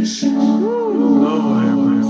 Lord have mercy.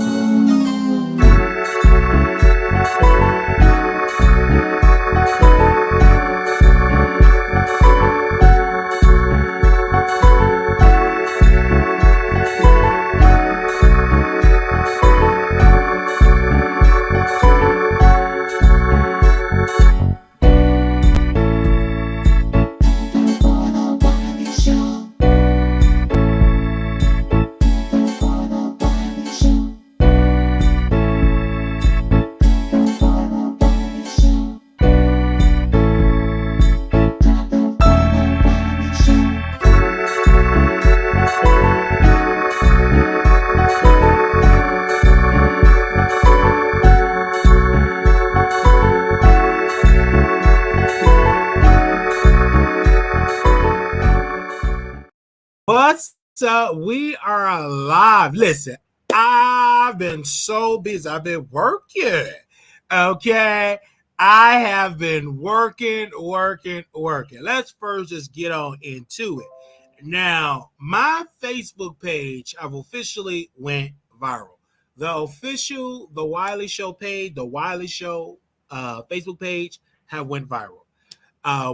What's up? We are alive. Listen, I've been so busy. I've been working. Okay. I have been working. Let's first just get on into it. Now, my Facebook page, I've officially went viral. The Wiley Show page, the Wiley Show Facebook page have went viral.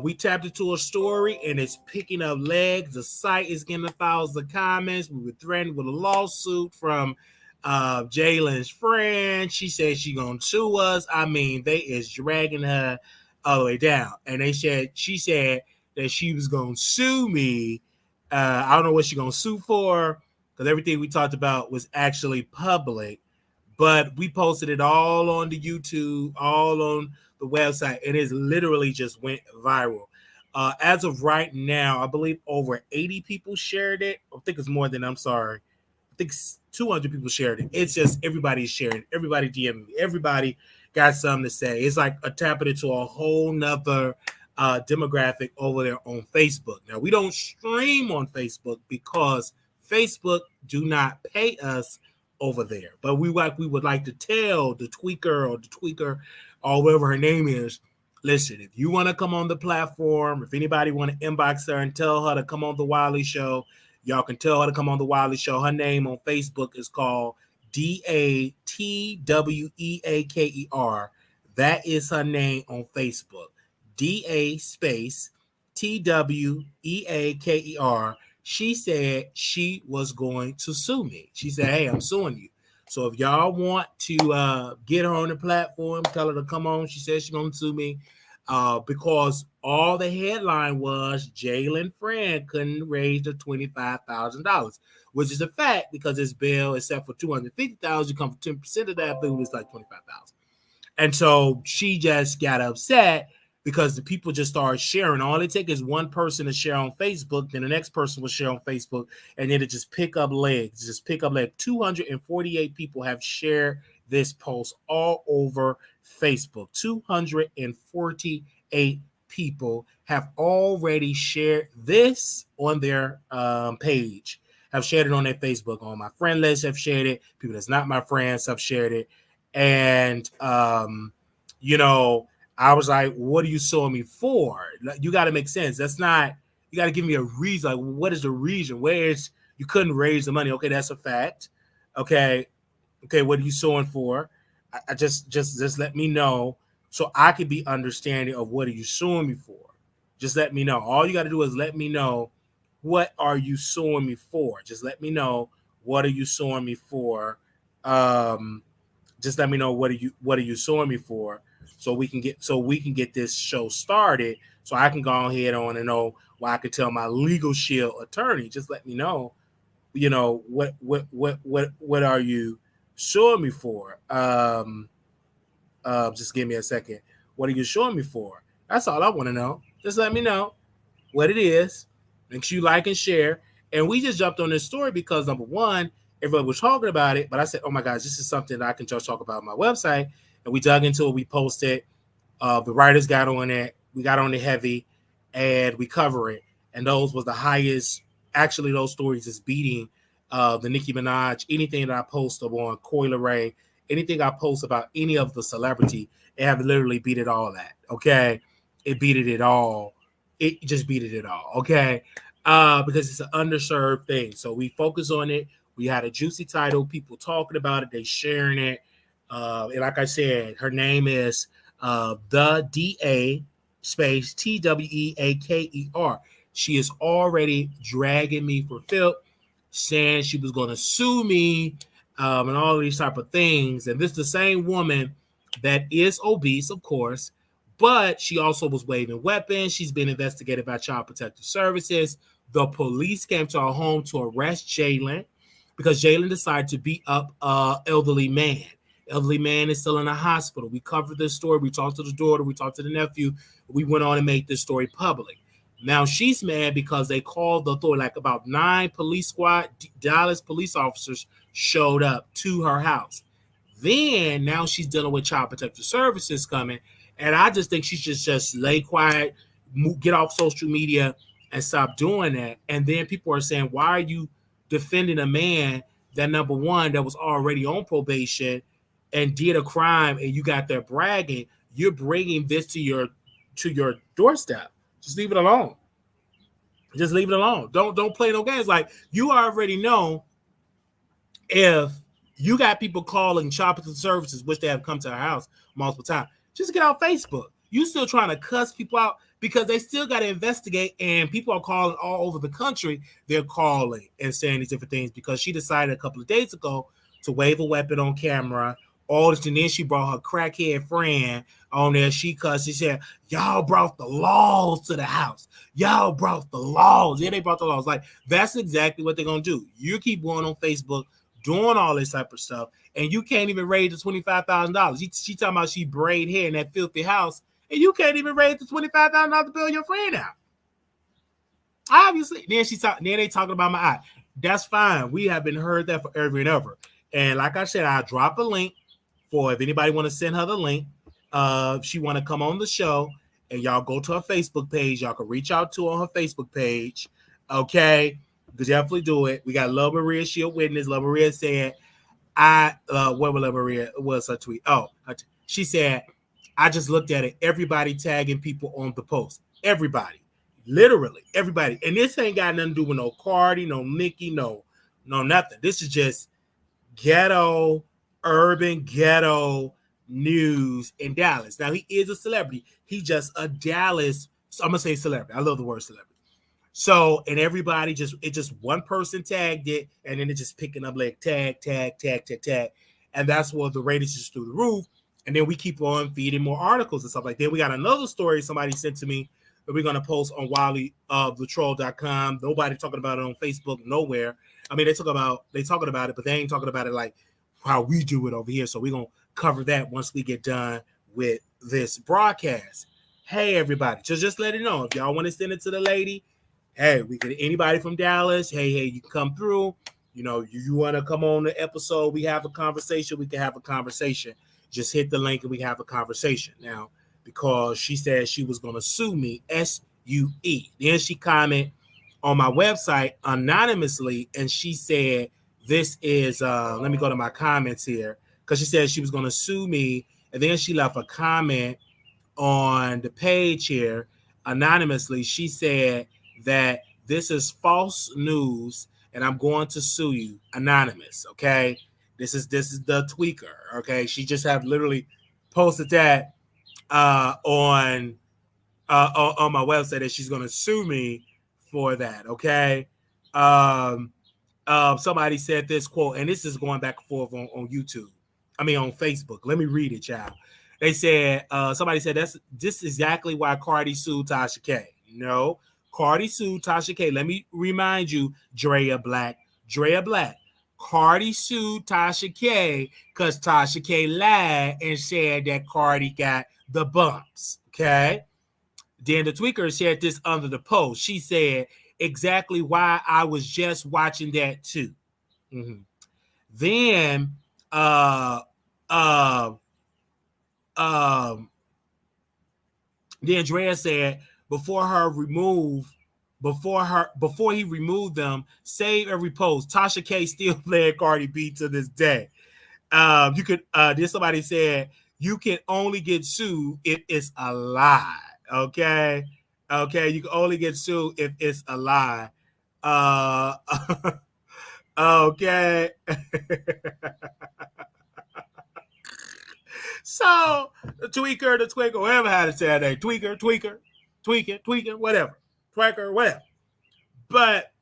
We tapped into a story and it's picking up legs. The site is getting 1,000 comments. We were threatened with a lawsuit from Jalen's friend. She said she gonna sue us. I mean, they is dragging her all the way down. And she said that she was gonna sue me. I don't know what she gonna sue for because everything we talked about was actually public. But we posted it all on the YouTube, all on the website, and it literally just went viral. As of right now, I believe over 80 people shared it. I think it's more than, I'm sorry. I think 200 people shared it. It's just everybody's sharing. Everybody DMing me. Everybody got something to say. It's like a tapping into a whole nother demographic over there on Facebook. Now, we don't stream on Facebook because Facebook do not pay us over there. But we would like to tell the tweaker or whatever her name is, listen, if you want to come on the platform, if anybody want to inbox her and tell her to come on the Wiley Show, y'all can tell her to come on the Wiley Show. Her name on Facebook is called DATWEAKER. That is her name on Facebook. DA space TWEAKER. She said she was going to sue me. She said, hey, I'm suing you. So if y'all want to get her on the platform, tell her to come on. She said she's going to sue me because all the headline was Jalen Friend couldn't raise the $25,000, which is a fact because his bill, except for $250,000, you come for 10% of that, but it was like $25,000. And so she just got upset because the people just started sharing. All it takes is one person to share on Facebook, then the next person will share on Facebook, and then it just pick up legs. 248 people have shared this post all over Facebook. 248 people have already shared this on their page, have shared it on their Facebook. On my friend list have shared it. People that's not my friends have shared it. And, I was like, what are you suing me for? You got to make sense. That's not, you got to give me a reason. Like, what is the reason? Where is, you couldn't raise the money. Okay, that's a fact. Okay, what are you suing for? I just let me know so I could be understanding of what are you suing me for. Just let me know. All you got to do is let me know, what are you suing me for? Just let me know, what are you suing me for? Just let me know, what are you suing me for? So we can get this show started. So I can go ahead on and know why I can tell my legal shield attorney. Just let me know, what are you suing me for? Just give me a second. What are you suing me for? That's all I want to know. Just let me know what it is. Make sure you like and share. And we just jumped on this story because, number one, everybody was talking about it, but I said, oh my gosh, this is something that I can just talk about on my website. And we dug into it. We posted. The writers got on it. We got on it heavy, and we cover it. And those was the highest. Actually, those stories is beating the Nicki Minaj. Anything that I post on Coil Ray, anything I post about any of the celebrity, it have literally beat it all at. Okay, it beat it all. It just beat it all. Okay, because it's an underserved thing. So we focus on it. We had a juicy title, people talking about it, they sharing it. And like I said, her name is the DA space TWEAKER. She is already dragging me for filth, saying she was going to sue me and all of these type of things. And this is the same woman that is obese, of course, but she also was waving weapons. She's been investigated by Child Protective Services. The police came to her home to arrest Jalen because Jalen decided to beat up an elderly man. Elderly man is still in a hospital. We covered this story. We talked to the daughter. We talked to the nephew. We went on and made this story public. Now she's mad because they called the authority. Like about 9 police squad, Dallas police officers showed up to her house. Then now she's dealing with Child Protective Services coming. And I just think she should just lay quiet, get off social media and stop doing that. And then people are saying, why are you defending a man that, number one, that was already on probation and did a crime, and you got there bragging? You're bringing this to your doorstep. Just leave it alone. Just leave it alone. Don't play no games. Like, you already know if you got people calling Child Protective Services, which they have come to our house multiple times, just get off Facebook. You still trying to cuss people out because they still got to investigate, and people are calling all over the country. They're calling and saying these different things because she decided a couple of days ago to wave a weapon on camera. All this, and then she brought her crackhead friend on there. She cussed. She said, y'all brought the laws to the house. Y'all brought the laws. Yeah, they brought the laws. Like, that's exactly what they're going to do. You keep going on Facebook doing all this type of stuff, and you can't even raise the $25,000. She talking about she braid hair in that filthy house, and you can't even raise the $25,000 to bail your friend out. Obviously. Then they talking about my eye. That's fine. We have been heard that forever and ever. And like I said, I'll drop a link for if anybody want to send her the link. If she want to come on the show, and y'all go to her Facebook page, y'all can reach out to her on her Facebook page. Okay, definitely do it. We got Love Maria, she a witness. Love Maria said, what was Love Maria? What's her tweet? Oh, she said, I just looked at it. Everybody tagging people on the post. Everybody, literally everybody. And this ain't got nothing to do with no Cardi, no Nicki, no nothing. This is just ghetto, urban ghetto news in Dallas. Now, he is a celebrity. He just a Dallas, so I'm gonna say celebrity. I love the word celebrity. So, and everybody just one person tagged it, and then it just picking up like tag. And that's where the ratings is through the roof. And then we keep on feeding more articles and stuff like that. We got another story somebody sent to me that we're going to post on WileyTheTroll.com. Nobody talking about it on Facebook, nowhere. I mean, they talking about it, but they ain't talking about it like how we do it over here. So we're going to cover that once we get done with this broadcast. Hey, everybody, just let it know. If y'all want to send it to the lady, hey, we can, anybody from Dallas, hey, you can come through. You know, you want to come on the episode, we have a conversation, we can have a conversation. Just hit the link and we have a conversation. Now, because she said she was going to sue me, SUE. Then she commented on my website anonymously, and she said, this is, let me go to my comments here, because she said she was going to sue me, and then she left a comment on the page here anonymously. She said that this is false news, and I'm going to sue you, anonymous, okay? This is the tweaker, okay? She just have literally posted that on my website that she's gonna sue me for that, okay? Somebody said this quote, and this is going back and forth on YouTube. I mean on Facebook. Let me read it, y'all. They said somebody said this is exactly why Cardi sued Tasha K. No, Cardi sued Tasha K. Let me remind you, Drea Black. Cardi sued Tasha K because Tasha K lied and said that Cardi got the bumps. Okay. Then the tweaker shared this under the post. She said exactly why I was just watching that too. Mm-hmm. Then then Drea said before he removed them, save every post. Tasha K still playing Cardi B to this day. You could then somebody said you can only get sued if it's a lie. Okay, you can only get sued if it's a lie. Okay. So the tweaker, the twinkle, whatever how to say that name, tweaker, tweaker, tweaking, whatever, twerker, whatever. But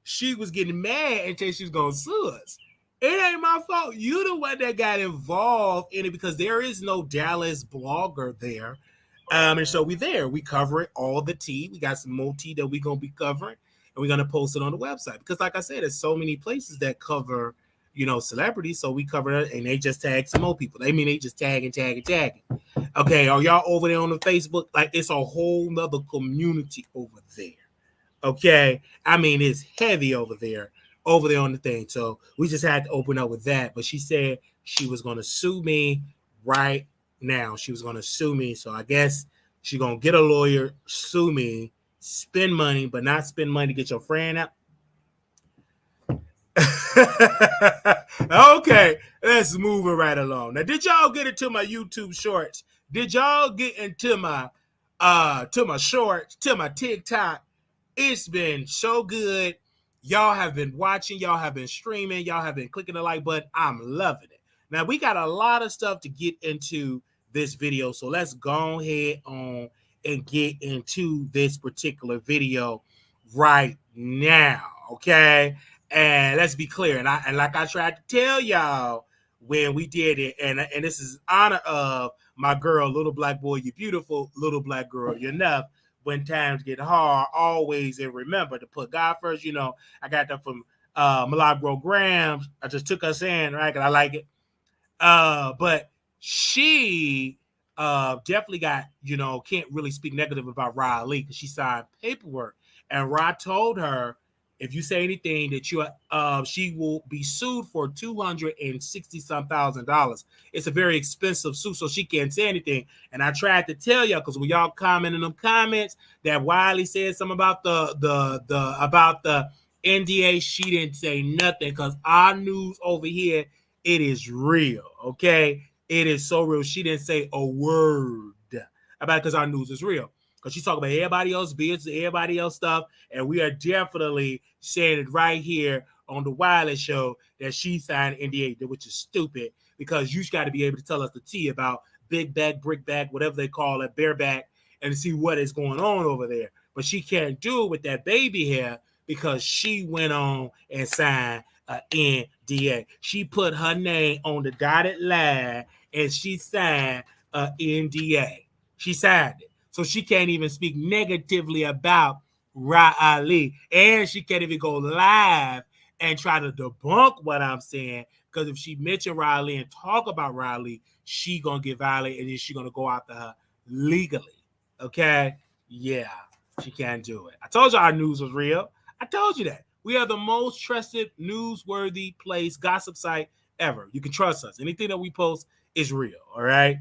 she was getting mad and said she was gonna sue us. It ain't my fault. You the one that got involved in it because there is no Dallas blogger there. And so we there. We cover it all the tea. We got some more tea that we gonna be covering, and we're gonna post it on the website because, like I said, there's so many places that cover, celebrities. So we cover it, and they just tag some more people. They just tagging. Okay, are y'all over there on the Facebook? Like it's a whole nother community over there. Okay, it's heavy over there on the thing. So we just had to open up with that. But she said she was gonna sue me right now. She was gonna sue me. So I guess she's gonna get a lawyer, sue me, spend money, but not spend money to get your friend out. Okay, let's move it right along. Now, did y'all get into my YouTube shorts? Did y'all get into my shorts, to my TikTok? It's been so good. Y'all have been watching. Y'all have been streaming. Y'all have been clicking the like button. I'm loving it. Now, we got a lot of stuff to get into this video. So let's go ahead on and get into this particular video right now. Okay. And let's be clear. And like I tried to tell y'all when we did it, and this is in honor of my girl, little black boy, you beautiful, little black girl, you're enough. When times get hard, always and remember to put God first. I got that from Milagro Grams. I just took us in, right? Because I like it. But she definitely got, can't really speak negative about Riley because she signed paperwork. And Rod told her, if you say anything that she will be sued for $260,000. It's a very expensive suit, so she can't say anything. And I tried to tell y'all because when y'all comment in them comments that Wiley said something about the NDA, she didn't say nothing because our news over here, it is real. Okay, it is so real. She didn't say a word about it because our news is real. Because she's talking about everybody else business, everybody else stuff, and we are definitely saying it right here on the Wiley Show that she signed NDA, which is stupid because you got to be able to tell us the tea about big back, brick back, whatever they call it, bareback, and see what is going on over there. But she can't do it with that baby hair because she went on and signed an NDA. She put her name on the dotted line and she signed an NDA. She signed it. So she can't even speak negatively about Riley. And she can't even go live and try to debunk what I'm saying. Because if she mention Riley and talk about Riley, she going to get violated and then she going to go after her legally. Okay? Yeah, she can't do it. I told you our news was real. I told you that. We are the most trusted, newsworthy place, gossip site ever. You can trust us. Anything that we post is real. All right?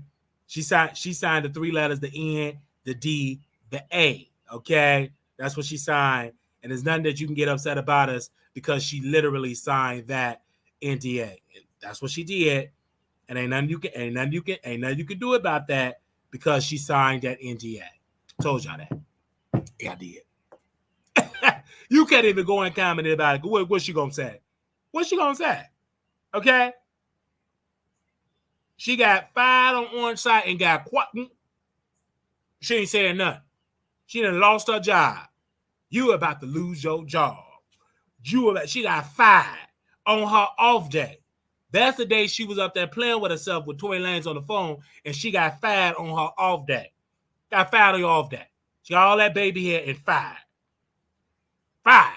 She signed the 3 letters, the N, the D, the A, okay? That's what she signed. And there's nothing that you can get upset about us because she literally signed that NDA. That's what she did. And ain't nothing you can do about that because she signed that NDA. Told y'all that. Yeah, I did. You can't even go and comment about it. What's she gonna say? What's she gonna say? Okay? She got fired on Orange side and got what? She ain't saying nothing. She done lost her job. You about to lose your job. She got fired on her off day. That's the day she was up there playing with herself with Tory Lanez on the phone, and she got fired on her off day. Got fired on your off day. She got all that baby hair and fired. Fired.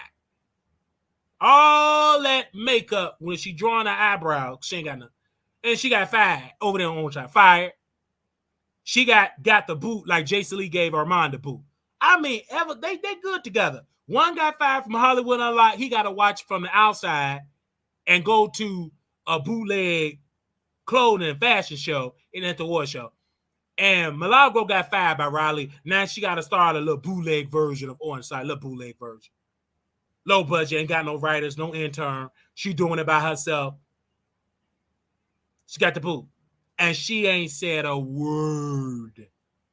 All that makeup when she drawing her eyebrows, she ain't got nothing. And she got fired over there on Orange side. Fired. She got the boot like Jason Lee gave Armand the boot. They good together. One got fired from Hollywood Unlocked. He got to watch from the outside and go to a bootleg clothing and fashion show in the award show. And Milagro got fired by Riley. Now she got to start a little bootleg version of Orange Side, little bootleg version. Low budget, ain't got no writers, no intern. She doing it by herself. She got the boot. And she ain't said a word.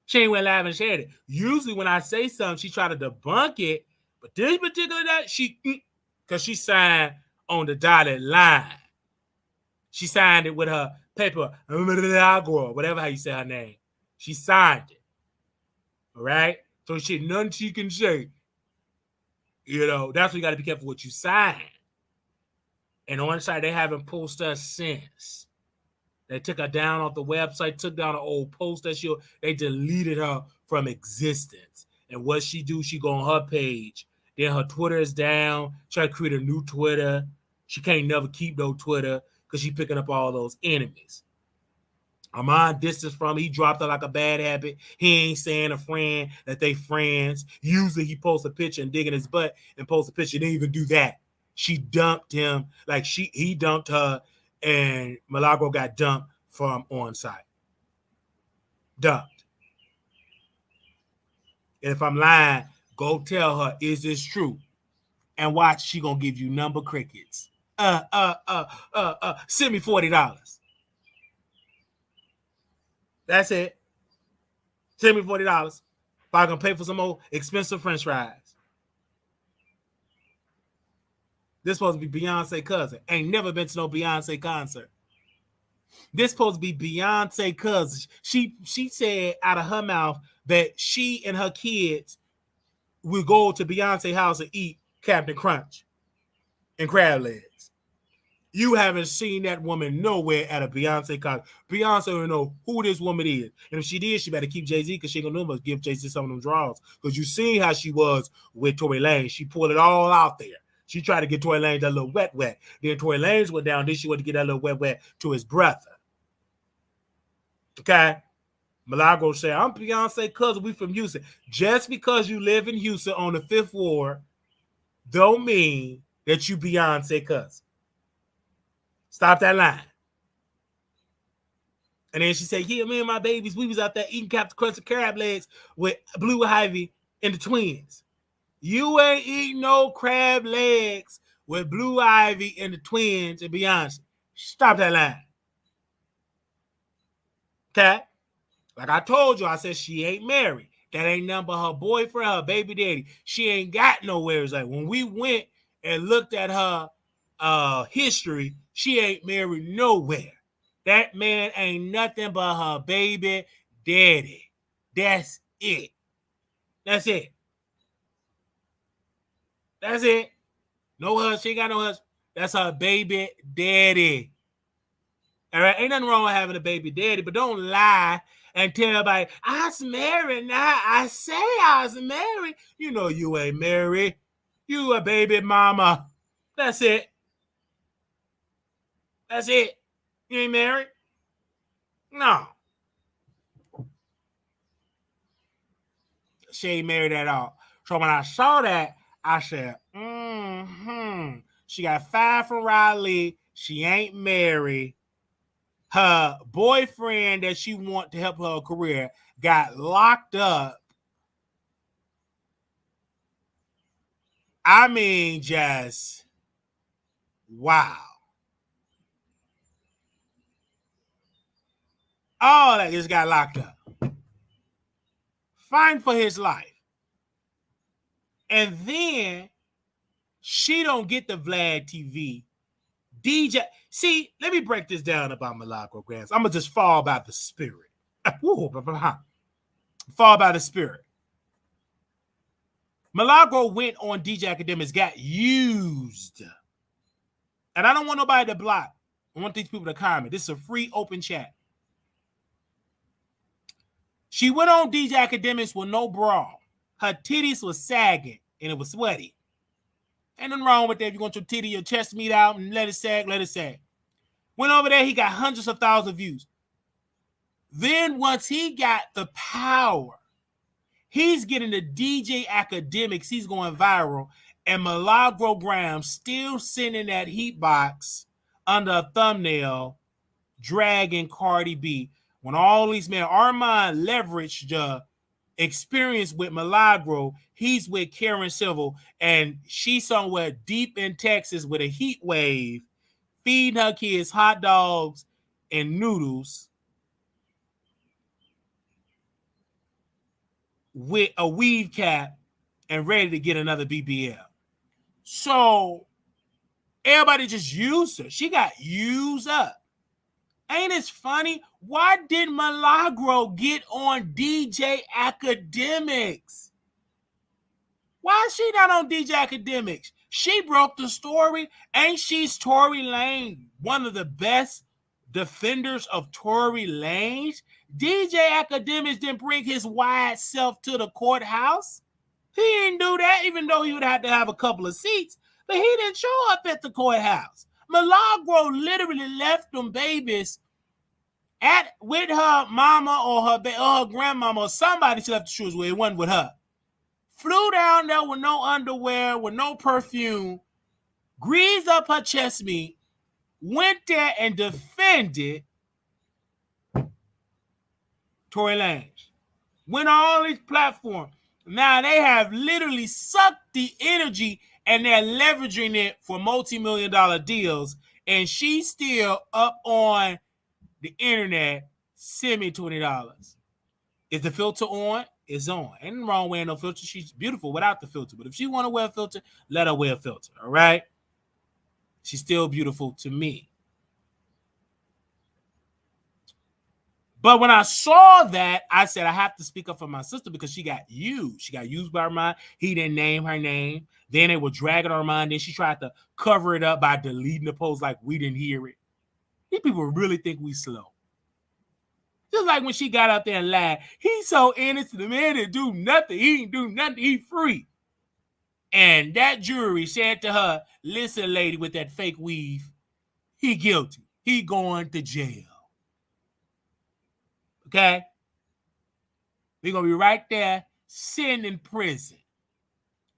She ain't went live and shared it. Usually when I say something, she try to debunk it. But this particular day, because she signed on the dotted line. She signed it with her paper, whatever how you say her name. She signed it. All right? So shit, nothing she can say. You know, that's why you got to be careful what you sign. And on the side, they haven't posted her since. They took her down off the website, took down an old post that they deleted her from existence. And what she do, she go on her page. Then her Twitter is down. Try to create a new Twitter. She can't never keep no Twitter because she picking up all those enemies. I'm on distance from him. He dropped her like a bad habit. He ain't saying a friend that they friends. Usually he posts a picture and digging his butt and posts a picture. He didn't even do that. She dumped him. Like he dumped her and Milagro got dumped from on site. Dumped. And if I'm lying, go tell her, is this true? And watch, she gonna give you number crickets. Send me $40. That's it. Send me $40. If I can pay for some more expensive French fries. This supposed to be Beyonce cousin. Ain't never been to no Beyonce concert. This supposed to be Beyonce cousin. She said out of her mouth that she and her kids will go to Beyonce house and eat Captain Crunch and crab legs. You haven't seen that woman nowhere at a Beyonce concert. Beyonce don't know who this woman is. And if she did, she better keep Jay-Z because she ain't gonna know give Jay-Z some of them draws. Because you seen how she was with Tory Lanez. She pulled it all out there. She tried to get Tory Lanez that little wet. Then Tory Lanez went down. Then she wanted to get that little wet to his brother. Okay? Milagro said, I'm Beyonce cousin. We from Houston. Just because you live in Houston on the 5th Ward don't mean that you Beyonce cousin. Stop that line. And then she said, yeah, me and my babies, we was out there eating Captain Crunch and crab legs with Blue Ivy and the twins. You ain't eating no crab legs with Blue Ivy and the twins and Beyonce. Stop that line. Okay? Like I told you, I said she ain't married. That ain't nothing but her boyfriend, her baby daddy. She ain't got nowhere. It's like when we went and looked at her history, she ain't married nowhere. That man ain't nothing but her baby daddy. That's it. That's it. That's it. No husband. She ain't got no husband. That's her baby daddy. All right? Ain't nothing wrong with having a baby daddy, but don't lie and tell everybody, I was married now. I say I was married. You know you ain't married. You a baby mama. That's it. That's it. You ain't married? No. She ain't married at all. So when I saw that, I said, She got 5 from Riley. She ain't married. Her boyfriend that she want to help her career got locked up. I mean, just wow. All that just got locked up. Fighting for his life. And then she don't get the Vlad TV. DJ, see, let me break this down about Milagro Grams. I'm going to just fall by the spirit. Fall by the spirit. Milagro went on DJ Academics, got used. And I don't want nobody to block. I want these people to comment. This is a free open chat. She went on DJ Academics with no bra. Her titties was sagging and it was sweaty. Ain't nothing wrong with that. If you want your titty, your chest meat out and let it sag, let it sag. Went over there, he got hundreds of thousands of views. Then once he got the power, he's getting the DJ Academics. He's going viral. And Milagro Graham still sitting in that heat box under a thumbnail, dragging Cardi B. When all these men, Armand leveraged the experience with Milagro. He's with Karen Civil, and she's somewhere deep in Texas with a heat wave, feeding her kids hot dogs and noodles with a weave cap and ready to get another BBL. So Everybody just used her. She got used up. Ain't it funny? Why did Milagro get on DJ Academics? Why is she not on DJ Academics? She broke the story. Ain't she Tory Lane, one of the best defenders of Tory Lanez? DJ Academics didn't bring his wide self to the courthouse. He didn't do that, even though he would have to have a couple of seats. But he didn't show up at the courthouse. Milagro literally left them babies with her mama or her grandmama or somebody she left the shoes with. It wasn't with her. Flew down there with no underwear, with no perfume, greased up her chest meat, went there and defended Tory Lanez. Went on all these platforms. Now they have literally sucked the energy and they're leveraging it for multi-million-dollar deals. And she's still up on the internet, send me $20. Is the filter on? It's on. Ain't nothing wrong wearing no filter. She's beautiful without the filter. But if she want to wear a filter, let her wear a filter. All right? She's still beautiful to me. But when I saw that, I said, I have to speak up for my sister because she got used. She got used by Armand. He didn't name her name. Then they were dragging Armand. Then she tried to cover it up by deleting the post like we didn't hear it. These people really think we slow. Just like when she got out there and lied. He's so innocent. The man didn't do nothing. He didn't do nothing. He free. And that jury said to her, listen, lady with that fake weave, he guilty. He going to jail. Okay? We're going to be right there, sitting in prison,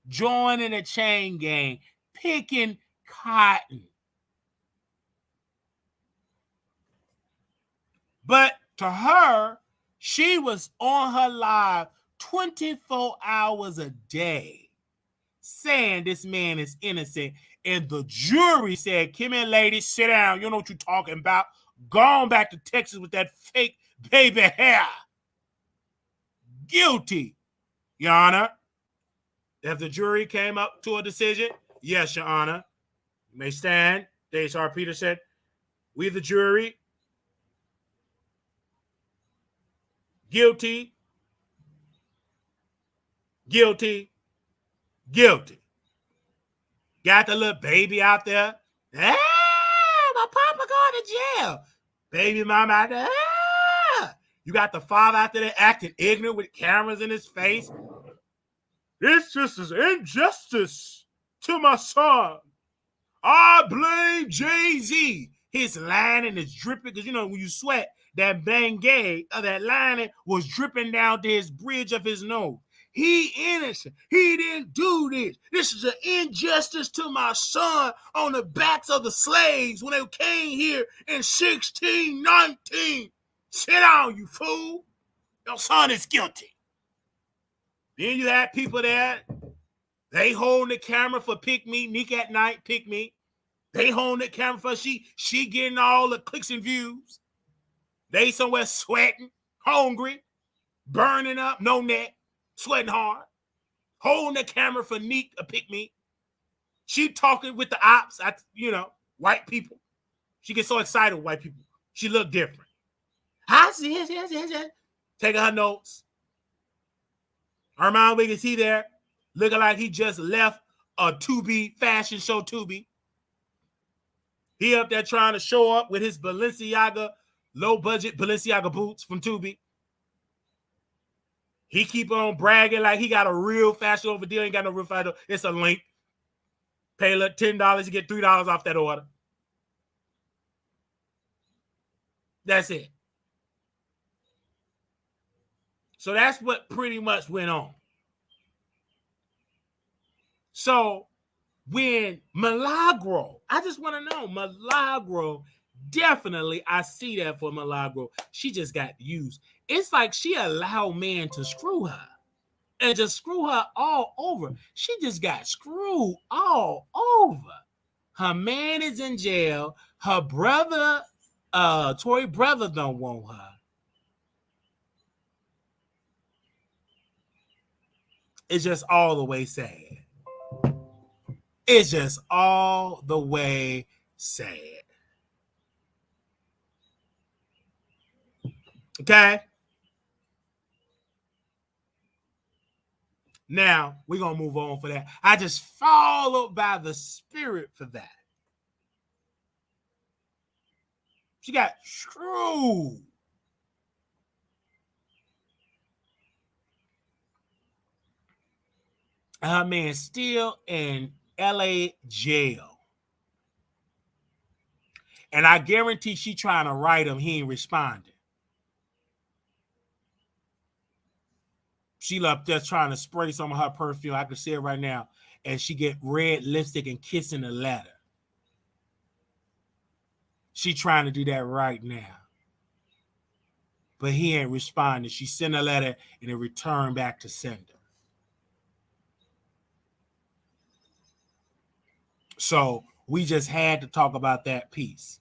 joining a chain gang, picking cotton. But to her, she was on her live 24 hours a day saying this man is innocent. And the jury said, come here, lady, sit down. You know what you're talking about. Gone back to Texas with that fake baby hair. Guilty, Your Honor. If the jury came up to a decision, yes, Your Honor. You may stand. H.R. Peter said, we, the jury, guilty, guilty, guilty. Got the little baby out there. Ah, my papa going to jail. Baby mama out there. Ah. You got the father out there acting ignorant with cameras in his face. This just is injustice to my son. I blame Jay-Z. His lining is dripping because, you know, when you sweat, that Bengay of that lining was dripping down to his bridge of his nose. He innocent. He didn't do this. This is an injustice to my son on the backs of the slaves when they came here in 1619. Sit down, you fool. Your son is guilty. Then you had people there. They holding the camera for Pick Me, Nick at Night, Pick Me. They holding the camera for she getting all the clicks and views. They somewhere sweating, hungry, burning up, no neck, sweating hard. Holding the camera for Nick, a Pick Me. She talking with the ops, white people. She gets so excited with white people. She look different. I see it. Taking her notes. Armand Wiggins, he there, looking like he just left a Tubi fashion show Tubi. He up there trying to show up with his Balenciaga, low-budget Balenciaga boots from Tubi. He keep on bragging like he got a real fashion over deal. Ain't got no real fashion. It's a link. Pay a $10, you get $3 off that order. That's it. So that's what pretty much went on. So when Milagro, I just want to know, Milagro, definitely I see that for Milagro. She just got used. It's like she allowed men to screw her and just screw her all over. She just got screwed all over. Her man is in jail. Her brother, Tory brother don't want her. It's just all the way sad. It's just all the way sad. Okay? Now, we're going to move on for that. I just followed by the spirit for that. She got screwed. Her man still in LA jail. And I guarantee she trying to write him, he ain't responding. She up there trying to spray some of her perfume. I can see it right now. And she get red lipstick and kissing the letter. She trying to do that right now. But he ain't responding. She sent a letter and it returned back to sender. So we just had to talk about that piece.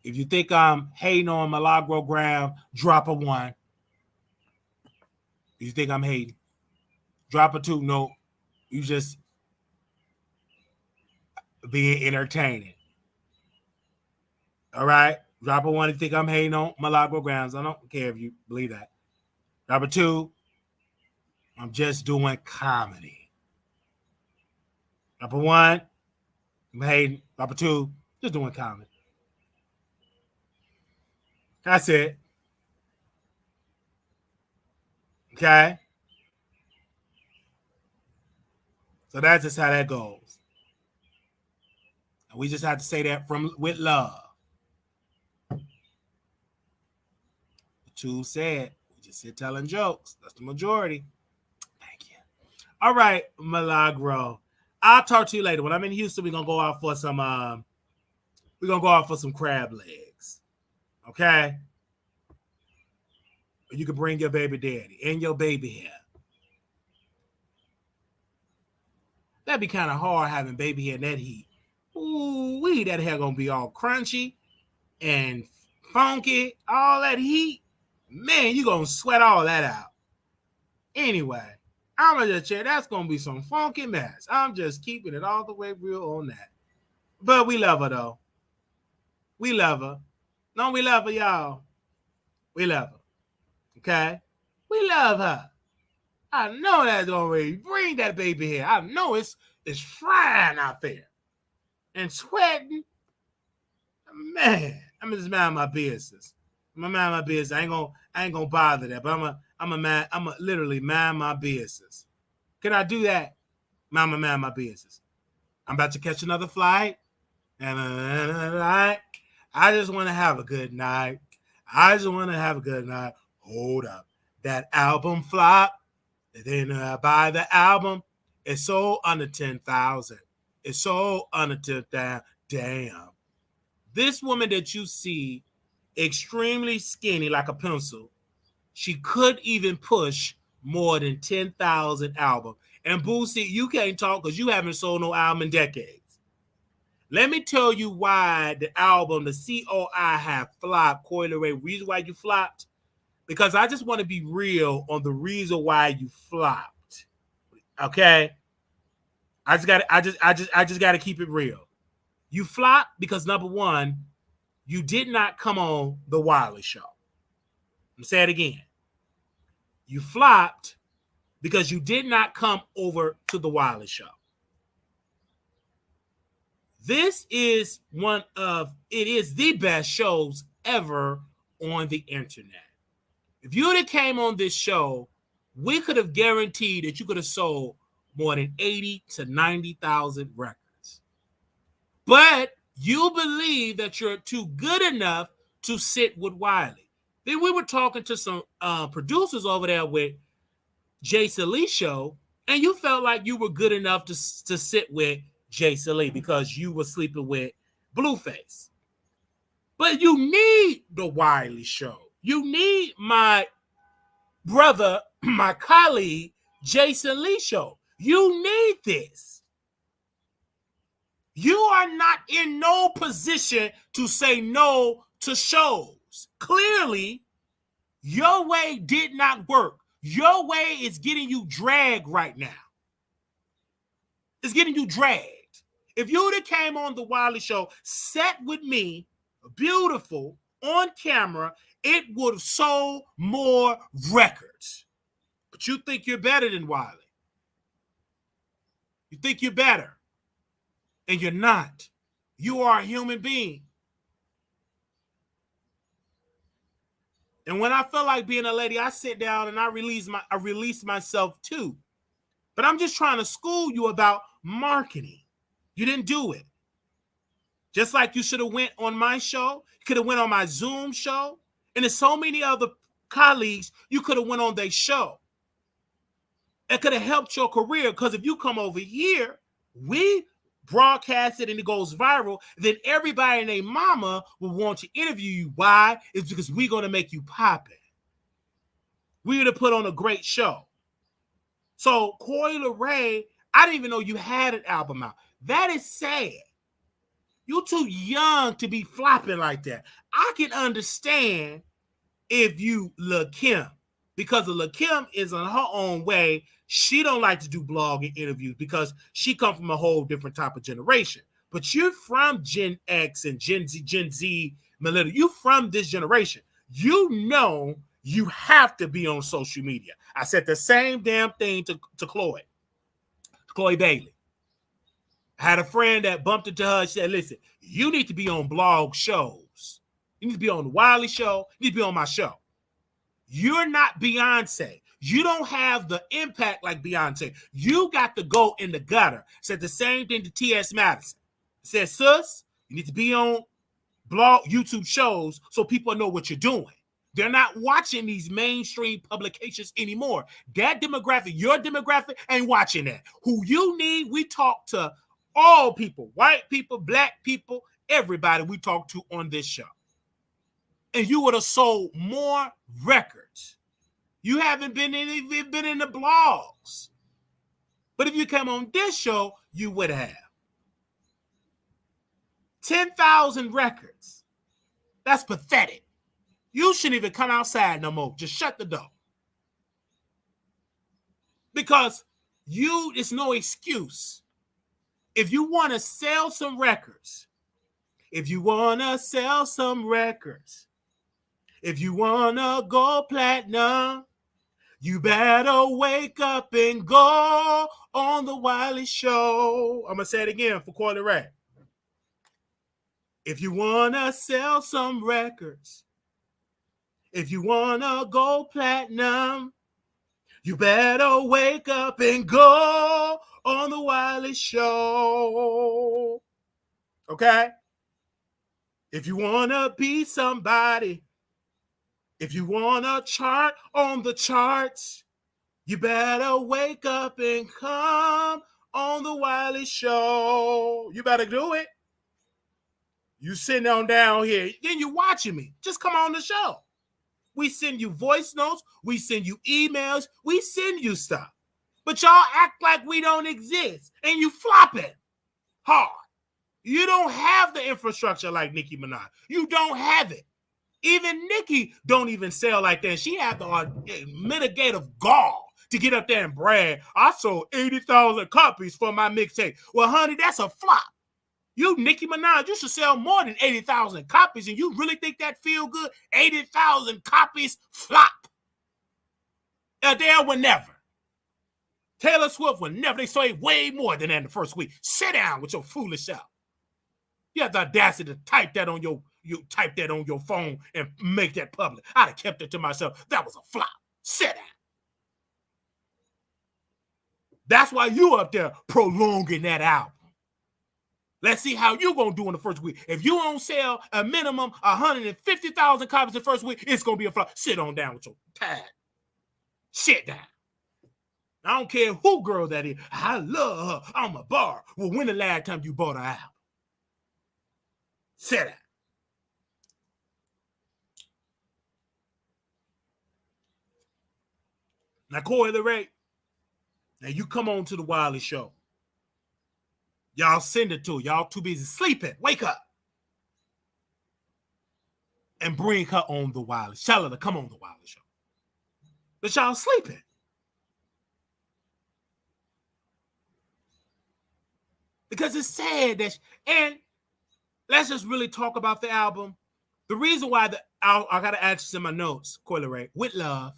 If you think I'm hating on Milagrogram, drop a 1. If you think I'm hating, drop a 2. No, you just being entertaining. All right? Drop a 1 if you think I'm hating on Milagrograms. I don't care if you believe that. Drop a 2. I'm just doing comedy. Drop a 1. I'm hating. Drop a 2. Just doing comedy. That's it. Okay? So that's just how that goes. And we just have to say that with love. The 2 said, we just sit telling jokes. That's the majority. Thank you. All right, Milagro. I'll talk to you later. When I'm in Houston, we're gonna go out for some crab legs. Okay? You can bring your baby daddy and your baby hair. That'd be kind of hard having baby hair in that heat. Ooh, that hair gonna be all crunchy and funky, all that heat. Man, you gonna sweat all that out. Anyway, I'm gonna just check. That's gonna be some funky mess. I'm just keeping it all the way real on that. But we love her though. We love her. No, we love her, y'all. We love her. Okay? We love her. I know that's gonna bring that baby here. I know it's frying out there and sweating. Man, I'm just mind my business. I'm gonna mind my business. I ain't gonna bother that, but I'm a literally mind my business. Can I do that? I'm mind my business. I'm about to catch another flight. And I just want to have a good night. Hold up. That album flop. Then I buy the album. It's sold under 10,000. It's sold under 10,000. Damn. This woman that you see, extremely skinny like a pencil, she could even push more than 10,000 albums. And Boosie, you can't talk because you haven't sold no album in decades. Let me tell you why the album, the COI, have flopped. Coi Leray, reason why you flopped? Because I just want to be real on the reason why you flopped. Okay? I just got to keep it real. You flopped because, number one, you did not come on the Wiley Show. I'm say it again. You flopped because you did not come over to the Wiley Show. This is it is the best shows ever on the internet. If you would have came on this show, we could have guaranteed that you could have sold more than 80 to 90,000 records. But you believe that you're too good enough to sit with Wiley. Then we were talking to some producers over there with Jason Lee Show, and you felt like you were good enough to sit with Jason Lee because you were sleeping with Blueface. But you need the Wiley Show. You need my brother, my colleague, Jason Lee Show. You need this. You are not in no position to say no to shows. Clearly, your way did not work. Your way is getting you dragged right now. It's getting you dragged. If you would have came on the Wiley Show, sat with me, beautiful, on camera, it would have sold more records. But you think you're better than Wiley. You think you're better. And you're not. You are a human being. And when I feel like being a lady, I sit down and I release myself too. But I'm just trying to school you about marketing. You didn't do it. Just like you should have went on my show, you could have went on my Zoom show, and there's so many other colleagues you could have went on their show. It could have helped your career, because if you come over here, we broadcast it and it goes viral, then everybody and their mama will want to interview you. Why? It's because we're going to make you poppin'. We're going to put on a great show. So Coi Leray, I didn't even know you had an album out. That is sad. You're too young to be flopping like that. I can understand if you Lil' Kim, because Lil' Kim is in her own way. She don't like to do blogging interviews because she comes from a whole different type of generation. But you're from Gen X and Gen Z, millennial. You from this generation. You know you have to be on social media. I said the same damn thing to Chloe Bailey. I had a friend that bumped into her and said, listen, you need to be on blog shows. You need to be on the Wiley Show. You need to be on my show. You're not Beyonce. You don't have the impact like Beyonce. You got to go in the gutter. Said the same thing to T.S. Madison. Said, sis, you need to be on blog YouTube shows so people know what you're doing. They're not watching these mainstream publications anymore. That demographic, your demographic, ain't watching that. Who you need, we talk to all people, white people, black people, everybody we talk to on this show. And you would have sold more records. You haven't been in the blogs. But if you came on this show, you would have 10,000 records. That's pathetic. You shouldn't even come outside no more. Just shut the door. Because it's no excuse. If you want to sell some records, if you want to go platinum, you better wake up and go on the Wiley Show. I'm going to say it again for Coi Leray. If you want to sell some records, if you want to go platinum, you better wake up and go on the Wiley Show. Okay? If you want to be somebody, if you want to chart on the charts, you better wake up and come on the Wiley Show. You better do it. You sitting on down here, then you watching me. Just come on the show. We send you voice notes. We send you emails. We send you stuff. But y'all act like we don't exist. And you flopping hard. You don't have the infrastructure like Nicki Minaj. You don't have it. Even Nicki don't even sell like that. She had the mitigative gall to get up there and brag. I sold 80,000 copies for my mixtape. Well, honey, that's a flop. You, Nicki Minaj, you should sell more than 80,000 copies, and you really think that feel good? 80,000 copies flop. Adele would never. Taylor Swift would never. They sold way more than that in the first week. Sit down with your foolish self. You have the audacity to type that on your phone and make that public. I'd have kept it to myself. That was a flop. Sit down. That's why you up there prolonging that album. Let's see how you going to do in the first week. If you don't sell a minimum 150,000 copies the first week, it's going to be a flop. Sit on down with your pad. Sit down. I don't care who girl that is. I love her. I'm a bar. Well, when the last time you bought her album? Sit down. Now, Coi Leray, now you come on to the Wiley Show. Y'all send it to her. Y'all too busy sleeping. Wake up. And bring her on the Wiley. Tell her to come on the Wiley Show. But y'all sleeping. Because it's sad that, and let's just really talk about the album. The reason why I got to add this in my notes, Coi Leray, with love,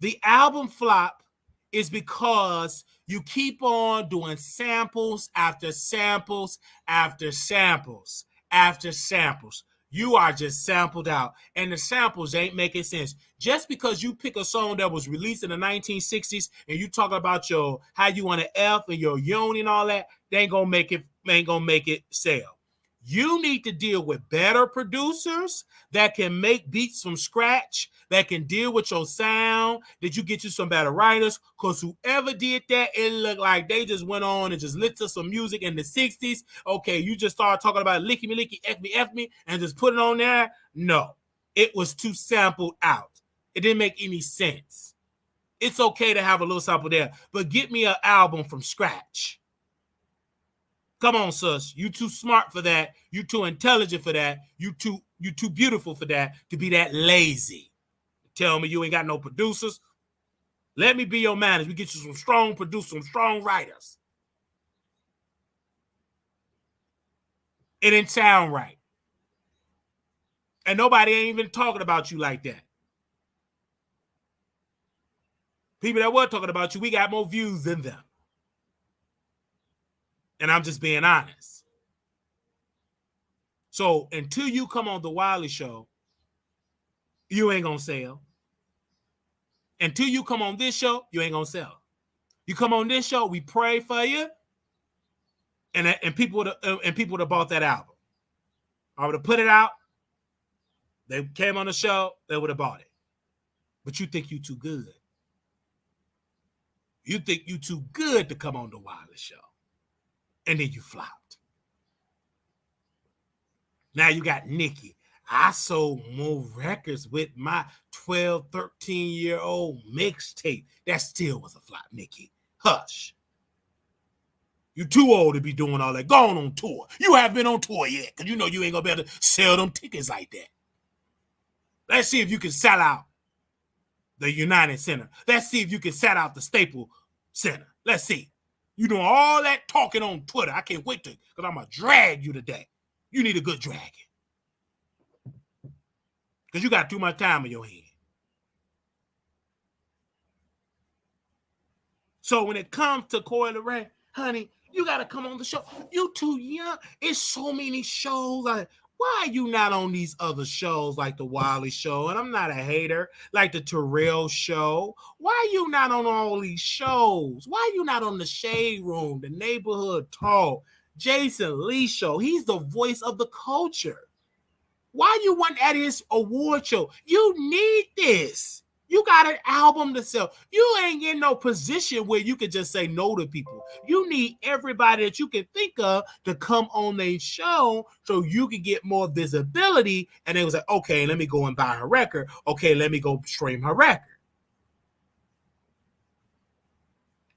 the album flop is because you keep on doing samples after samples after samples after samples. You are just sampled out, and the samples ain't making sense. Just because you pick a song that was released in the 1960s and you talk about your how you want to F and your yoni and all that, they ain't gonna make it sell. You need to deal with better producers that can make beats from scratch, that can deal with your sound, that you get you some better writers, because whoever did that, it looked like they just went on and just lit to some music in the 60s. Okay, you just started talking about licky me, F me, and just put it on there. No, it was too sampled out. It didn't make any sense. It's okay to have a little sample there, but get me an album from scratch. Come on, sus. You too smart for that. You too intelligent for that. You too beautiful for that to be that lazy. Tell me you ain't got no producers. Let me be your manager. We get you some strong producers, some strong writers. It didn't sound right. And nobody ain't even talking about you like that. People that were talking about you, we got more views than them. And I'm just being honest. So until you come on the Wiley Show, you ain't gonna sell. Until you come on this show, you ain't gonna sell. You come on this show, we pray for you, and people would have bought that album. I would have put it out. They came on the show, they would have bought it. But you think you too good. You think you too good to come on the Wiley Show, and then you flopped. Now you got Nicki. I sold more records with my 12, 13-year-old mixtape. That still was a flop, Nicki. Hush. You too old to be doing all that. Going on tour. You haven't been on tour yet, because you know you ain't going to be able to sell them tickets like that. Let's see if you can sell out the United Center. Let's see if you can sell out the Staples Center. Let's see. You doing all that talking on Twitter. I can't wait to, because I'm going to drag you today. You need a good dragon. Because you got too much time in your head. So when it comes to Coi Leray, honey, you got to come on the show. You too young. It's so many shows. Like, why are you not on these other shows like the Wiley Show? And I'm not a hater. Like the Terrell Show. Why are you not on all these shows? Why are you not on the Shade Room, the Neighborhood Talk, Jason Lee Show? He's the voice of the culture. Why you want at his award show? You need this. You got an album to sell. You ain't in no position where you can just say no to people. You need everybody that you can think of to come on their show so you can get more visibility. And they was like, okay, let me go and buy her record. Okay, let me go stream her record.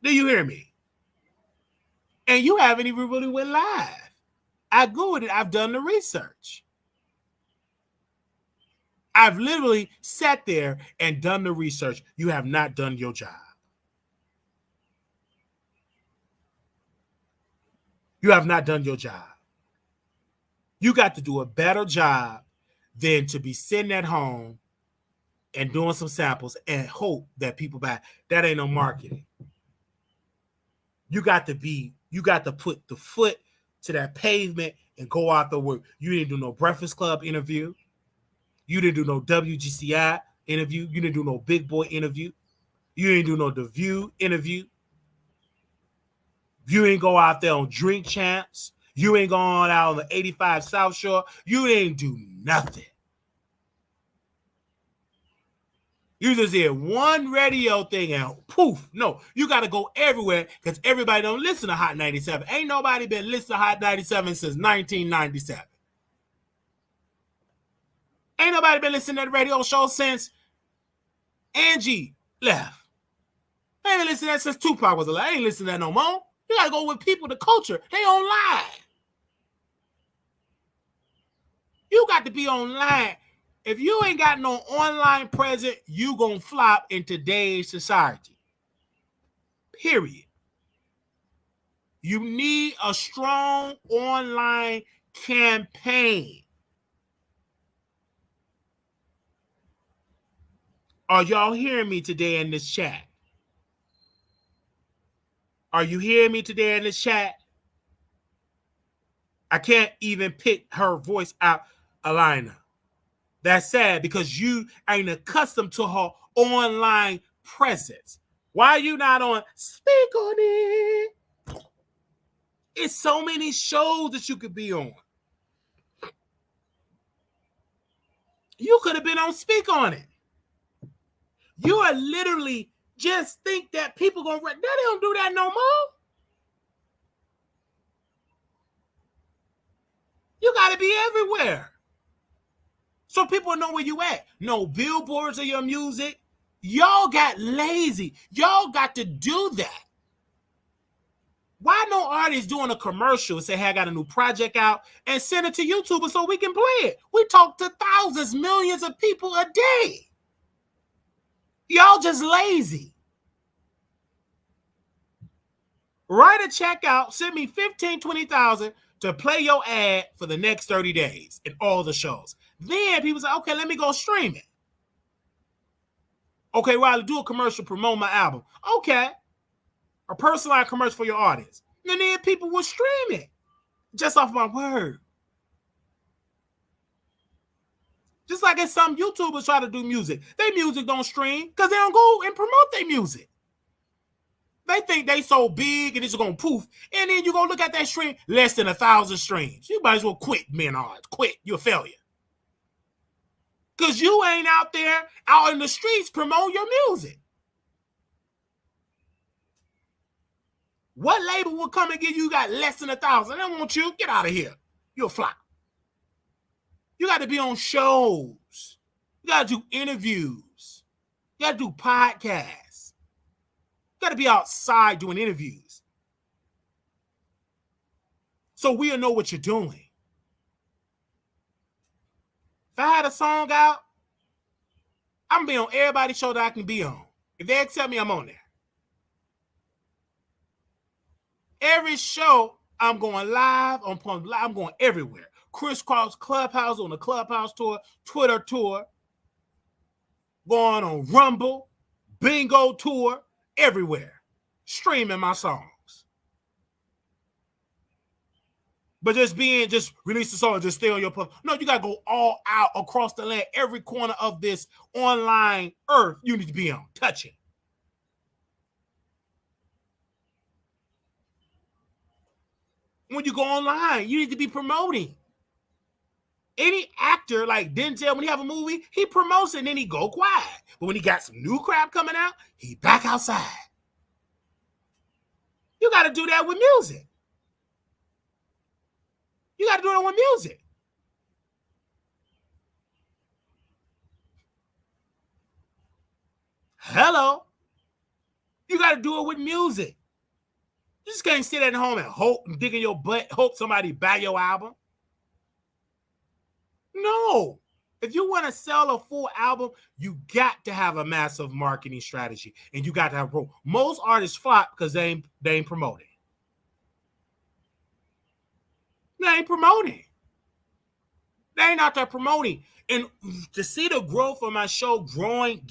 Do you hear me? And you haven't even really went live. I go with it. I've done the research. I've literally sat there and done the research. You have not done your job. You have not done your job. You got to do a better job than to be sitting at home and doing some samples and hope that people buy. That ain't no marketing. You got to put the foot to that pavement and go out the work. You didn't do no Breakfast Club interview. You didn't do no WGCI interview. You didn't do no Big Boy interview. You didn't do no The View interview. You ain't go out there on Drink Champs. You ain't gone out on the 85 South Shore. You didn't do nothing. You just did one radio thing and poof. No, you got to go everywhere because everybody don't listen to Hot 97. Ain't nobody been listening to Hot 97 since 1997. Ain't nobody been listening to the radio show since Angie left. I ain't listening to that since Tupac was alive. I ain't listening to that no more. You got to go with people, the culture. They online. You got to be online. If you ain't got no online presence, you gonna flop in today's society. Period. You need a strong online campaign. Are y'all hearing me today in this chat? Are you hearing me today in this chat? I can't even pick her voice out, Alina. That's sad because you ain't accustomed to her online presence. Why are you not on Speak on It? It's so many shows that you could be on. You could have been on Speak on It. You are literally just think that people gonna they don't do that no more. You gotta be everywhere. So people know where you at. No billboards of your music. Y'all got lazy. Y'all got to do that. Why no artist doing a commercial and say, hey, I got a new project out and send it to YouTube so we can play it? We talk to thousands, millions of people a day. Y'all just lazy. Write a check out, send me 15, 20,000 to play your ad for the next 30 days in all the shows. Then people say, okay, let me go stream it. Okay, Wiley, do a commercial, promote my album. Okay. A personalized commercial for your audience. And then people will stream it just off my word. Just like as some YouTubers try to do music. Their music don't stream because they don't go and promote their music. They think they so big and it's going to poof. And then you go look at that stream, less than 1,000 streams. You might as well quit, Minaj. Quit. You're a failure. Because you ain't out there, out in the streets, promoting your music. What label will come and give you got less than 1,000? They don't want you. Get out of here. You're a flop. You got to be on shows. You got to do interviews. You got to do podcasts. You got to be outside doing interviews. So we'll know what you're doing. If I had a song out, I'm going to be on everybody's show that I can be on. If they accept me, I'm on there. Every show, I'm going live, I'm going everywhere. Crisscross Clubhouse on the Clubhouse tour, Twitter tour, going on Rumble, Bingo tour, everywhere. Streaming my songs. But just release the song and just stay on your platform. No, you got to go all out across the land. Every corner of this online earth you need to be on. Touch it. When you go online, you need to be promoting. Any actor like Denzel, when he have a movie, he promotes it and then he go quiet. But when he got some new crap coming out, he back outside. You got to do that with music. You got to do it with music. Hello. You got to do it with music. You just can't sit at home and hope and dig in your butt, hope somebody buy your album. No. If you want to sell a full album, you got to have a massive marketing strategy. And you got to have most artists flop because they ain't promoting. They ain't promoting. They ain't out there promoting. And to see the growth of my show growing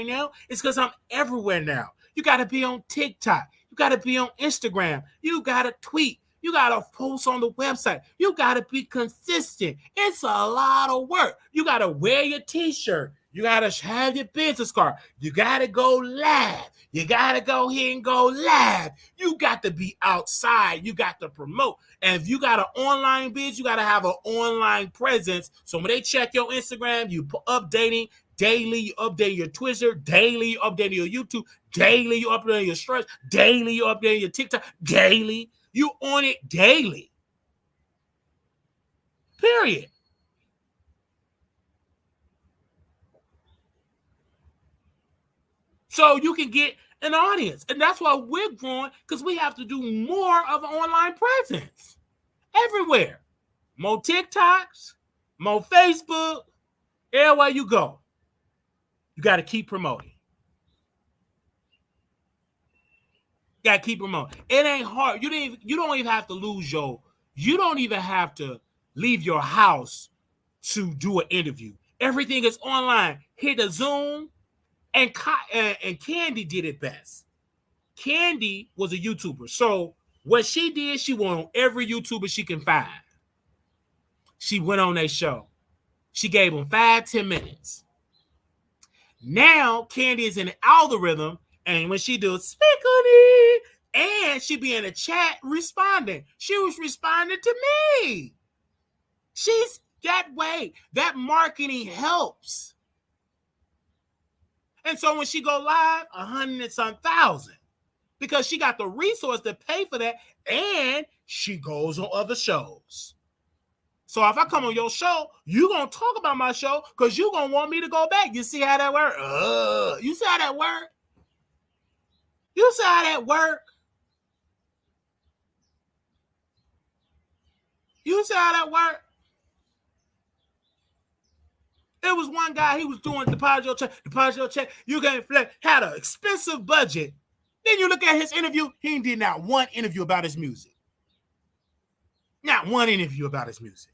now, it's because I'm everywhere now. You got to be on TikTok. You got to be on Instagram. You got to tweet. You got to post on the website. You got to be consistent. It's a lot of work. You got to wear your t-shirt. You got to have your business card. You got to go live. You got to go here and go live. You got to be outside. You got to promote. And if you got an online biz, you got to have an online presence. So when they check your Instagram, you updating daily, you update your Twitter, daily, you update your YouTube, daily, you update your Stretch, daily, you update your TikTok, daily. You on it daily. Period. So you can get an audience. And that's why we're growing, because we have to do more of an online presence. Everywhere. More TikToks, more Facebook, everywhere you go. You got to keep promoting. Gotta keep them on. It ain't hard. You don't even have to you don't even have to leave your house to do an interview. Everything is online. Hit a Zoom, and Candy did it best. Candy was a YouTuber. So what she did, she went on every YouTuber she can find. She went on their show. She gave them 5-10 minutes. Now Candy is in the algorithm, and when she does speak on it, and she be in the chat responding. She was responding to me. She's that way. That marketing helps. And so when she go live, 100 and some thousand. Because she got the resource to pay for that, and she goes on other shows. So if I come on your show, you going to talk about my show because you going to want me to go back. You see how that work? You see how that work? You see how that work? You see how that work? It was one guy, he was doing deposit your check. You can had an expensive budget. Then you look at his interview, he did not one interview about his music. Not one interview about his music.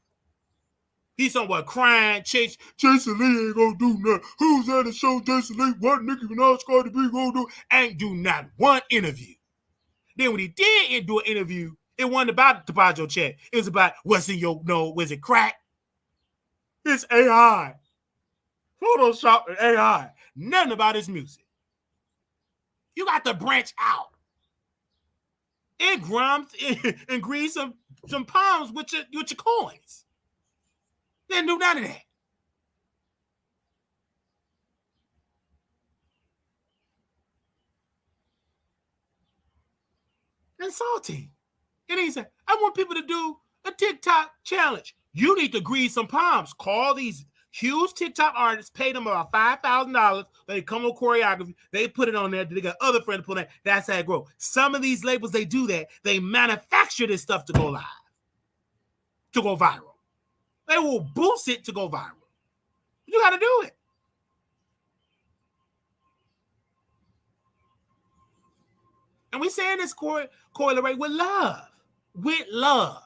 He's somewhere crying, Jason Lee ain't gonna do nothing. Who's at the show, Jason Lee? What Nicki Minaj, Cardi B gonna do? Ain't do not one interview. Then when he did do an interview, it wasn't about the deposit your check. It was about what's in your nose. Was it crack? It's AI. Photoshop and AI. Nothing about his music. You got to branch out. And grease some palms with your coins. Didn't do none of that. Insulting. And he said, I want people to do a TikTok challenge. You need to grease some palms. Call these huge TikTok artists, pay them about $5,000. They come on choreography. They put it on there. They got other friends put it. That's how it grows. Some of these labels, they do that. They manufacture this stuff to go live, to go viral. They will boost it to go viral. You got to do it. And we saying this, Coyle Ray, with love. With love.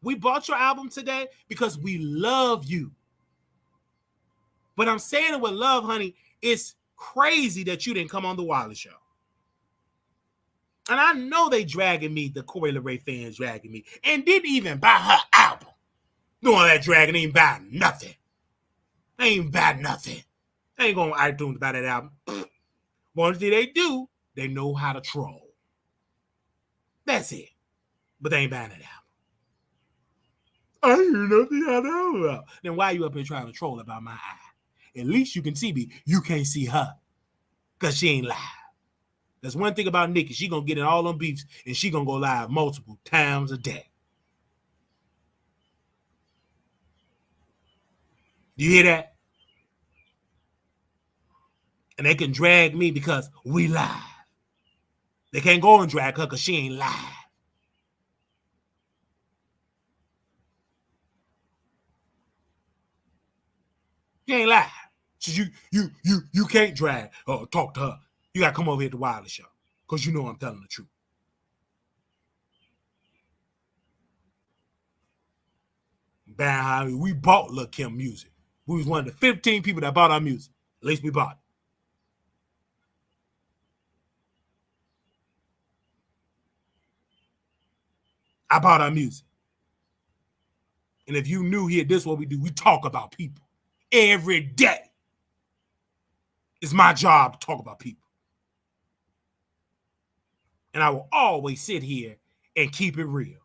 We bought your album today because we love you. But I'm saying it with love, honey. It's crazy that you didn't come on the Wiley Show. And I know they dragging me, the Coyle Ray fans dragging me, and didn't even buy her album. Doing that dragging, ain't buy nothing. They ain't buy nothing. They ain't going to iTunes buy that album. One thing they do, they know how to troll. That's it. But they ain't buying that album. I hear nothing how to album about. Then why are you up here trying to troll about my eye? At least you can see me. You can't see her. Because she ain't live. That's one thing about Nicki. She going to get in all them beefs and she going to go live multiple times a day. You hear that? And they can drag me because we live. They can't go and drag her because she ain't live. She ain't live. So you can't drag or talk to her. You got to come over here to Wiley Show because you know I'm telling the truth. We bought Lil' Kim music. We was one of the 15 people that bought our music. At least we bought it. I bought our music. And if you knew here, this is what we do. We talk about people every day. It's my job to talk about people. And I will always sit here and keep it real.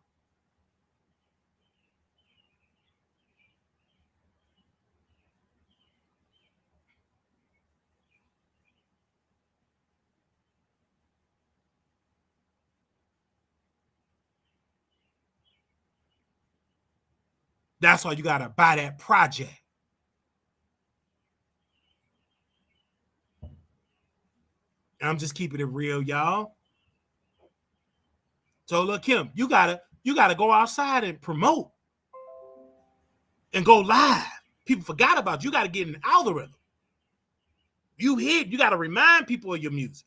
That's why you got to buy that project. And I'm just keeping it real, y'all. So look, Kim, you gotta go outside and promote and go live. People forgot about you. You gotta get in the algorithm. You gotta remind people of your music.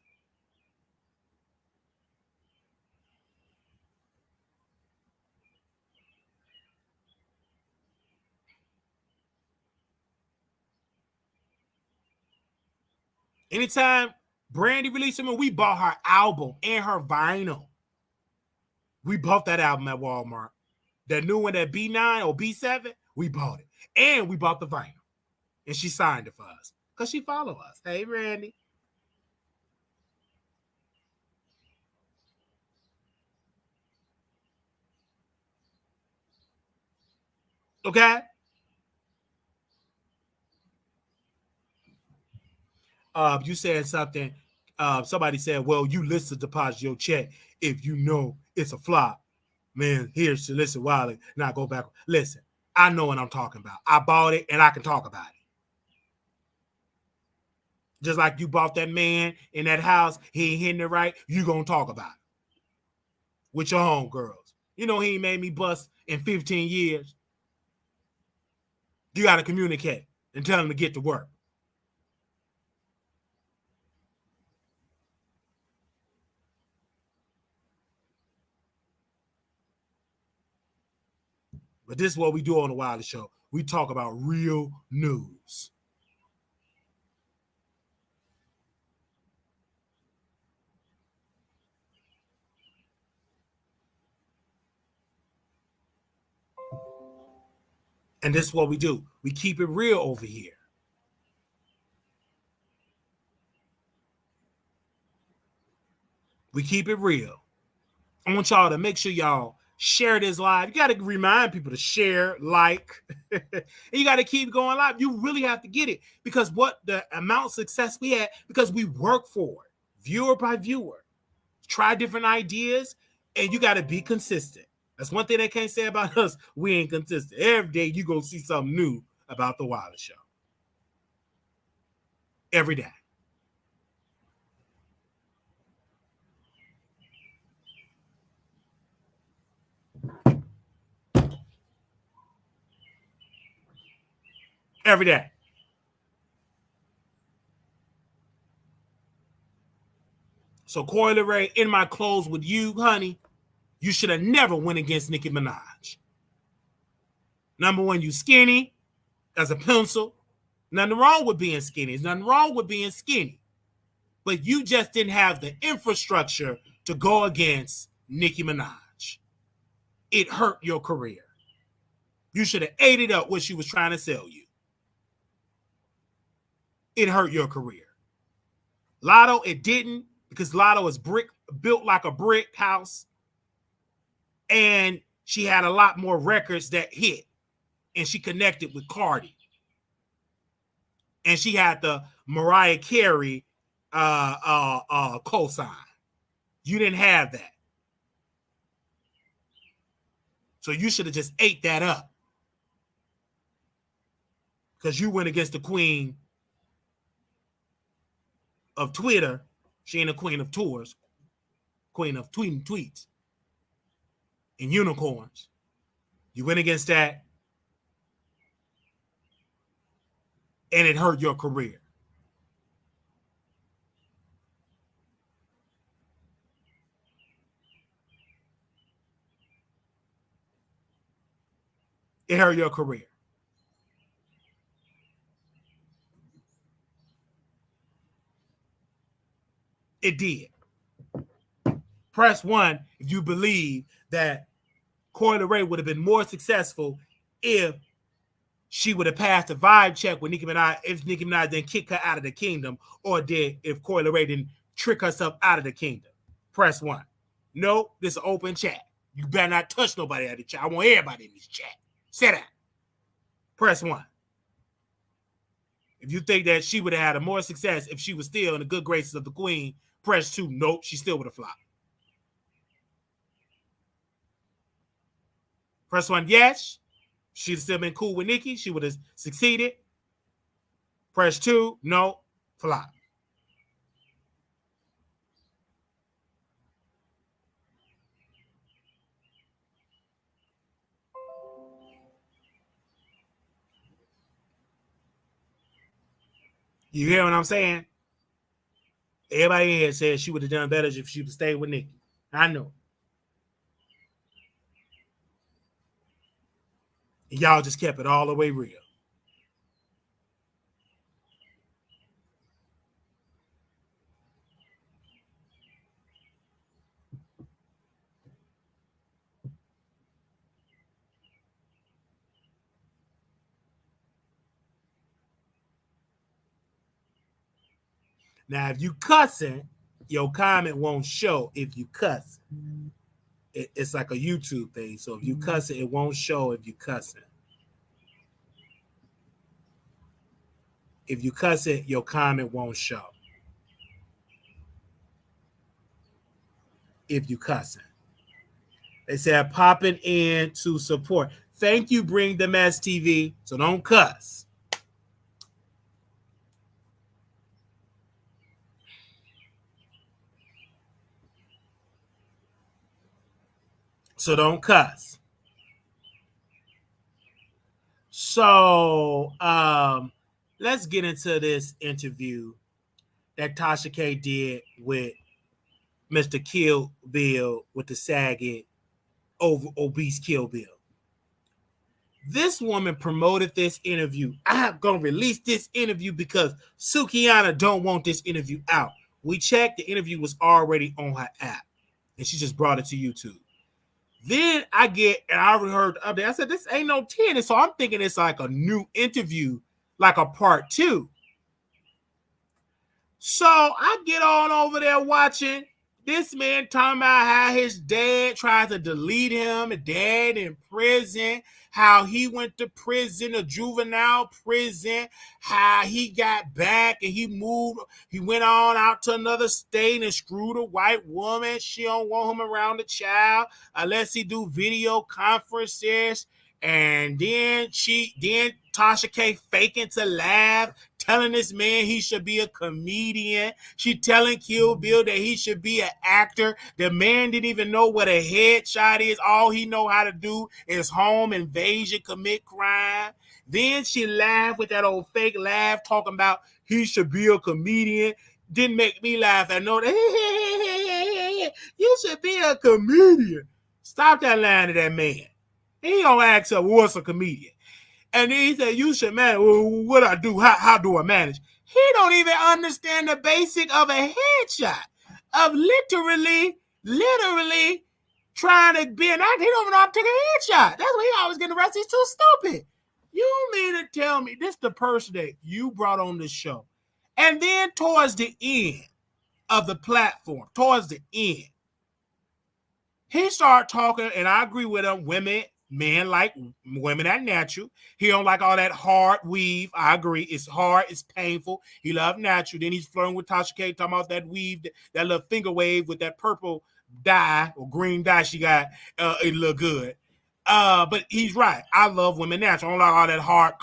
Anytime Brandy released him, we bought her album and her vinyl. We bought that album at Walmart. That new one, that B9 or B7, we bought it. And we bought the vinyl. And she signed it for us. Because she followed us. Hey, Randy. Okay? You said something. Somebody said, well, you list to deposit your check if you know it's a flop. Man, here's to listen, Wiley, not go back. Listen, I know what I'm talking about. I bought it and I can talk about it. Just like you bought that man in that house, he ain't hitting it right, you gonna talk about it with your homegirls. You know he ain't made me bust in 15 years. You gotta communicate and tell him to get to work. But this is what we do on the Wiley Show. We talk about real news. And this is what we do. We keep it real over here. We keep it real. I want y'all to make sure y'all share this live. You got to remind people to share, like, and you got to keep going live. You really have to get it because what the amount of success we had, because we work for it, viewer by viewer. Try different ideas, and you got to be consistent. That's one thing they can't say about us. We ain't consistent. Every day you go see something new about the Wiley Show. Every day. Every day. So Coi Leray, in my clothes with you, honey, you should have never went against Nicki Minaj. Number one, you skinny as a pencil. Nothing wrong with being skinny. There's nothing wrong with being skinny. But you just didn't have the infrastructure to go against Nicki Minaj. It hurt your career. You should have ate it up what she was trying to sell you. It hurt your career. Lotto, it didn't, because Lotto is built like a brick house. And she had a lot more records that hit. And she connected with Cardi. And she had the Mariah Carey cosign. You didn't have that. So you should have just ate that up. Because you went against the queen of Twitter. She ain't a queen of tours. Queen of tweeting tweets. And unicorns. You went against that. And it hurt your career. It hurt your career. It did. Press 1 if you believe that Coi Leray would have been more successful if she would have passed a vibe check with Nicki Minaj, if Nicki Minaj didn't kick her out of the kingdom, or if Coi Leray didn't trick herself out of the kingdom. Press 1. No, this is an open chat. You better not touch nobody out of the chat. I want everybody in this chat. Sit down. Press 1. If you think that she would have had a more success if she was still in the good graces of the queen, press 2. Nope, she still would have flopped. Press 1, yes. She'd have still been cool with Nicki. She would have succeeded. Press 2, no, flop. You hear what I'm saying? Everybody in here says she would have done better if she would have stayed with Nicki. I know. And y'all just kept it all the way real. Now, if you cussing, your comment won't show if you cuss. It's like a YouTube thing. So if you cussing, it won't show if you cussing. If you cuss it, your comment won't show. If you cussing. They said popping in to support. Thank you, Bring the Mess TV. So don't cuss. So don't cuss. So let's get into this interview that Tasha K did with Mr. Kill Bill with the sagging over obese Kill Bill. This woman promoted this interview. I'm going to release this interview because Sukihana don't want this interview out. We checked. The interview was already on her app, and she just brought it to YouTube. Then I already heard the update. I said, this ain't no 10. So I'm thinking it's like a new interview, like a part 2. So I get on over there watching this man talking about how his dad tried to delete him, and dad in prison, how he went to prison, a juvenile prison, how he got back and he went on out to another state and screwed a white woman. She don't want him around the child unless he do video conferences. And then Tasha K faking to laugh, telling this man he should be a comedian. She telling Kill Bill that he should be an actor. The man didn't even know what a headshot is. All he know how to do is home invasion, commit crime. Then she laughed with that old fake laugh, talking about he should be a comedian. Didn't make me laugh. I know that. You should be a comedian. Stop that line to that man. He don't ask her what's a comedian. And then he said, you should manage. Well, what I do? How do I manage? He don't even understand the basic of a headshot. Of literally trying to be an actor. He don't even know how to take a headshot. That's why he always getting arrested. He's too stupid. You mean to tell me this is the person that you brought on this show? And then towards the end of the platform, towards the end, he started talking, and I agree with him, men like women that natural. He don't like all that hard weave. I agree. It's hard. It's painful. He loved natural. Then he's flirting with Tasha K, talking about that weave, that little finger wave with that purple dye or green dye she got. It look good. But he's right. I love women natural. I don't like all that hard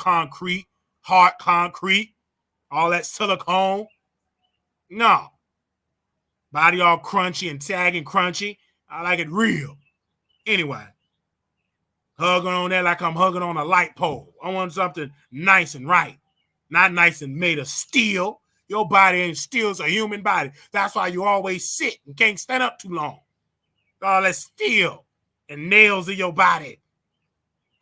concrete, all that silicone. No. Body all crunchy and sagging crunchy. I like it real. Anyway. Hugging on that like I'm hugging on a light pole. I want something nice and right. Not nice and made of steel. Your body ain't steel, it's a human body. That's why you always sit and can't stand up too long. All that steel and nails in your body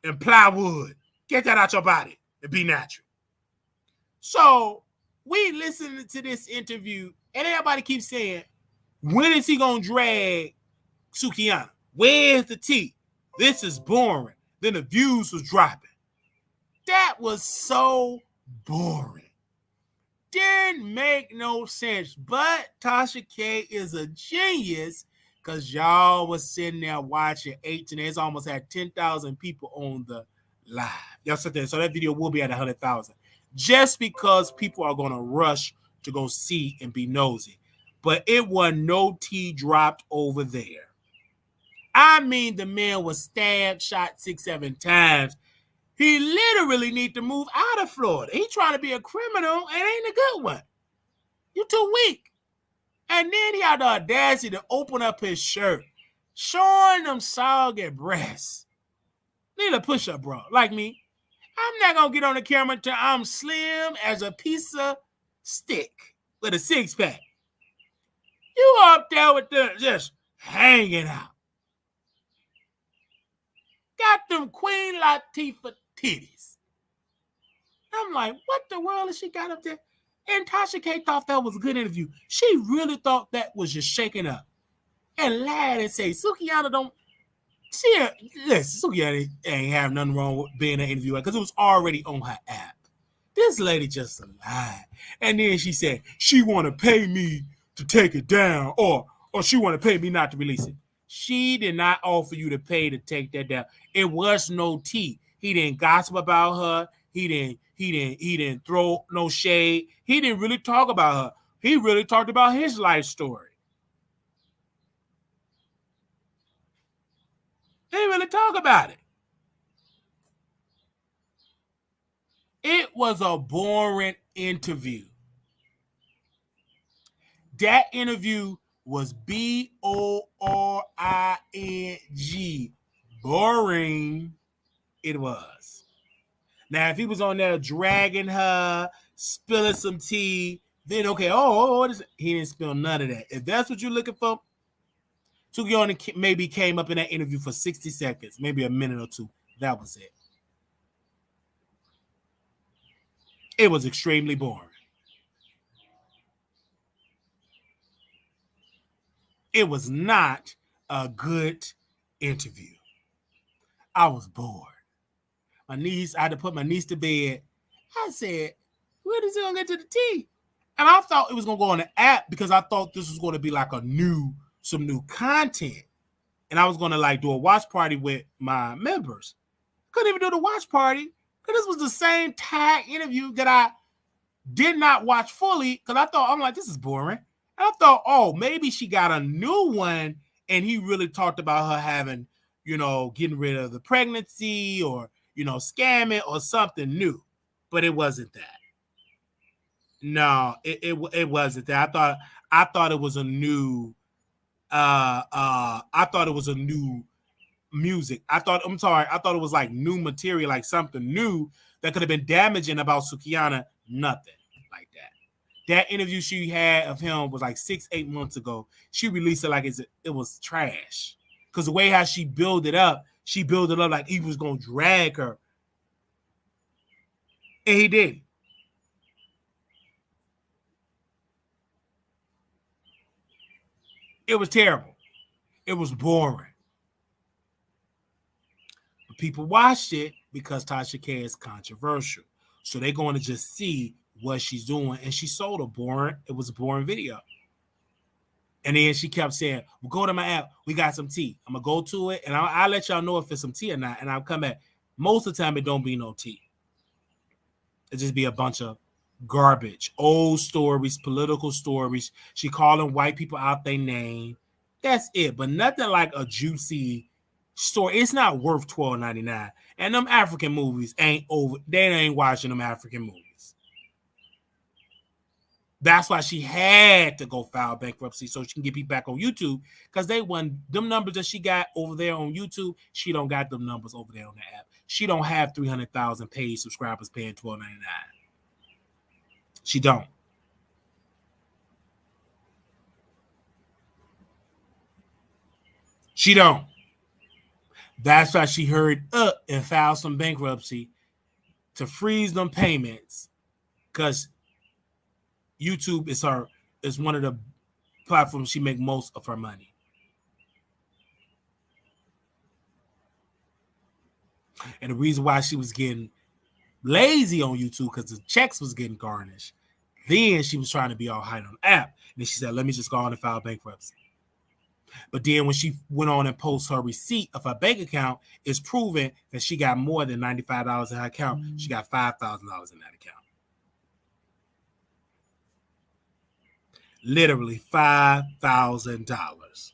and plywood. Get that out your body and be natural. So we listened to this interview and everybody keeps saying, when is he going to drag Sukihana? Where's the tea? This is boring. Then the views was dropping. That was so boring. Didn't make no sense. But Tasha K is a genius because y'all was sitting there watching 18. It's almost had 10,000 people on the live. Y'all sit there. So that video will be at 100,000. Just because people are going to rush to go see and be nosy. But it wasn't no tea dropped over there. I mean, the man was stabbed, shot 6-7 times. He literally need to move out of Florida. He trying to be a criminal and ain't a good one. You too weak. And then he had the audacity to open up his shirt, showing them soggy breasts. Need a push-up, bro, like me. I'm not going to get on the camera until I'm slim as a piece of stick with a six-pack. You up there with them just hanging out. Got them Queen Latifah titties. I'm like, what the world has she got up there? And Tasha K thought that was a good interview. She really thought that was just shaking up. And lied and say, Sukihana don't... See, listen, Sukihana ain't have nothing wrong with being an interviewer because it was already on her app. This lady just lied. And then she said she want to pay me to take it down, or she want to pay me not to release it. She did not offer you to pay to take that down. It was no tea. He didn't gossip about her. He didn't throw no shade. He didn't really talk about her. He really talked about his life story. He didn't really talk about it. It was a boring interview. That interview was BORING. Boring. It was. Now, if he was on there dragging her, spilling some tea, then okay, what is it? He didn't spill none of that. If that's what you're looking for, Sukihana maybe came up in that interview for 60 seconds, maybe a minute or two. That was it. It was extremely boring. It was not a good interview. I was bored. I had to put my niece to bed. I said, when is it going to get to the tea? And I thought it was going to go on the app because I thought this was going to be like some new content. And I was going to like do a watch party with my members. Couldn't even do the watch party because this was the same tag interview that I did not watch fully because I'm like, this is boring. And I thought, maybe she got a new one and he really talked about her having, getting rid of the pregnancy or, scamming or something new. But it wasn't that. No, it wasn't that. I thought it was a new I thought it was a new music. I thought it was like new material, like something new that could have been damaging about Sukihana. Nothing like that. That interview she had of him was like 6-8 months ago. She released it like it was trash. Because the way how she built it up like he was going to drag her. And he did. It was terrible. It was boring. But people watched it because Tasha K is controversial. So they're going to just see what she's doing. And she sold it was a boring video. And then she kept saying, well, go to my app. We got some tea. I'm going to go to it. And I'll let y'all know if it's some tea or not. And I'll come back. Most of the time, it don't be no tea. It just be a bunch of garbage, old stories, political stories. She calling white people out their name. That's it. But nothing like a juicy story. It's not worth $12.99. And them African movies ain't over. They ain't watching them African movies. That's why she had to go file bankruptcy so she can get people back on YouTube because they won them numbers that she got over there on YouTube. She don't got them numbers over there on the app. She don't have 300,000 paid subscribers paying $12.99. She don't. She don't. That's why she hurried up and filed some bankruptcy to freeze them payments because YouTube is one of the platforms she make most of her money. And the reason why she was getting lazy on YouTube because the checks was getting garnished. Then she was trying to be all high on the app. And then she said, let me just go on and file bankruptcy. But then when she went on and posted her receipt of her bank account, it's proven that she got more than $95 in her account. She got $5,000 in that account. Literally $5,000.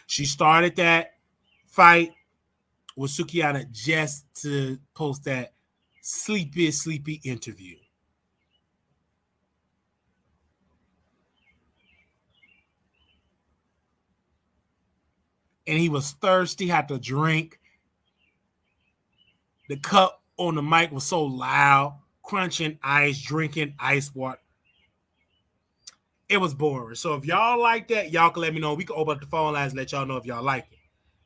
She started that fight with Sukihana just to post that sleepy interview. And he was thirsty, had to drink. The cup on the mic was so loud, crunching ice, drinking ice water. It was boring. So if y'all like that, y'all can let me know. We can open up the phone lines and let y'all know if y'all like it.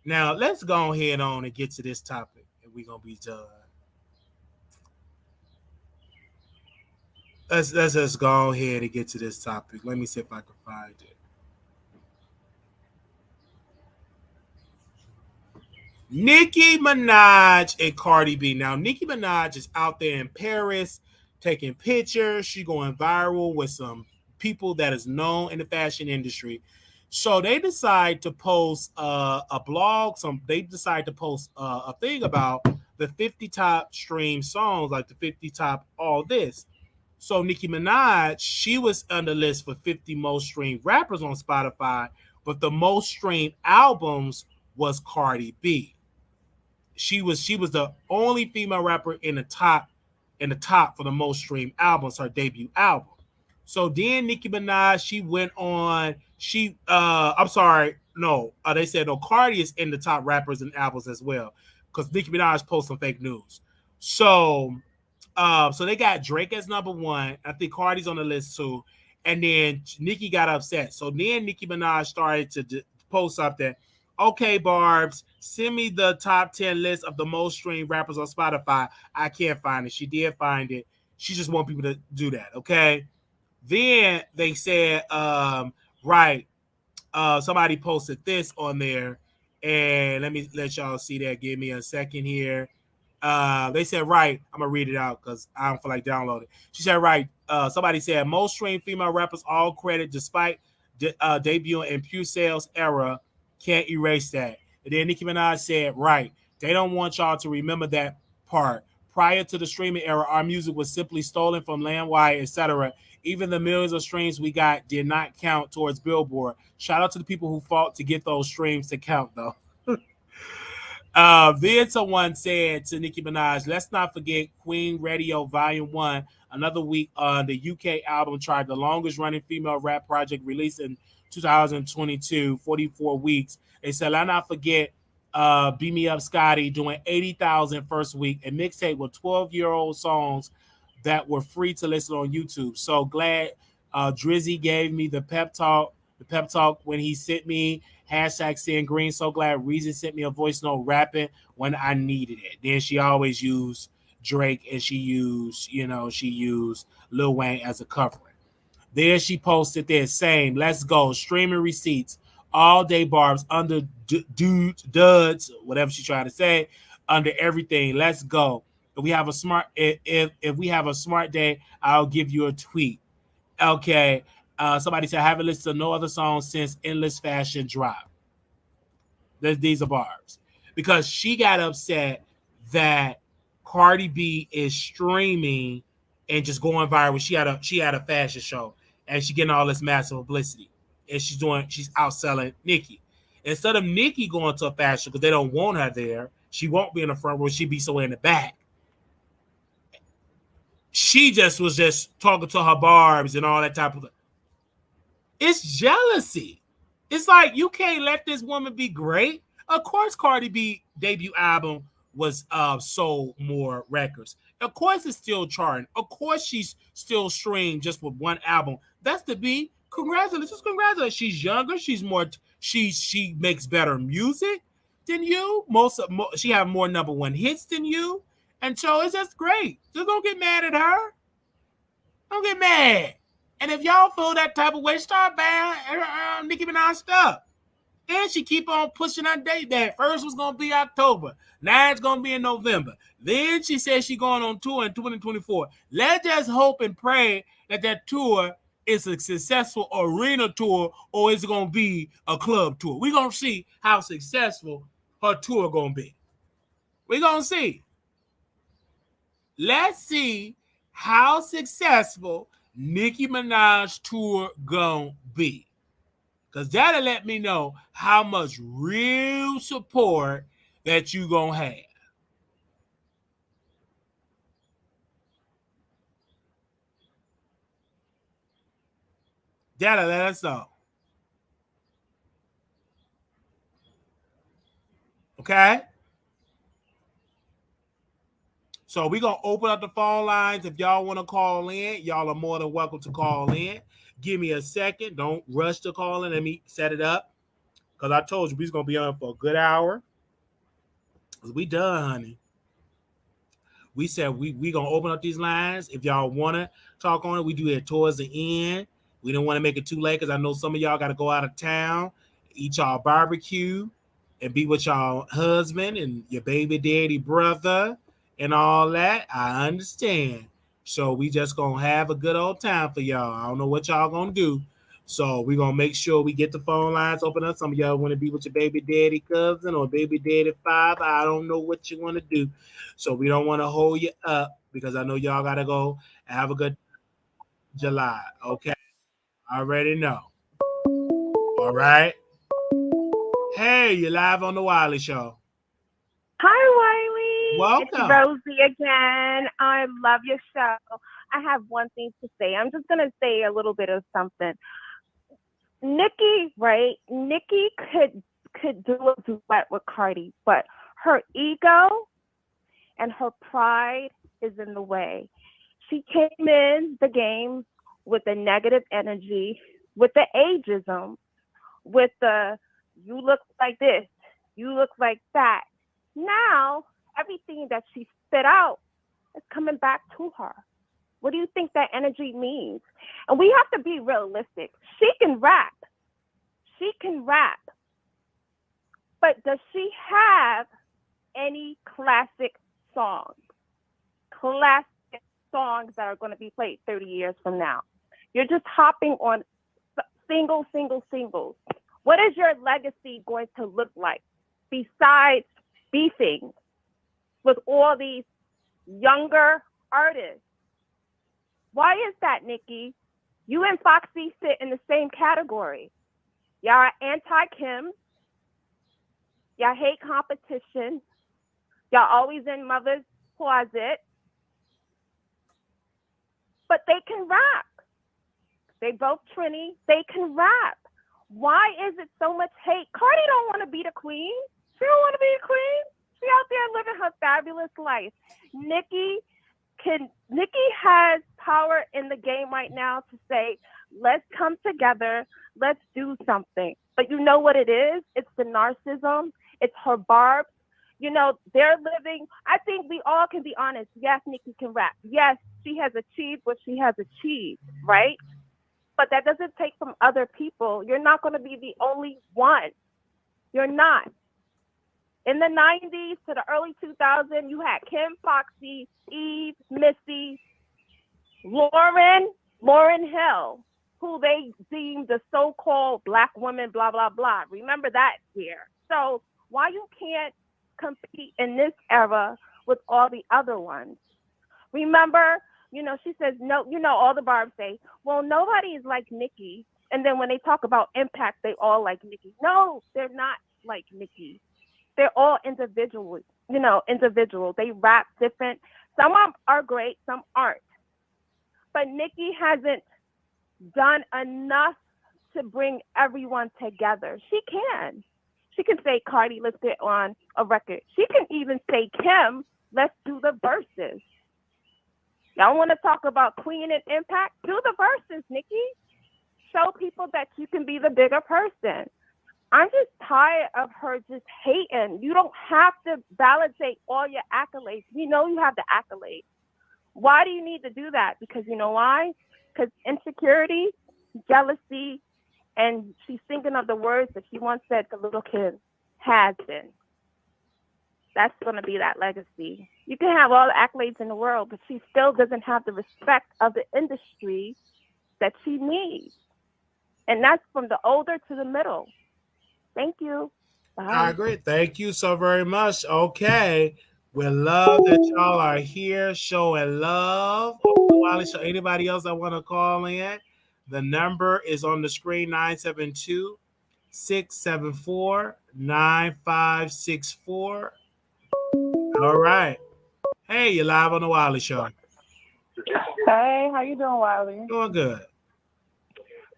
Now, let's go ahead on and get to this topic. And we're going to be done. Let's just go ahead and get to this topic. Let me see if I can find it. Nicki Minaj and Cardi B. Now, Nicki Minaj is out there in Paris taking pictures. She going viral with some people that is known in the fashion industry. So they decide to post a blog. They decide to post a thing about the 50 top stream songs, like the 50 top all this. So Nicki Minaj, she was on the list for 50 most streamed rappers on Spotify, but the most streamed albums was Cardi B. She was the only female rapper in the top for the most streamed albums, her debut album. So then Nicki Minaj, she went on. I'm sorry, no, they said no. Cardi is in the top rappers and albums as well because Nicki Minaj posted some fake news. So so they got Drake as number one. I think Cardi's on the list too. And then Nicki got upset. So then Nicki Minaj started to post something. Okay, Barbs, send me the top 10 list of the most streamed rappers on Spotify. I can't find it. She did find it. She just want people to do that. Okay. Then they said, right, somebody posted this on there. And let me let y'all see that. Give me a second here. They said, right, I'm gonna read it out because I don't feel like downloading. She said, right. Somebody said most streamed female rappers all credit despite debuting in Pew Sales era. Can't erase that. And then Nicki Minaj said, right, they don't want y'all to remember that part. Prior to the streaming era, our music was simply stolen from LandWire, etc. Even the millions of streams we got did not count towards Billboard. Shout out to the people who fought to get those streams to count, though. Then someone said to Nicki Minaj, let's not forget Queen Radio Volume 1. Another week on the UK album chart, the longest running female rap project released in 2022, 44 weeks. They said, let's not forget Beat Me Up Scotty doing 80,000 first week, a mixtape with 12-year-old songs that were free to listen on YouTube. So glad Drizzy gave me the pep talk when he sent me hashtag Seeing Green. So glad Reason sent me a voice note rapping when I needed it. Then she always used Drake and she used Lil Wayne as a covering. There she posted there same, let's go, streaming receipts, all day Barbs, under duds, whatever she tried to say, under everything. Let's go. If we have a smart day, I'll give you a tweet. Okay. Somebody said I haven't listened to no other song since Endless Fashion Drop. These are Barbs. Because she got upset that Cardi B is streaming and just going viral. She had a fashion show and she getting all this massive publicity. And she's outselling Nicki. Instead of Nicki going to a fashion because they don't want her there, she won't be in the front row, she'd be somewhere in the back. She was just talking to her Barbs and all that type of thing. It's jealousy. It's like you can't let this woman be great. Of course, Cardi B debut album was sold more records. Of course, it's still charting. Of course, she's still streamed just with one album. That's to be congratulations. She's younger. She's more. She makes better music than you. She have more number one hits than you, and so it's just great. Just don't get mad at her. Don't get mad. And if y'all feel that type of way, start buying Nicki Minaj stuff. And she keep on pushing her date back. First was going to be October. Now it's going to be in November. Then she said she's going on tour in 2024. Let's just hope and pray that tour is a successful arena tour or is it going to be a club tour. We're going to see how successful her tour going to be. We're going to see. Let's see how successful Nicki Minaj tour gonna be. Because that'll let me know how much real support that you gonna have. That'll let us know. Okay? So we're going to open up the phone lines. If y'all want to call in, y'all are more than welcome to call in. Give me a second. Don't rush to call in. Let me set it up. Because I told you we're going to be on for a good hour. We done, honey. We said we going to open up these lines. If y'all want to talk on it, we do it towards the end. We don't want to make it too late because I know some of y'all got to go out of town, eat y'all barbecue, and be with y'all husband and your baby daddy brother and all that. I understand. So we just gonna have a good old time for y'all. I don't know what y'all gonna do. So we gonna make sure we get the phone lines open up. Some of y'all want to be with your baby daddy cousin or baby daddy father. I don't know what you want to do. So we don't want to hold you up because I know y'all gotta go have a good July. Okay. I already know. All right. Hey, you're live on the Wiley Show. Hi, Wiley. It's Welcome. Rosie again. I love your show. I have one thing to say. I'm just going to say a little bit of something. Nicki, right? Nicki could do a duet with Cardi, but her ego and her pride is in the way. She came in the game with the negative energy, with the ageism, with the you look like this, you look like that. Now, everything that she spit out is coming back to her. What do you think that energy means? And we have to be realistic. She can rap. She can rap. But does she have any classic songs? Classic songs that are going to be played 30 years from now. You're just hopping on singles. What is your legacy going to look like besides beefing with all these younger artists? Why is that, Nicki? You and Foxy sit in the same category. Y'all are anti-Kim. Y'all hate competition. Y'all always in mother's closet. But they can rap. They both Trini. They can rap. Why is it so much hate? Cardi don't want to be the queen. She don't want to be the queen. She out there living her fabulous life. Nicki has power in the game right now to say, let's come together. Let's do something. But you know what it is? It's the narcissism. It's her barbs. You know, they're living. I think we all can be honest. Yes, Nicki can rap. Yes, she has achieved what she has achieved, right? But that doesn't take from other people. You're not going to be the only one. You're not. In the 90s to the early 2000s, you had Kim, Foxy, Eve, Missy, Lauryn Hill, who they deemed the so-called black woman, blah, blah, blah. Remember that year. So why you can't compete in this era with all the other ones? Remember, she says, no, all the barbs say, well, nobody is like Nicki. And then when they talk about impact, they all like Nicki. No, they're not like Nicki. They're all individual. They rap different. Some are great, some aren't. But Nicki hasn't done enough to bring everyone together. She can. She can say, Cardi, let's get on a record. She can even say, Kim, let's do the verses. Y'all want to talk about Queen and Impact? Do the verses, Nicki. Show people that you can be the bigger person. I'm just tired of her just hating. You don't have to validate all your accolades. You know you have the accolades. Why do you need to do that? Because you know why? Because insecurity, jealousy, and she's thinking of the words that she once said to little kids, has been. That's going to be that legacy. You can have all the accolades in the world, but she still doesn't have the respect of the industry that she needs. And that's from the older to the middle. Thank you. Bye. I agree. Thank you so very much. Okay. We love that y'all are here showing love. Wiley Show. Anybody else that want to call in? The number is on the screen, 972-674-9564. All right. Hey, you're live on the Wiley Show. Hey, how you doing, Wiley? Doing good.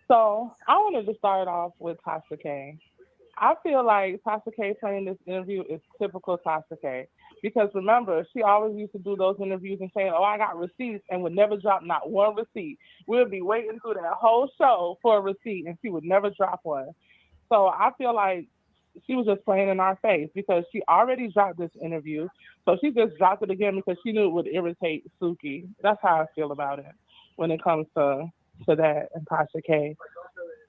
So I wanted to start off with Tasha K. I feel like Tasha K playing this interview is typical Tasha K. Because remember, she always used to do those interviews and saying, I got receipts, and would never drop not one receipt. We'd be waiting through that whole show for a receipt, and she would never drop one. So I feel like she was just playing in our face because she already dropped this interview. So she just dropped it again because she knew it would irritate Suki. That's how I feel about it when it comes to that and Tasha K.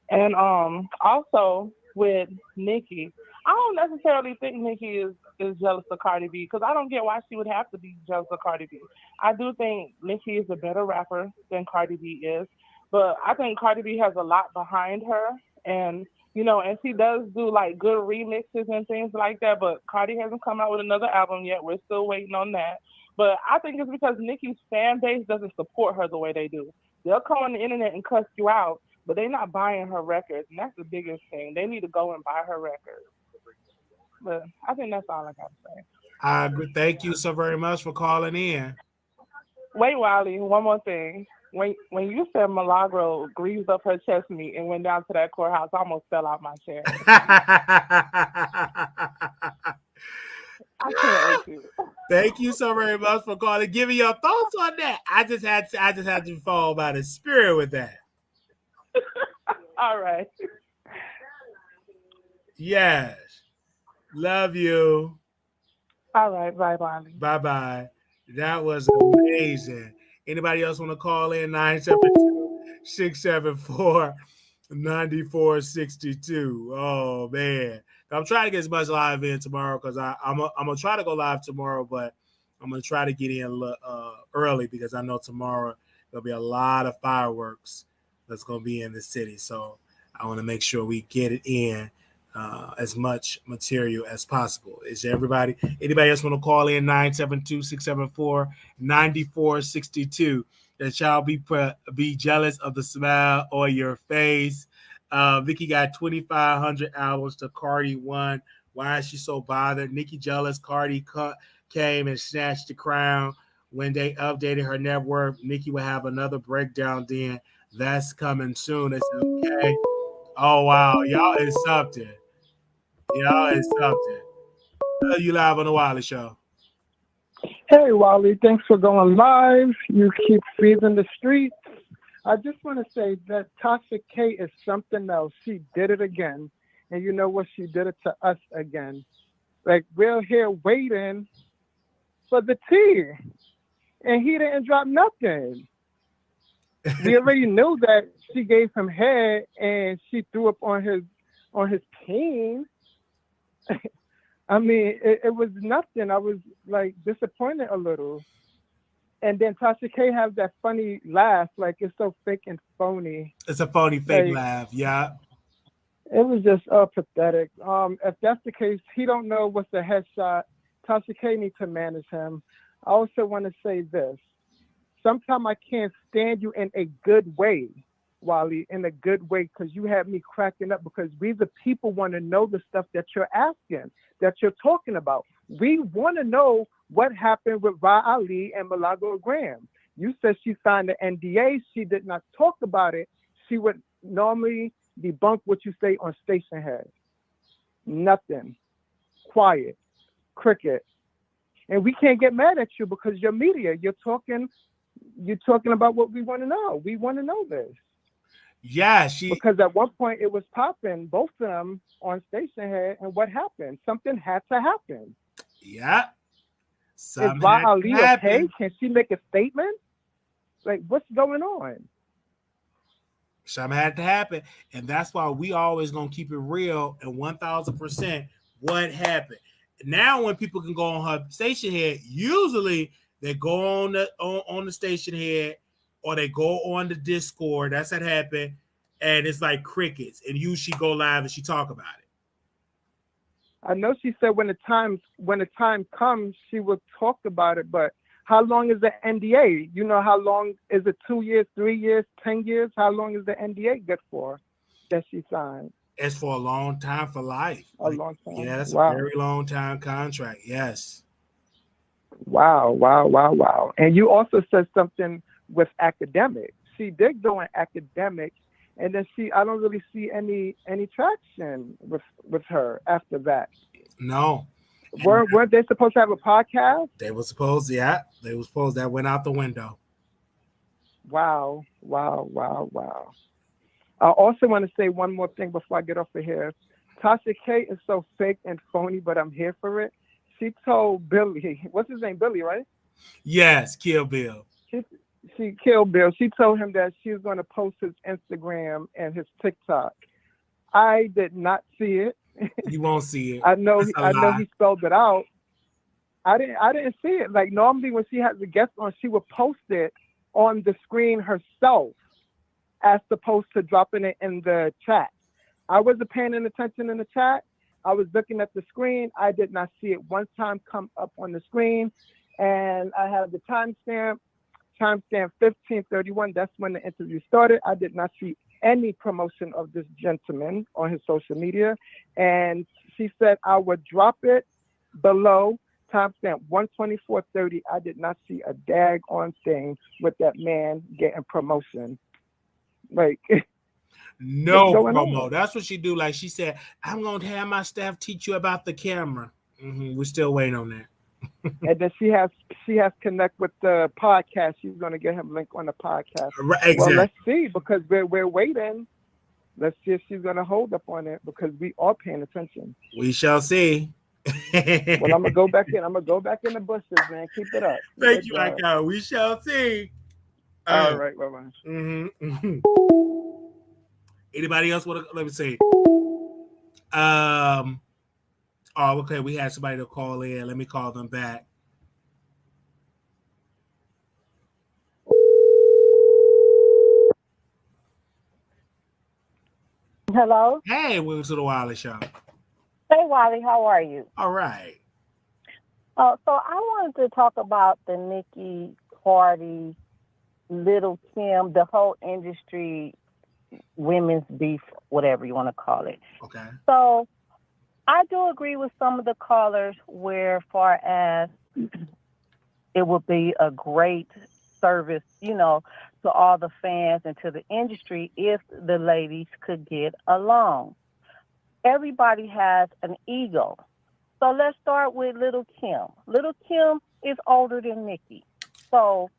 And also with Nicki, I don't necessarily think Nicki is jealous of Cardi B because I don't get why she would have to be jealous of Cardi B. I do think Nicki is a better rapper than Cardi B is, but I think Cardi B has a lot behind her, and and she does do like good remixes and things like that. But Cardi hasn't come out with another album yet. We're still waiting on that. But I think it's because Nicki's fan base doesn't support her the way they do. They'll come on the internet and cuss you out, but they're not buying her records, and that's the biggest thing. They need to go and buy her records. But I think that's all I got to say. I agree. Thank you so very much for calling in. Wait, Wiley, one more thing. When you said Milagro greased up her chest meat and went down to that courthouse, I almost fell out my chair. I can't with you. Thank you so very much for calling. Give me your thoughts on that. I just had to fall by the spirit with that. All right. Yes. Love you. All right. Bye, Wiley. Bye. That was amazing. Anybody else want to call in? 972-674-9462. Oh man. I'm trying to get as much live in tomorrow because I'm gonna try to go live tomorrow, but I'm gonna try to get in early because I know tomorrow there'll be a lot of fireworks that's gonna be in the city. So I want to make sure we get it in as much material as possible. Anybody else want to call in? 972-674-9462. That y'all be jealous of the smile on your face. Vicky got 2,500 albums to Cardi 1. Why is she so bothered? Nicki jealous. Cardi came and snatched the crown. When they updated her net worth, Nicki will have another breakdown then. That's coming soon. It's okay. Oh, wow. Y'all is something. You live on the Wiley Show. Hey, Wiley. Thanks for going live. You keep feeding the streets. I just want to say that Tasha K is something else. She did it again. And you know what? She did it to us again. Like, we're here waiting for the tea. And he didn't drop nothing. We already knew that she gave him head and she threw up on his team. I mean, it was nothing. I was like disappointed a little. And then Tasha K has that funny laugh, like it's so fake and phony. It's a phony fake laugh, yeah. It was just pathetic. If that's the case, he don't know what's a headshot. Tasha K needs to manage him. I also want to say this. Sometimes I can't stand you in a good way, Wally, in a good way, because you have me cracking up because we the people want to know the stuff that you're asking, that you're talking about. We want to know what happened with Ra Ali and Milagro Graham. You said she signed the NDA. She did not talk about it. She would normally debunk what you say on Station Head. Nothing. Quiet. Cricket. And we can't get mad at you because you're media. You're talking about what we want to know. We want to know this. Yeah, because at one point it was popping, both of them on Station Head, and what happened? Something had to happen. Yeah. Is Ra Ali okay? Can she make a statement? Like, what's going on? Something had to happen, and that's why we always gonna keep it real and 1,000% what happened. Now, when people can go on her Station Head, usually they go on the Station Head or they go on the Discord. That's what happened, and it's like crickets. And usually she go live and she talk about it. I know she said when the time comes, she will talk about it. But how long is the NDA? You know, how long is it? 2 years, 3 years, 10 years? How long is the NDA good for that she signed? It's for a long time, for life. A long time. Yeah, that's a very long time contract. Yes. Wow. And you also said something with academic. She did go in academic, and then I don't really see any traction with her after that. No. Weren't they supposed to have a podcast? They were supposed, yeah. They were supposed. That went out the window. Wow. I also want to say one more thing before I get off of here. Tasha K is so fake and phony, but I'm here for it. She told Billy, what's his name, Billy, right? Yes, Kill Bill. She killed Bill. She told him that she was going to post his Instagram and his TikTok. I did not see it. You won't see it. I know That's a lie. he spelled it out. I didn't see it. Like normally when she has the guest on, she would post it on the screen herself as opposed to dropping it in the chat. I wasn't paying any attention in the chat. I was looking at the screen. I did not see it one time come up on the screen. And I have the timestamp 15:31. That's when the interview started. I did not see any promotion of this gentleman on his social media. And she said I would drop it below timestamp 124:30. I did not see a daggone thing with that man getting promotion. Like, no what's going promo. on? That's what she do. Like she said, I'm going to have my staff teach you about the camera. We're still waiting on that. And then she has connect with the podcast. She's going to get him link on the podcast. Right, exactly. Well, let's see, because we're waiting. Let's see if she's going to hold up on it, because we are paying attention. We shall see. Well, I'm gonna go back in. I'm gonna go back in the bushes, man. Keep it up. Thank you, Icon. We shall see. All right, bye-bye. Anybody else want to? Let me see. Oh, okay. We had somebody to call in. Let me call them back. Hello. Hey, welcome to the Wiley Show. Hey, Wiley. How are you? All right. So I wanted to talk about the Nicki, Cardi, Little Kim, the whole industry, women's beef, whatever you want to call it. Okay. So I do agree with some of the callers where far as it would be a great service, to all the fans and to the industry if the ladies could get along. Everybody has an ego. So let's start with Little Kim. Little Kim is older than Nicki. So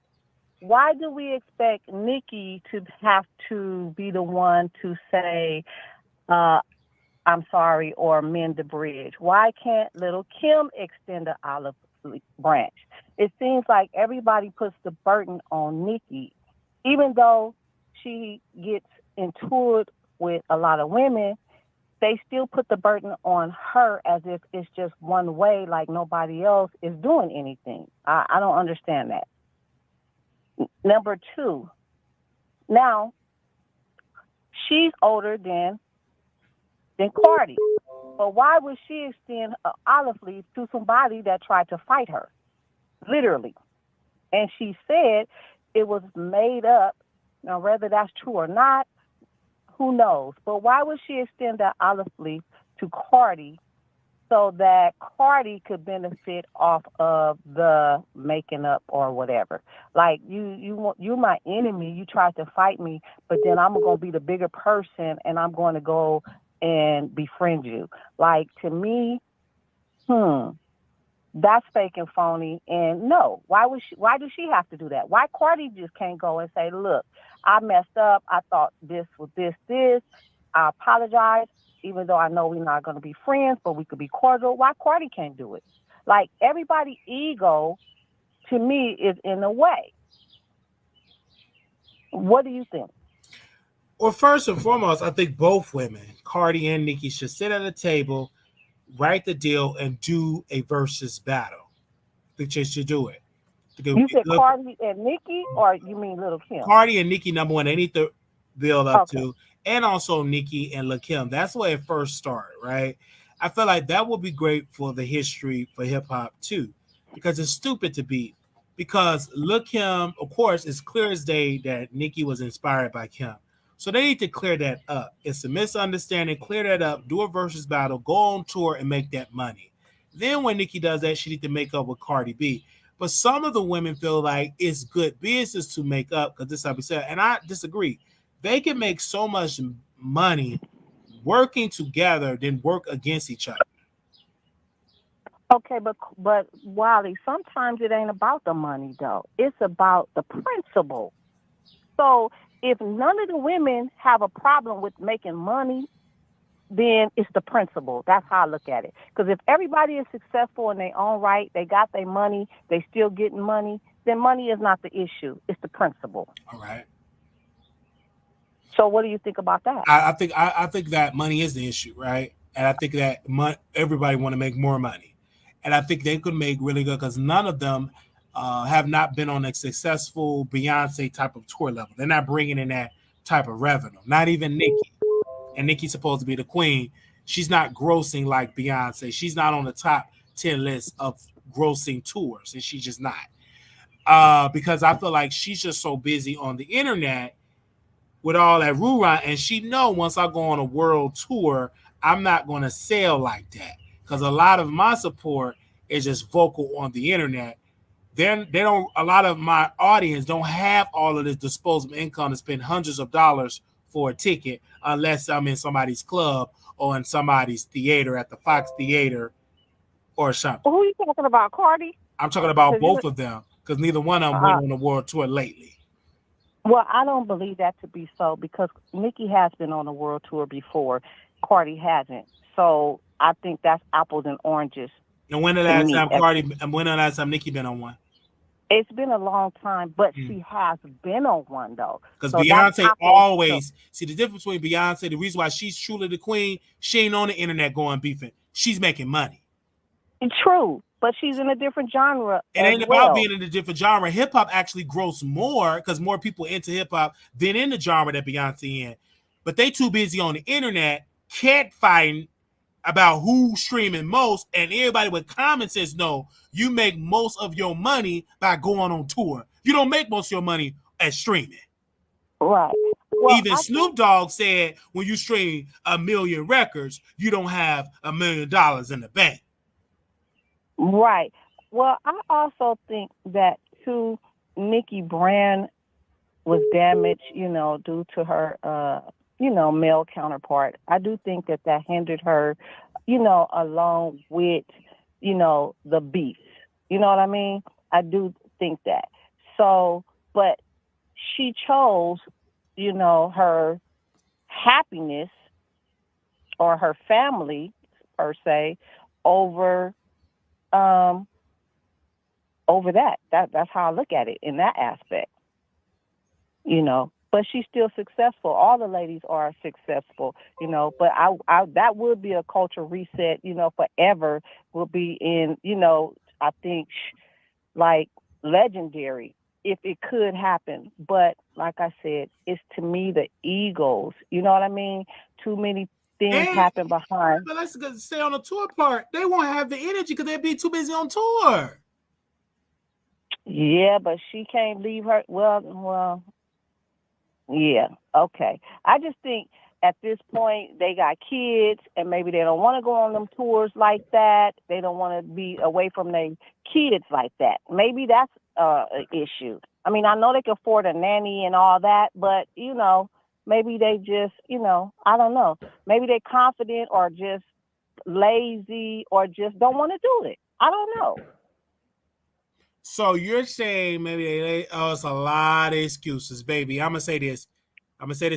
why do we expect Nicki to have to be the one to say, I'm sorry, or mend the bridge? Why can't Little Kim extend the olive branch? It seems like everybody puts the burden on Nicki, even though she gets into it with a lot of women. They still put the burden on her as if it's just one way, like nobody else is doing anything. I don't understand that. Number two, now she's older than Cardi. But why would she extend an olive leaf to somebody that tried to fight her? Literally. And she said it was made up. Now, whether that's true or not, who knows? But why would she extend that olive leaf to Cardi so that Cardi could benefit off of the making up or whatever? Like, you're my enemy. You tried to fight me, but then I'm going to be the bigger person and I'm going to go and befriend you. Like, to me, that's fake and phony. And no, why does she have to do that? Why Cardi just can't go and say, look, I messed up. I thought this was this. I apologize, even though I know we're not going to be friends, but we could be cordial. Why Cardi can't do it? Like, everybody's ego, to me, is in the way. What do you think? Well, first and foremost, I think both women, Cardi and Nicki, should sit at a table, write the deal, and do a versus battle. I think they should do it. You said Cardi and Nicki, or you mean Little Kim? Cardi and Nicki, number one, they need to build up to, and also Nicki and Lil Kim. That's where it first started, right? I feel like that would be great for the history for hip hop too, because it's stupid to beat. Because Lil Kim, of course, it's clear as day that Nicki was inspired by Kim. So they need to clear that up. It's a misunderstanding. Clear that up. Do a versus battle. Go on tour and make that money. Then when Nicki does that, she needs to make up with Cardi B. But some of the women feel like it's good business to make up, because this is how we said, and I disagree. They can make so much money working together than work against each other. Okay, but Wiley, sometimes it ain't about the money though. It's about the principle. So if none of the women have a problem with making money, then it's the principle. That's how I look at it. Because if everybody is successful in their own right, they got their money, they still getting money, then money is not the issue. It's the principle. All right. So what do you think about that? I think that money is the issue, right? and I think that everybody want to make more money, and I think they could make really good because none of them have not been on a successful Beyonce type of tour level. They're not bringing in that type of revenue. Not even Nicki, and Nicki's supposed to be the queen. She's not grossing like Beyonce. She's not on the top 10 list of grossing tours, and she's just not. Because I feel like she's just so busy on the internet with all that roo-rah, and she know once I go on a world tour, I'm not going to sell like that because a lot of my support is just vocal on the internet. Then they don't. A lot of my audience don't have all of this disposable income to spend hundreds of dollars for a ticket unless I'm in somebody's club or in somebody's theater at the Fox Theater or something. Who are you talking about, Cardi? I'm talking about both of them because neither one of them went on the world tour lately. Well, I don't believe that to be so because Nicki has been on a world tour before. Cardi hasn't. So I think that's apples and oranges. And when the last time when the last time Nicki been on one? It's been a long time, but she has been on one though. Because so Beyonce always see the difference between Beyonce. The reason why she's truly the queen, she ain't on the internet going beefing. She's making money. True, but she's in a different genre. It ain't about being in a different genre. Hip hop actually grows more because more people into hip hop than in the genre that Beyonce in. But they too busy on the internet catfighting about who's streaming most, and everybody with common sense know you make most of your money by going on tour. You don't make most of your money at streaming. Right. Well, even Snoop Dogg said when you stream 1 million records, you don't have $1 million in the bank. Right. Well, I also think that too, Nicki brand was damaged, due to her male counterpart. I do think that hindered her, along with, the beef. You know what I mean? I do think that. So, but she chose, her happiness or her family per se over that. That's how I look at it in that aspect. But she's still successful. All the ladies are successful, but I that would be a culture reset, forever will be in, I think like legendary if it could happen. But like I said, it's to me the egos, you know what I mean? Too many things happen behind. But let's stay on the tour part. They won't have the energy because they'd be too busy on tour. Yeah, but she can't leave her. Well, yeah, okay. I just think at this point they got kids and maybe they don't want to go on them tours like that. They don't want to be away from their kids like that. Maybe that's an issue. I mean, I know they can afford a nanny and all that, but, maybe they just, I don't know. Maybe they're confident or just lazy or just don't want to do it. I don't know. So you're saying maybe it's a lot of excuses, baby. I'm gonna say this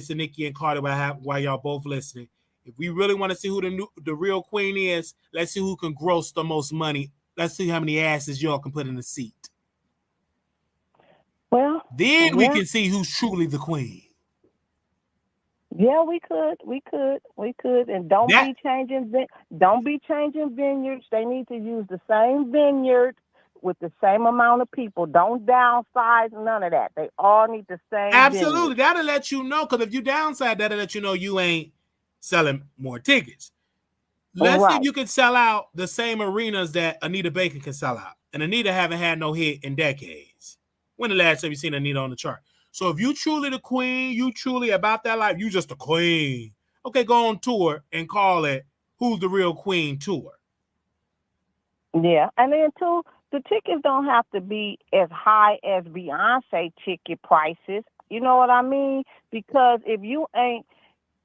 to Nicki and Cardi while y'all both listening. If we really want to see who the real queen is, let's see who can gross the most money. Let's see how many asses y'all can put in the seat. Well, then we can see who's truly the queen. Yeah, we could, and don't be changing vineyards. They need to use the same vineyard with the same amount of people. Don't downsize, none of that. They all need the same. Absolutely. vineyard. That'll let you know, because if you downside, that'll let you know you ain't selling more tickets. Let's see if you can sell out the same arenas that Anita Baker can sell out. And Anita haven't had no hit in decades. When the last time you seen Anita on the chart? So if you truly the queen, you truly about that life, you just the queen. Okay, go on tour and call it Who's the Real Queen Tour. Yeah, and then too, the tickets don't have to be as high as Beyonce ticket prices. You know what I mean? Because if you ain't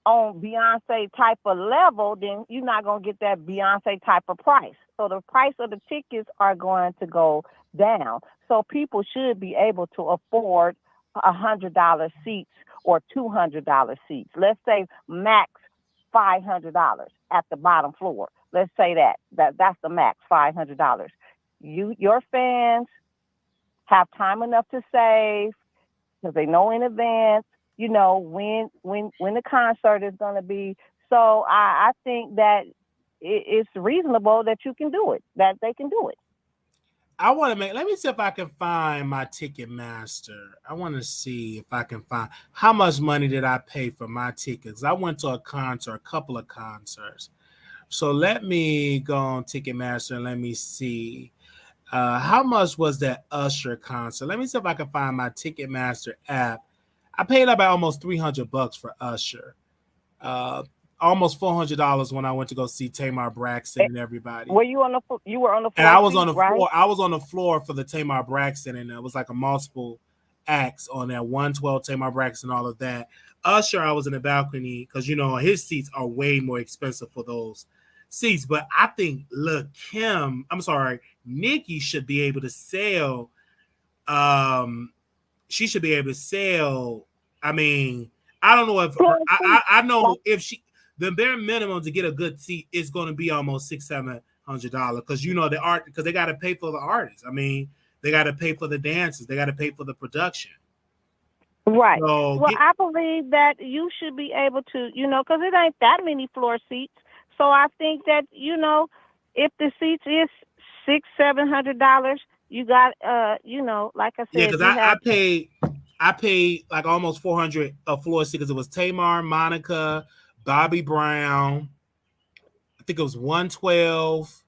on Beyonce type of level, then you're not going to get that Beyonce type of price. So the price of the tickets are going to go down. So people should be able to afford $100 seats or $200 seats. Let's say max $500 at the bottom floor. Let's say that's the max, $500. Your fans have time enough to save because they know in advance, when the concert is going to be. So I think that it's reasonable that you can do it, that they can do it. I want to let me see if I can find my Ticketmaster. I want to see if I can find how much money did I pay for my tickets. I went to a couple of concerts. So let me go on Ticketmaster and let me see how much was that Usher concert. Let me see if I can find my Ticketmaster app. I paid about almost $300 for Usher. Almost $400 when I went to go see Tamar Braxton and everybody. Were you on the? You were on the floor. And I was on the right? floor. I was on the floor for the Tamar Braxton, and it was like a multiple acts on that 112 Tamar Braxton, all of that. Usher, I was in the balcony because his seats are way more expensive for those seats. But I think Nicki should be able to sell. She should be able to sell. I mean, I don't know if I know if the bare minimum to get a good seat is going to be almost $600-700 because because they got to pay for the artists. I mean, they got to pay for the dances, they got to pay for the production. Right. So I believe that you should be able to, because it ain't that many floor seats. So I think that if the seats is $600-700, you got like I said, yeah, because I paid like almost $400 a floor seat because it was Tamar, Monica, Bobby Brown. I think it was 112.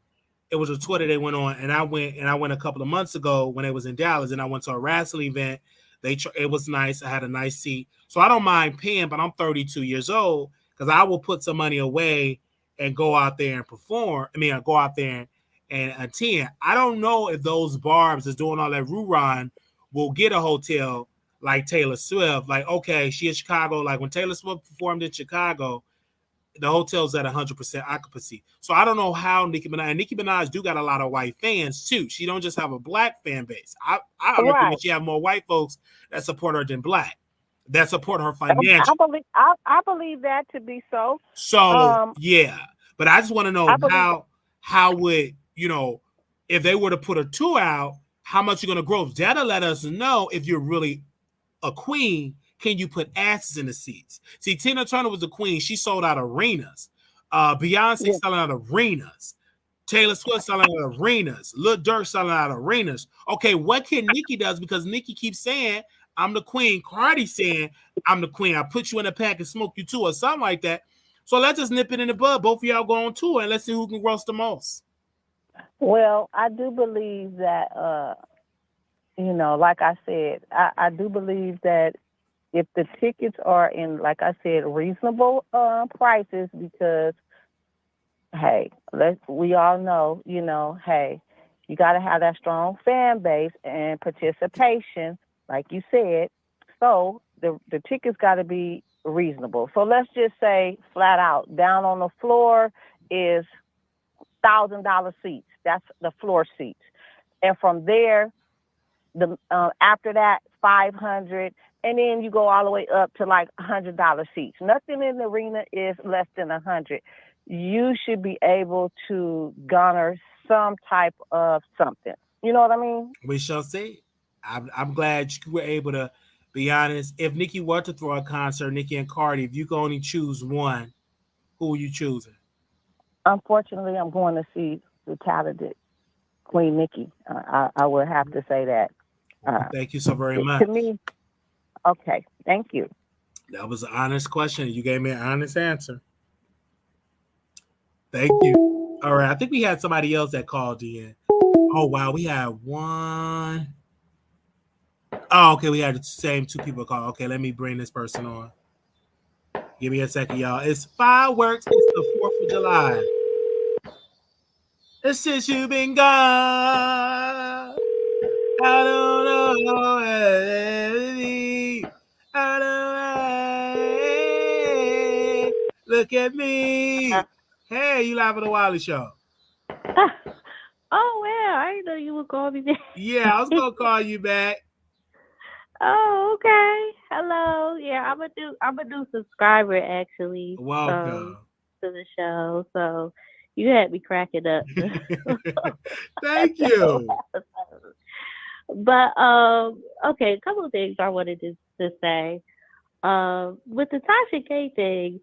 It was a tour that they went on, and I went a couple of months ago when it was in Dallas, and I went to a wrestling event. It was nice. I had a nice seat, so I don't mind paying. But I'm 32 years old because I will put some money away and go out there and perform. I mean, go out there and attend. I don't know if those barbs that's doing all that run will get a hotel like Taylor Swift. Like, okay, she in Chicago. Like when Taylor Swift performed in Chicago, the hotel's at 100% occupancy. So I don't know how Nicki Minaj do got a lot of white fans too. She don't just have a black fan base. I argue that she have more white folks that support her than black, that support her financially. I believe that to be so. So yeah, but I just want to know how would if they were to put a tour out, how much you're gonna grow? That'll let us know if you're really a queen. Can you put asses in the seats? See, Tina Turner was a queen. She sold out arenas. Beyonce selling out arenas. Taylor Swift selling out arenas. Lil Durk selling out arenas. Okay, what can Nicki does? Because Nicki keeps saying, I'm the queen. Cardi saying, I'm the queen. I put you in a pack and smoke you too, or something like that. So let's just nip it in the bud. Both of y'all go on tour and let's see who can gross the most. Well, I do believe that, like I said, I do believe that if the tickets are in, like I said, reasonable prices, because, hey, we all know, hey, you got to have that strong fan base and participation, like you said. So the tickets got to be reasonable. So let's just say flat out, down on the floor is $1,000 seats. That's the floor seats. And from there, after that, $500. And then you go all the way up to like $100 seats. Nothing in the arena is less than $100. You should be able to garner some type of something. You know what I mean? We shall see. I'm glad you were able to be honest. If Nicki were to throw a concert, Nicki and Cardi, if you could only choose one, who are you choosing? Unfortunately, I'm going to see the talented Queen Nicki. I would have to say that. Thank you so very much. To me, okay, thank you. That was an honest question. You gave me an honest answer. Thank you. All right, I think we had somebody else that called in. Oh, wow, we had one. Oh, okay, we had the same two people call. Okay, let me bring this person on. Give me a second, y'all. It's fireworks. It's the 4th of July. It's since you've been gone. I don't know. I don't know. Look at me. Hey, you live on the Wiley Show. Oh, well, I didn't know you would call me back. Yeah, I was going to call you back. Oh, okay. Hello. Yeah, I'm a new subscriber actually. Welcome to the show. So you had me cracking up. Thank you. But okay, a couple of things I wanted to say. With the Tasha K thing,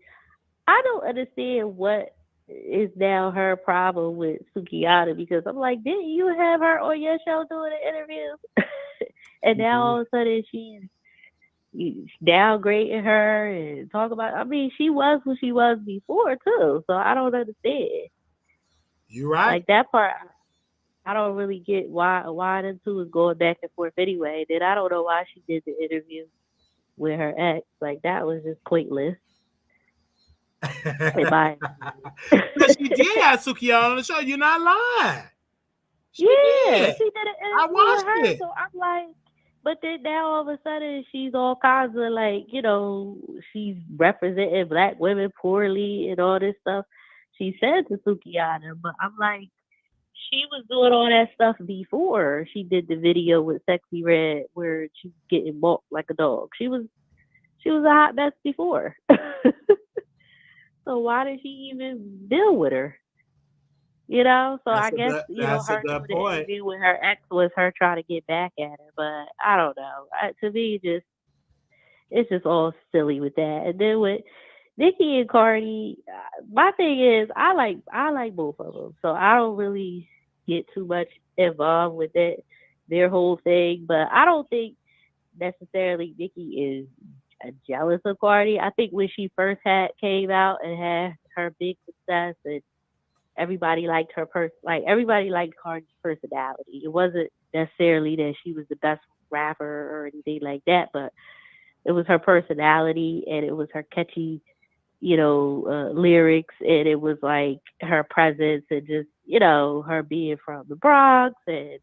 I don't understand what it's now her problem with Sukihana because I'm like, didn't you have her on your show doing an interview? And now all of a sudden she's downgrading her and talk about. I mean, she was what she was before too, so I don't understand. You're right. Like that part, I don't really get why them two is going back and forth anyway. Then I don't know why she did the interview with her ex. Like that was just pointless. Because she did have Sukihana on the show. You're not lying. She did an I interview watched with her, it. so I'm like, but then now all of a sudden she's all kinds of like, she's representing black women poorly and all this stuff. She said to Sukihana, but I'm like, she was doing all that stuff before she did the video with Sexy Red where she's getting walked like a dog. She was a hot mess before. So why did she even deal with her? So I guess, her doing the interview with her ex was her trying to get back at her. But I don't know. To me, it's just all silly with that. And then with Nicki and Cardi, my thing is I like both of them. So I don't really get too much involved with their whole thing. But I don't think necessarily Nicki is jealous of Cardi. I think when she first came out and had her big success and everybody liked her everybody liked Cardi's personality. It wasn't necessarily that she was the best rapper or anything like that, but it was her personality and it was her catchy, lyrics, and it was like her presence and just, her being from the Bronx and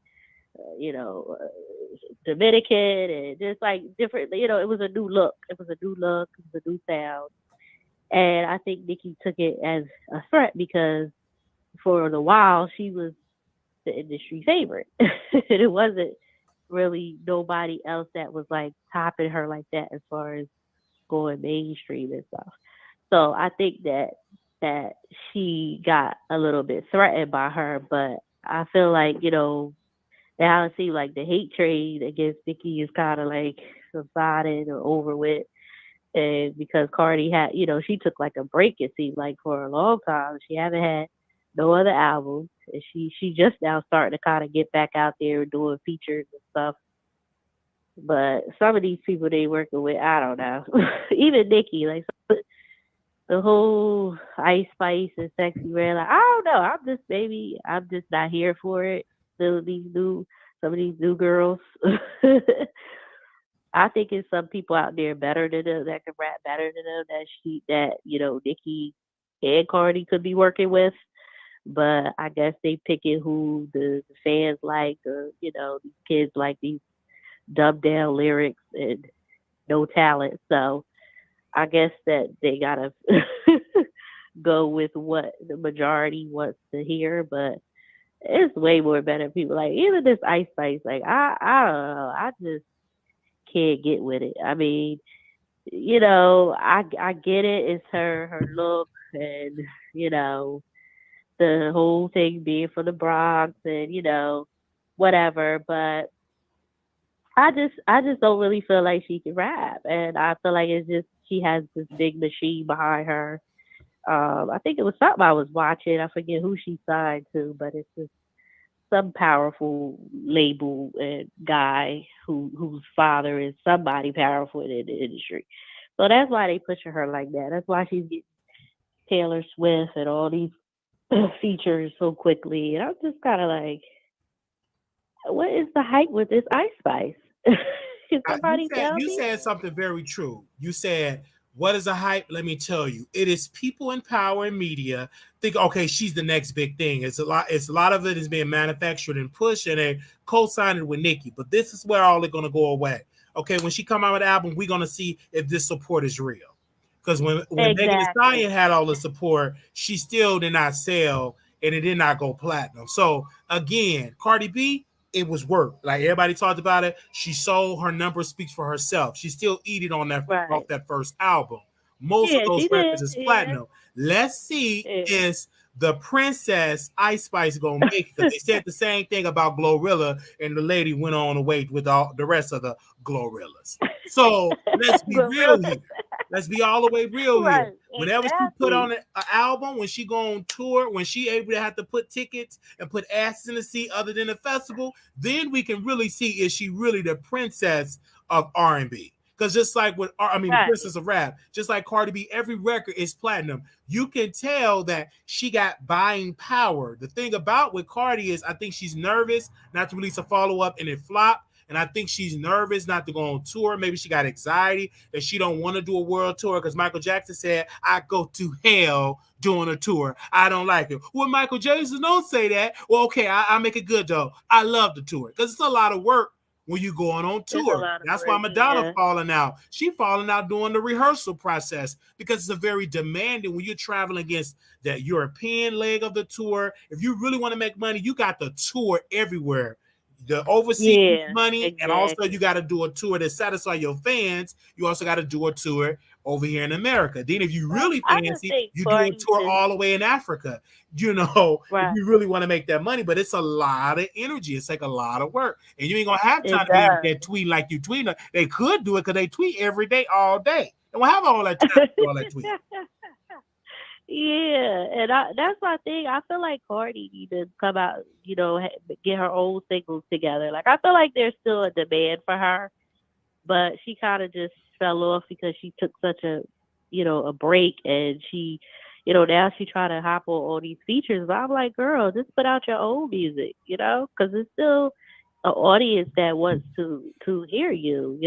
Dominican and just like different, it was a new look. It was a new sound. And I think Nicki took it as a threat because for the while she was the industry favorite. It wasn't really nobody else that was like topping her like that as far as going mainstream and stuff. So I think that she got a little bit threatened by her, but I feel like, now it seems like the hate trade against Nicki is kind of like subsided or over with. And because Cardi had, she took like a break, it seemed like, for a long time. She haven't had no other albums. And she just now starting to kind of get back out there doing features and stuff. But some of these people they working with, I don't know. Even Nicki, like the whole Ice Spice and Sexy Red, like, I don't know. I'm just not here for it. Some of these new girls. I think it's some people out there better than them that can rap better than them that Nicki and Cardi could be working with. But I guess they picking who the fans like, or these kids like these dumbed down lyrics and no talent. So I guess that they gotta go with what the majority wants to hear, but it's way more better people. Like even this Ice Spice, like I don't know, I just can't get with it. I mean, I get it. It's her look and the whole thing being from the Bronx and whatever. But I just don't really feel like she can rap, and I feel like it's just she has this big machine behind her. I think it was something I was watching. I forget who she signed to, but it's just some powerful label guy whose father is somebody powerful in the industry. So that's why they pushing her like that. That's why she's getting Taylor Swift and all these features so quickly. And I'm just kind of like, what is the hype with this Ice Spice? Can somebody tell me? You said something very true. You said, what is a hype? Let me tell you. It is people in power and media think, okay, she's the next big thing. It's a lot of it is being manufactured and pushed, and they co-signed it with Nicki. But this is where all it's gonna go away. Okay, when she come out with the album, we're gonna see if this support is real. Because when Megan Thee Stallion had all the support, she still did not sell and it did not go platinum. So again, Cardi B, it was work. Like everybody talked about it. She sold, her number speaks for herself. She still eat it on that off that first album. Most of those records is platinum. Let's see is the Princess Ice Spice gonna make it, because they said the same thing about Glorilla, and the lady went on to wait with all the rest of the Glorillas. So let's be real here. Let's be all the way real Right, here. Whenever she put exactly. on an album, when she go on tour, when she able to have to put tickets and put asses in the seat other than a festival, then we can really see is she really the princess of R&B. Because just like with, the Right. princess of rap, just like Cardi B, every record is platinum. You can tell that she got buying power. The thing about with Cardi is I think she's nervous not to release a follow-up and it flop. And I think she's nervous not to go on tour. Maybe she got anxiety that she don't want to do a world tour because Michael Jackson said, I go to hell doing a tour. I don't like it. Well, Michael Jackson don't say that. Well, okay, I make it good though. I love the tour because it's a lot of work when you going on tour. That's why Madonna falling out. She falling out during the rehearsal process because it's a very demanding when you're traveling against the European leg of the tour. If you really want to make money, you got the tour everywhere. The overseas money, exactly. And also you got to do a tour to satisfy your fans. You also got to do a tour over here in America. Then if you really fancy, you do a tour all the way in Africa, right. If you really want to make that money. But it's a lot of energy. It's like a lot of work. And you ain't going to have time to be able to tweet like you tweet. They could do it because they tweet every day, all day. And we'll have all that time to do all that tweet. Yeah, and that's my thing. I feel like Cardi need to come out, get her own singles together. Like, I feel like there's still a demand for her, but she kind of just fell off because she took such a break, and she, now she trying to hop on all these features. But I'm like, girl, just put out your own music, because there's still an audience that wants to hear you,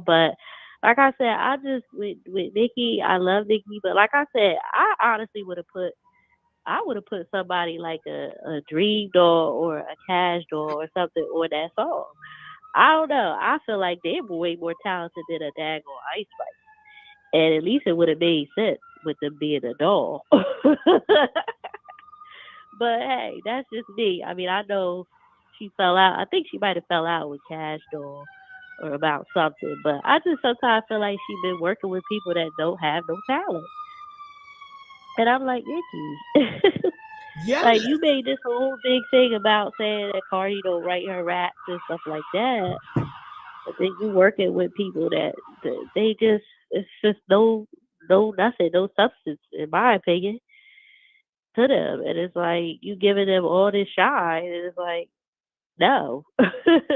But like I said, I just with Nicki, I love Nicki, but like I said, I honestly would have put somebody like a Dream Doll or a Cash Doll or something on that song. I don't know. I feel like they were way more talented than a daggone Ice Spice, and at least it would have made sense with them being a doll. But hey, that's just me. I mean, I know she fell out. I think she might have fell out with Cash Doll or about something, but I just sometimes feel like she's been working with people that don't have no talent. And I'm like, Nicki, yeah, like you made this whole big thing about saying that Cardi don't write her raps and stuff like that, but then you working with people that they just, it's just no nothing, no substance, in my opinion, to them. And it's like you giving them all this shine, and it's like, no.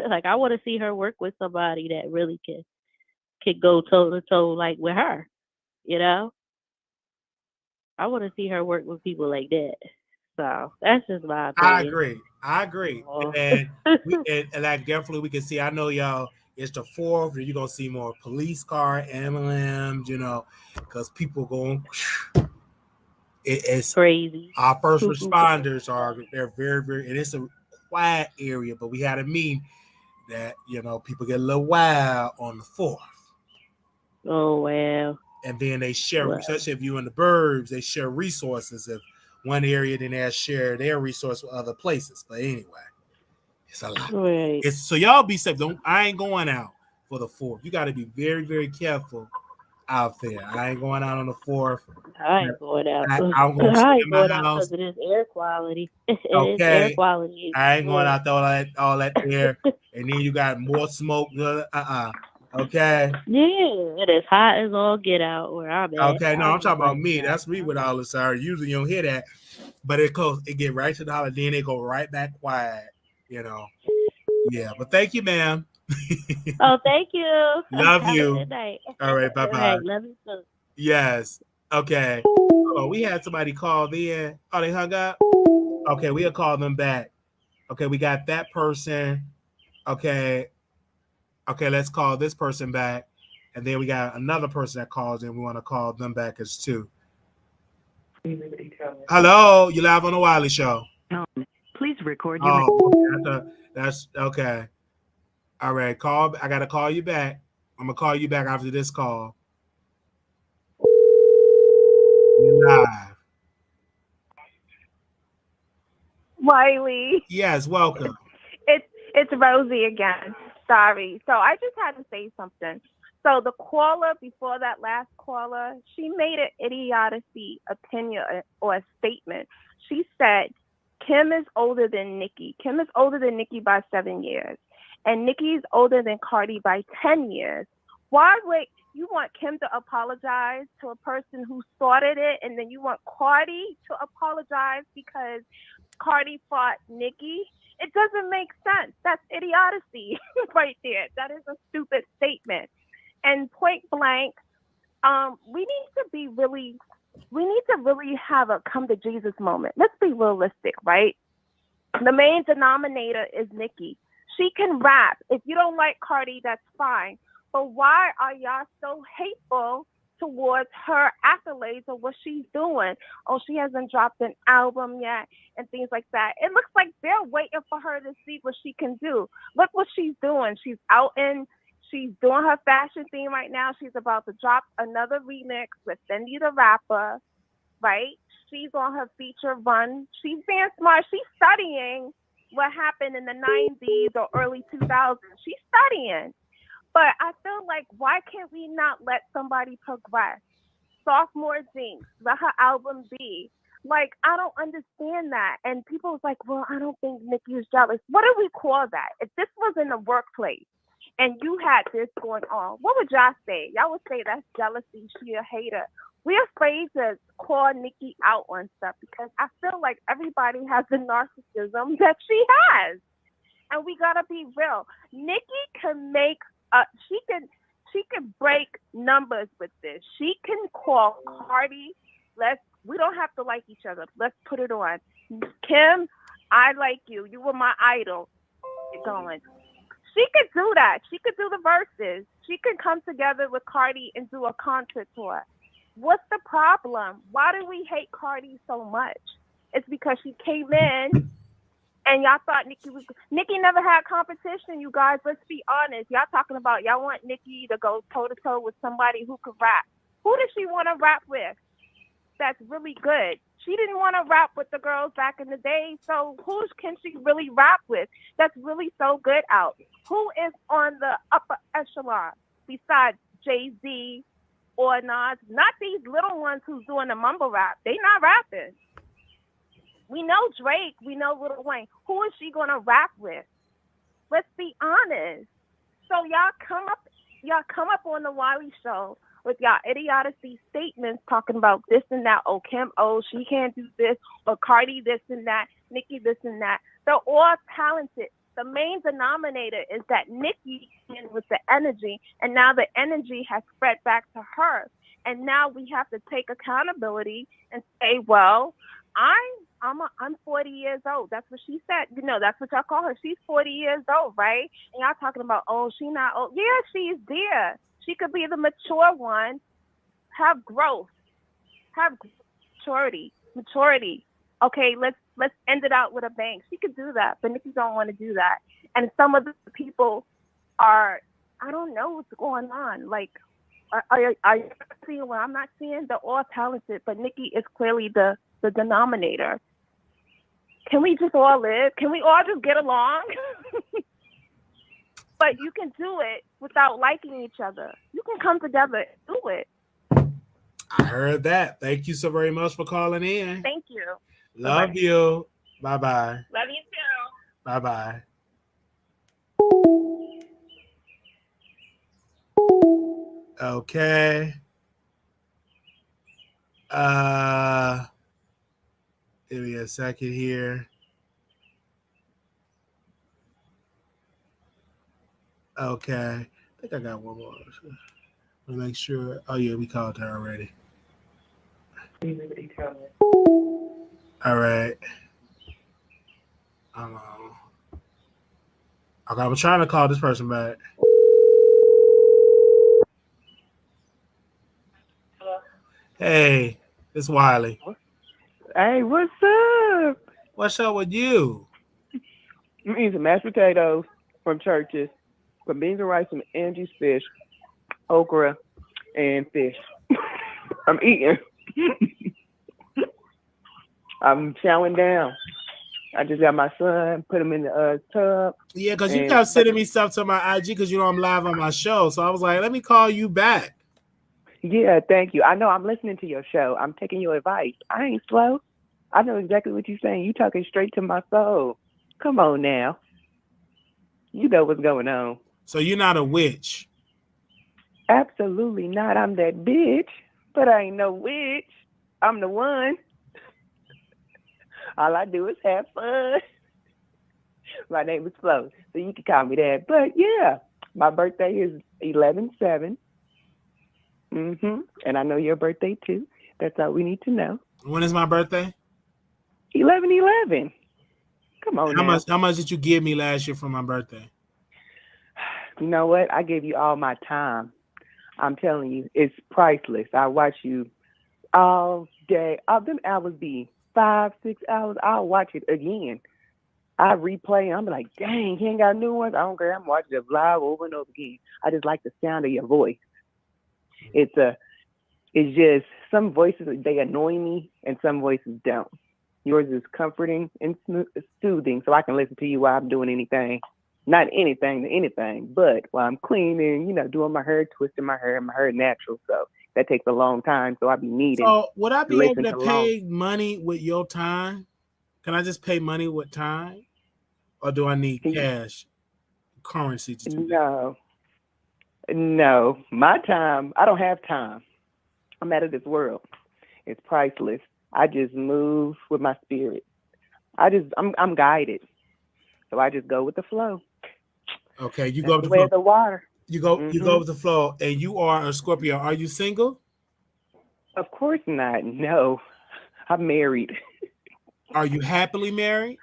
Like, I want to see her work with somebody that really can go toe to toe like with her, I want to see her work with people like that. So that's just my opinion. I agree. And like definitely we can see, I know y'all, it's the 4th, and you're gonna see more police car, emblems, because people going it's crazy. Our first responders they're very, very, and it's a quiet area, but we had a mean that people get a little wild on the 4th. Oh wow! And then they share, especially if you're in the burbs, they share resources. If one area, then they share their resource with other places. But anyway, it's a lot. Right. So y'all be safe. I ain't going out for the 4th. You got to be very, very careful out there. I ain't going out on the 4th. I ain't going out. I'm going to I ain't going out because of this air quality. Okay. Air quality. I ain't going out there all that air, and then you got more smoke. Okay. Yeah, it is hot as all get out where I'm at. Okay, no, I'm talking about me. That's me with all the sorry. Usually you don't hear that, but it get right to the holiday, then they go right back quiet. Yeah, but thank you, ma'am. Oh, thank you. Love Have you. A good night. All right, bye-bye. Right, love you too. Yes. Okay. Oh, we had somebody call in. Oh, they hung up? Okay, we'll call them back. Okay, we got that person. Okay, let's call this person back. And then we got another person that calls in. We want to call them back as too. Hello, you live on the Wiley Show. Please record your that's okay. All right, I got to call you back. I'm going to call you back after this call. You're live. Wiley. Yes, welcome. It's Rosie again. Sorry. So I just had to say something. So the caller before that last caller, she made an idiocy opinion or a statement. She said, Kim is older than Nicki. Kim is older than Nicki by 7 years. And Nicki is older than Cardi by 10 years. Why wait? You want Kim to apologize to a person who started it, and then you want Cardi to apologize because Cardi fought Nicki. It doesn't make sense. That's idiocy right there. That is a stupid statement. And point blank, we need to really have a come to Jesus moment. Let's be realistic, right? The main denominator is Nicki. She can rap. If you don't like Cardi, that's fine. But why are y'all so hateful towards her accolades or what she's doing? Oh, she hasn't dropped an album yet and things like that. It looks like they're waiting for her to see what she can do. Look what she's doing. She's doing her fashion theme right now. She's about to drop another remix with Fendi the Rapper, right? She's on her feature run. She's being smart. She's studying what happened in the 90s or early 2000s. She's studying. But I feel like, why can't we not let somebody progress? Sophomore Jinx, let her album be. Like, I don't understand that. And people was like, well, I don't think Nicki is jealous. What do we call that? If this was in the workplace and you had this going on, what would y'all say? Y'all would say that's jealousy, she a hater. We're afraid to call Nicki out on stuff because I feel like everybody has the narcissism that she has. And we gotta be real. Nicki can make she can break numbers with this. She can call Cardi. We don't have to like each other. Let's put it on. Kim, I like you. You were my idol. Keep going. She could do that. She could do the verses. She could come together with Cardi and do a concert tour. What's the problem? Why do we hate Cardi so much? It's because she came in and y'all thought Nicki never had competition, you guys. Let's be honest. Y'all talking about y'all want Nicki to go toe-to-toe with somebody who could rap. Who does she want to rap with that's really good? She didn't want to rap with the girls back in the day, so who can she really rap with that's really so good out? Who is on the upper echelon besides Jay-Z or Nas? Not these little ones who's doing the mumble rap. They not rapping. We know Drake. We know Lil Wayne. Who is she gonna rap with? Let's be honest. So y'all come up on the Wiley Show with y'all idiocy statements talking about this and that. Oh, Kim, she can't do this. Or Cardi this and that. Nicki this and that. They're all talented. The main denominator is that Nicki came with the energy, and now the energy has spread back to her. And now we have to take accountability and say, well, I'm 40 years old. That's what she said. You know, that's what y'all call her. She's 40 years old, right? And y'all talking about, she not old. Yeah, she's there. She could be the mature one. Have growth. Have maturity. Okay, let's end it out with a bang. She could do that, but Nicki don't want to do that. And some of the people I don't know what's going on. Like, are you seeing what I'm not seeing? They're all talented, but Nicki is clearly the denominator. Can we just all live? Can we all just get along? But you can do it without liking each other. You can come together and do it. I heard that. Thank you so very much for calling in. Thank you. Love you. Bye-bye. Love you too. Bye-bye. Okay. Give me a second here. Okay. I think I got one more. Let me make sure. Oh, yeah, we called her already. All right. Okay, I was trying to call this person back. Hello? Hey, it's Wiley. Hey, what's up? What's up with you? I'm eating some mashed potatoes from Church's, some beans and rice, some Angie's fish, okra, and fish. I'm eating. I'm chowing down. I just got my son, put him in the tub. Yeah, because you kept sending me stuff to my IG because you know I'm live on my show. So I was like, let me call you back. Yeah, thank you. I know I'm listening to your show. I'm taking your advice. I ain't slow. I know exactly what you're saying. You talking straight to my soul. Come on now. You know what's going on. So you're not a witch. Absolutely not. I'm that bitch, but I ain't no witch. I'm the one. All I do is have fun. My name is Flo, so you can call me that. But yeah, my birthday is 11/7. And I know your birthday too. That's all we need to know. When is my birthday? 11/11. Come on now. How much did you give me last year for my birthday? You know what? I gave you all my time. I'm telling you, it's priceless. I watch you all day. Them hours be 5, 6 hours. I'll watch it again. I replay. I'm like, dang, he ain't got new ones. I don't care. I'm watching it live over and over again. I just like the sound of your voice. It's just some voices, they annoy me, and some voices don't. Yours is comforting and soothing, so I can listen to you while I'm doing anything. Not anything, but while I'm cleaning, doing my hair, twisting my hair natural. So that takes a long time. So I be needing. So would I be able to pay money with your time? Can I just pay money with time? Or do I need cash, currency to do that? No. My time, I don't have time. I'm out of this world. It's priceless. I just move with my spirit. I'm guided. So I just go with the flow. Okay, you go with the flow. The water. You go Mm-hmm. with the flow, and you are a Scorpio. Are you single? Of course not. No, I'm married. Are you happily married?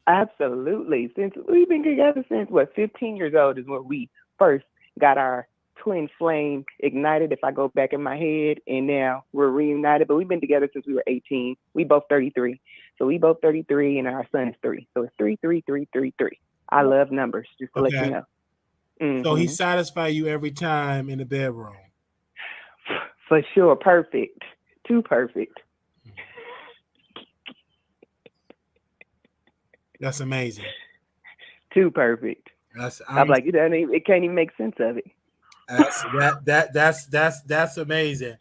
Absolutely. Since we've been together since 15 years old is when we first got our twin flame ignited, if I go back in my head, and now we're reunited. But we've been together since we were 18. We both 33. So we both 33, and our son is 3. So it's 3, 3, 3, 3, 3. I love numbers, just to let you know. Mm-hmm. So he satisfies you every time in the bedroom. For sure. Perfect. Too perfect. That's amazing. Too perfect. I'm like, it can't even make sense of it. That's amazing.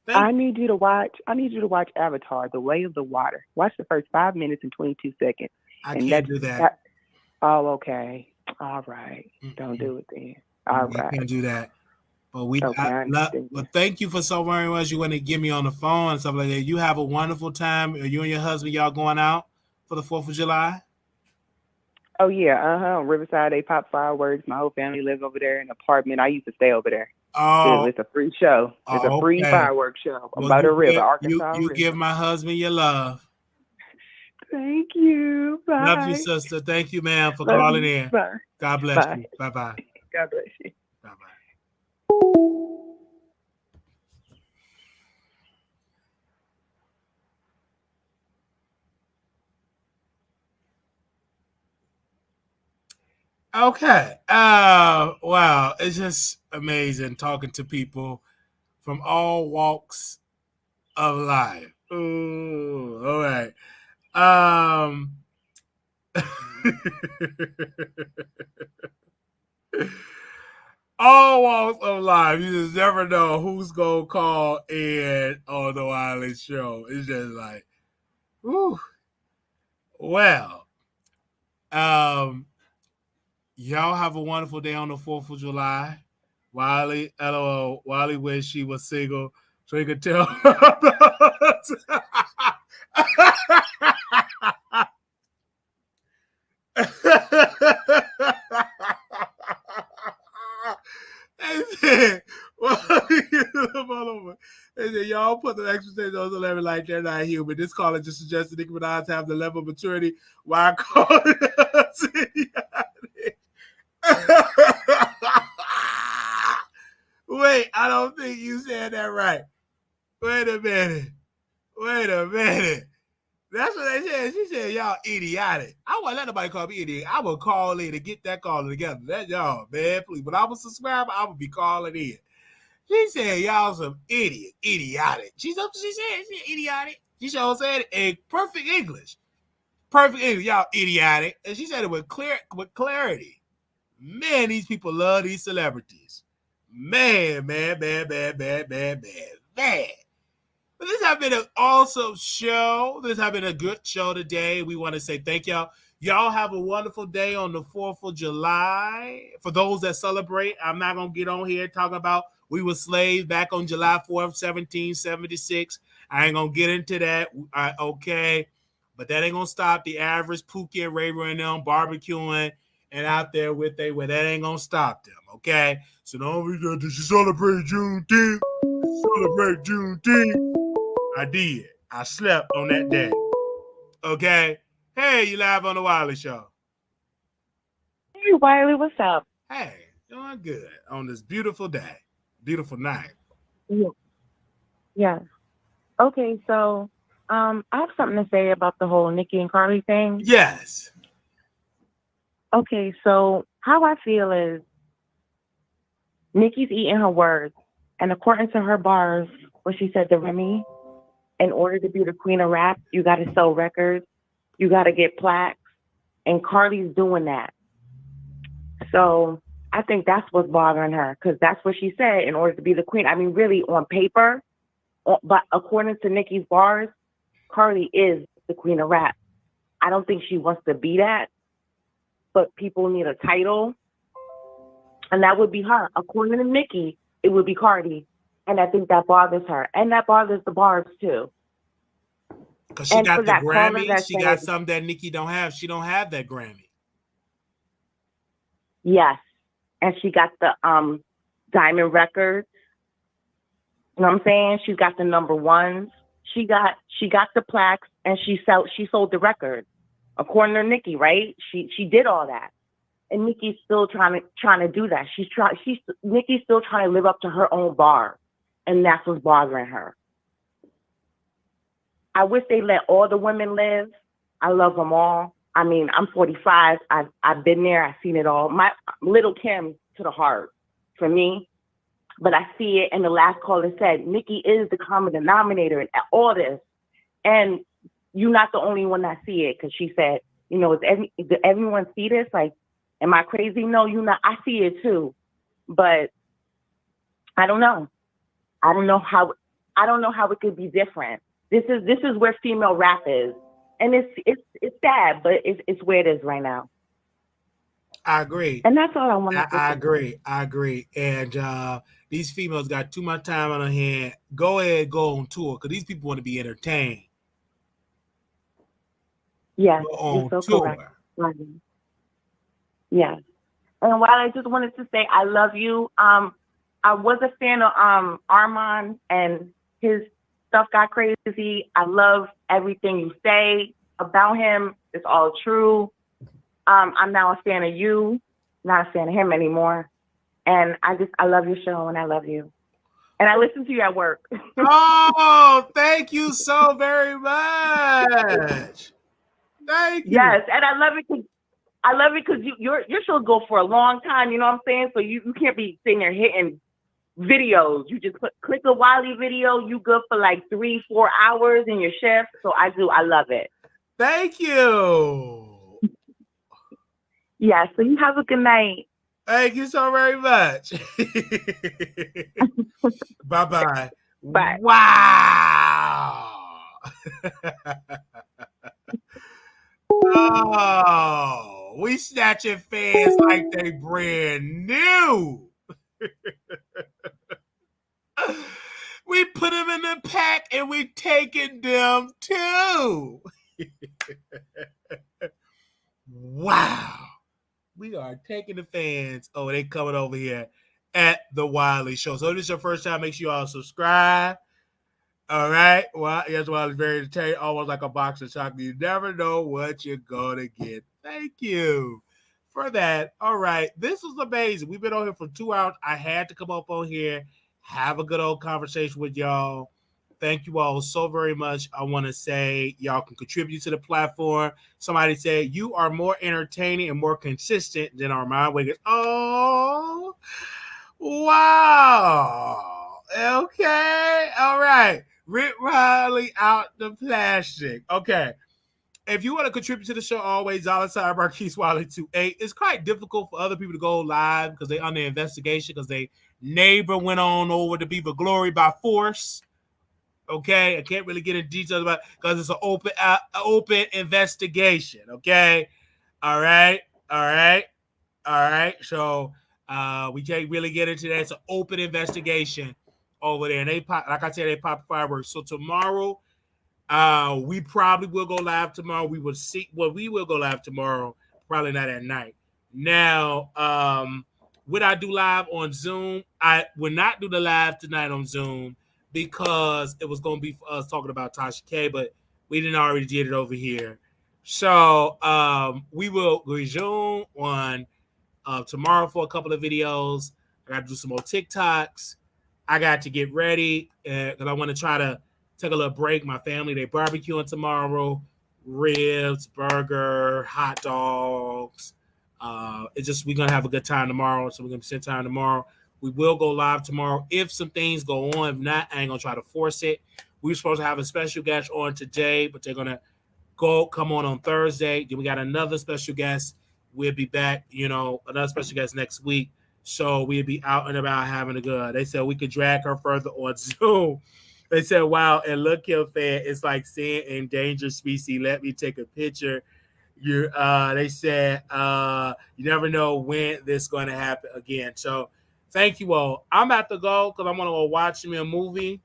I need you to watch Avatar: The Way of the Water. Watch the first 5 minutes and 22 seconds. I can't do that. Oh, okay. All right. Don't do it then. All right. I can't do that. But but thank you for so very much. You want to get me on the phone and stuff like that. You have a wonderful time. Are you and your husband, y'all going out for the 4th of July? Oh yeah, on Riverside they pop fireworks. My whole family lives over there in an apartment. I used to stay over there. Oh, it's a free show. It's a free fireworks show by the river, Arkansas. You give my husband your love. Thank you. Bye. Love you, sister. Thank you, ma'am, for calling in. Bye. God bless you. Bye-bye. God bless you. Bye-bye. Okay. Wow. It's just amazing talking to people from all walks of life. Ooh, all right. All walks of life. You just never know who's gonna call in on the Wiley Show. It's just like, whew. Well, y'all have a wonderful day on the 4th of July. Wiley, LOL. Wiley wish she was single so he could tell They said, y'all put the expectations on the level like they're not human. This caller just suggested Nicki Minaj have the level of maturity while calling us idiotic. Wait, I don't think you said that right. Wait a minute. That's what they said. She said, y'all idiotic. I won't let nobody call me idiot. I will call in and get that caller together. That y'all, man, please. When I was a subscriber, I would be calling in. She said, y'all some idiotic. She said, idiotic. She sure said it in perfect English. Y'all idiotic. And she said it with clarity. Man, these people love these celebrities. Man. But this has been an awesome show. This has been a good show today. We want to say thank y'all. Y'all have a wonderful day on the 4th of July. For those that celebrate, I'm not going to get on here talking about We were slaves back on July 4th, 1776. I ain't gonna get into that. Okay. But that ain't gonna stop the average Pookie and Ray and them barbecuing and out there with that ain't gonna stop them. Okay. So don't be did you celebrate Juneteenth? Celebrate Juneteenth. I did. I slept on that day. Okay. Hey, you live on the Wiley Show. Hey, Wiley, what's up? Hey, doing good on this beautiful day, beautiful night. Yeah. Okay, so I have something to say about the whole Nicki and Cardi thing. Yes. Okay, so how I feel is Nicki's eating her words, and according to her bars, what she said to Remy, in order to be the queen of rap, you got to sell records, you got to get plaques, and Cardi's doing that. So I think that's what's bothering her, because that's what she said, in order to be the queen. I mean, really, on paper, but according to Nicki's bars, Cardi is the queen of rap. I don't think she wants to be that, but people need a title, and that would be her. According to Nicki, it would be Cardi, and I think that bothers her, and that bothers the bars too. Because she got the Grammy, she got something that Nicki don't have. She don't have that Grammy. Yes, and she got the diamond records. You know what I'm saying? She's got the number ones. She got the plaques, and she sold the record. According to Nicki, right? She did all that, and Nicki's still trying to do that. Nicki's still trying to live up to her own bar, and that's what's bothering her. I wish they let all the women live. I love them all. I mean, I'm 45. I've been there. I've seen it all. My Little Kim to the heart for me. But I see it, and the last caller said, Nicki is the common denominator in all this. And you're not the only one that see it, because she said, you know, does everyone see this? Like, am I crazy? No, you're not. I see it too. But I don't know. I don't know how it could be different. This is where female rap is. And it's sad, but it's where it is right now. I agree. And that's all I want to say. I agree. And these females got too much time on their hand. Go ahead, go on tour, because these people want to be entertained. Yes, go on so tour. Correct. Yes. And while I just wanted to say I love you, I was a fan of Armand, and his stuff got crazy. I love everything you say about him. It's all true. I'm now a fan of you, not a fan of him anymore. And I love your show, and I love you. And I listen to you at work. Oh, thank you so very much. Thank you. Yes, and I love it because your shows go for a long time. You know what I'm saying? So you can't be sitting there hitting videos. You just click a Wiley video. You good for like 3-4 hours in your shift. So I love it. Thank you. Yeah. So you have a good night. Thank you so very much. Bye-bye. Bye. Wow. Oh, we snatching fans like they brand new. We put them in the pack and we taking them too. Wow. We are taking the fans. Oh, they coming over here at the Wiley Show. So if this is your first time, make sure you all subscribe. All right. Well, yes, Wiley's very entertaining, almost like a box of chocolate. You never know what you're going to get. Thank you for that. All right. This was amazing. We've been on here for 2 hours. I had to come up on here, have a good old conversation with y'all. Thank you all so very much. I want to say y'all can contribute to the platform. Somebody said you are more entertaining and more consistent than Armand Wiggins. Oh, wow. Okay. All right. Rick Riley out the plastic. Okay. If you want to contribute to the show, always $ Marquise Wiley 28. It's quite difficult for other people to go live because they're under investigation because their neighbor went on over to Beaver Glory by force. Okay, I can't really get into details about it because it's an open investigation. Okay, all right. So We can't really get into that. It's an open investigation over there. And they pop, like I said, they pop fireworks. So tomorrow, we probably will go live tomorrow. We will see. Well, we will go live tomorrow. Probably not at night. Now, would I do live on Zoom? I would not do the live tonight on Zoom because it was going to be for us talking about Tasha K, but we didn't already did it over here. So we will resume on tomorrow for a couple of videos. I got to do some more TikToks. I got to get ready because I want to try to take a little break. My family, they barbecuing tomorrow. Ribs, burger, hot dogs. It's just we're gonna have a good time tomorrow, so we're gonna spend time tomorrow. We will go live tomorrow if some things go on. If not, I ain't gonna try to force it. We were supposed to have a special guest on today, but they're gonna come on Thursday. Then we got another special guest. We'll be back, another special guest next week. So we'll be out and about having a good. They said we could drag her further on Zoom. They said, wow, and look here, fan, it's like seeing endangered species. Let me take a picture. They said, you never know when this is going to happen again. So thank you all. I'm about to go because I want to go watch me a movie.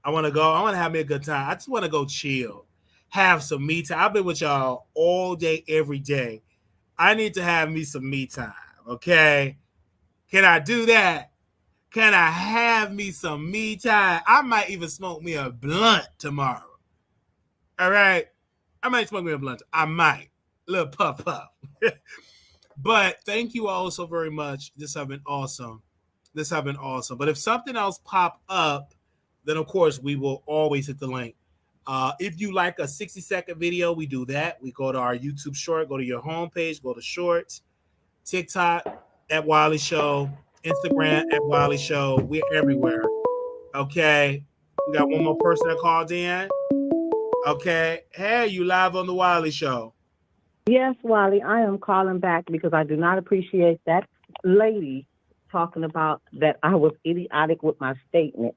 I want to go. I want to have me a good time. I just want to go chill, have some me time. I've been with y'all all day, every day. I need to have me some me time, okay? Can I do that? Can I have me some me time? I might even smoke me a blunt tomorrow. All right? I might smoke me a blunt. I might. A little puff. But thank you all so very much. This has been awesome. But if something else pop up, then of course we will always hit the link. If you like a 60-second video, we do that. We go to our YouTube short, go to your homepage, go to shorts, TikTok at Wiley Show, Instagram at Wiley Show. We're everywhere. Okay. We got one more person that called in. Okay. Hey, you live on the Wiley Show. Yes, Wiley, I am calling back because I do not appreciate that lady talking about that I was idiotic with my statement.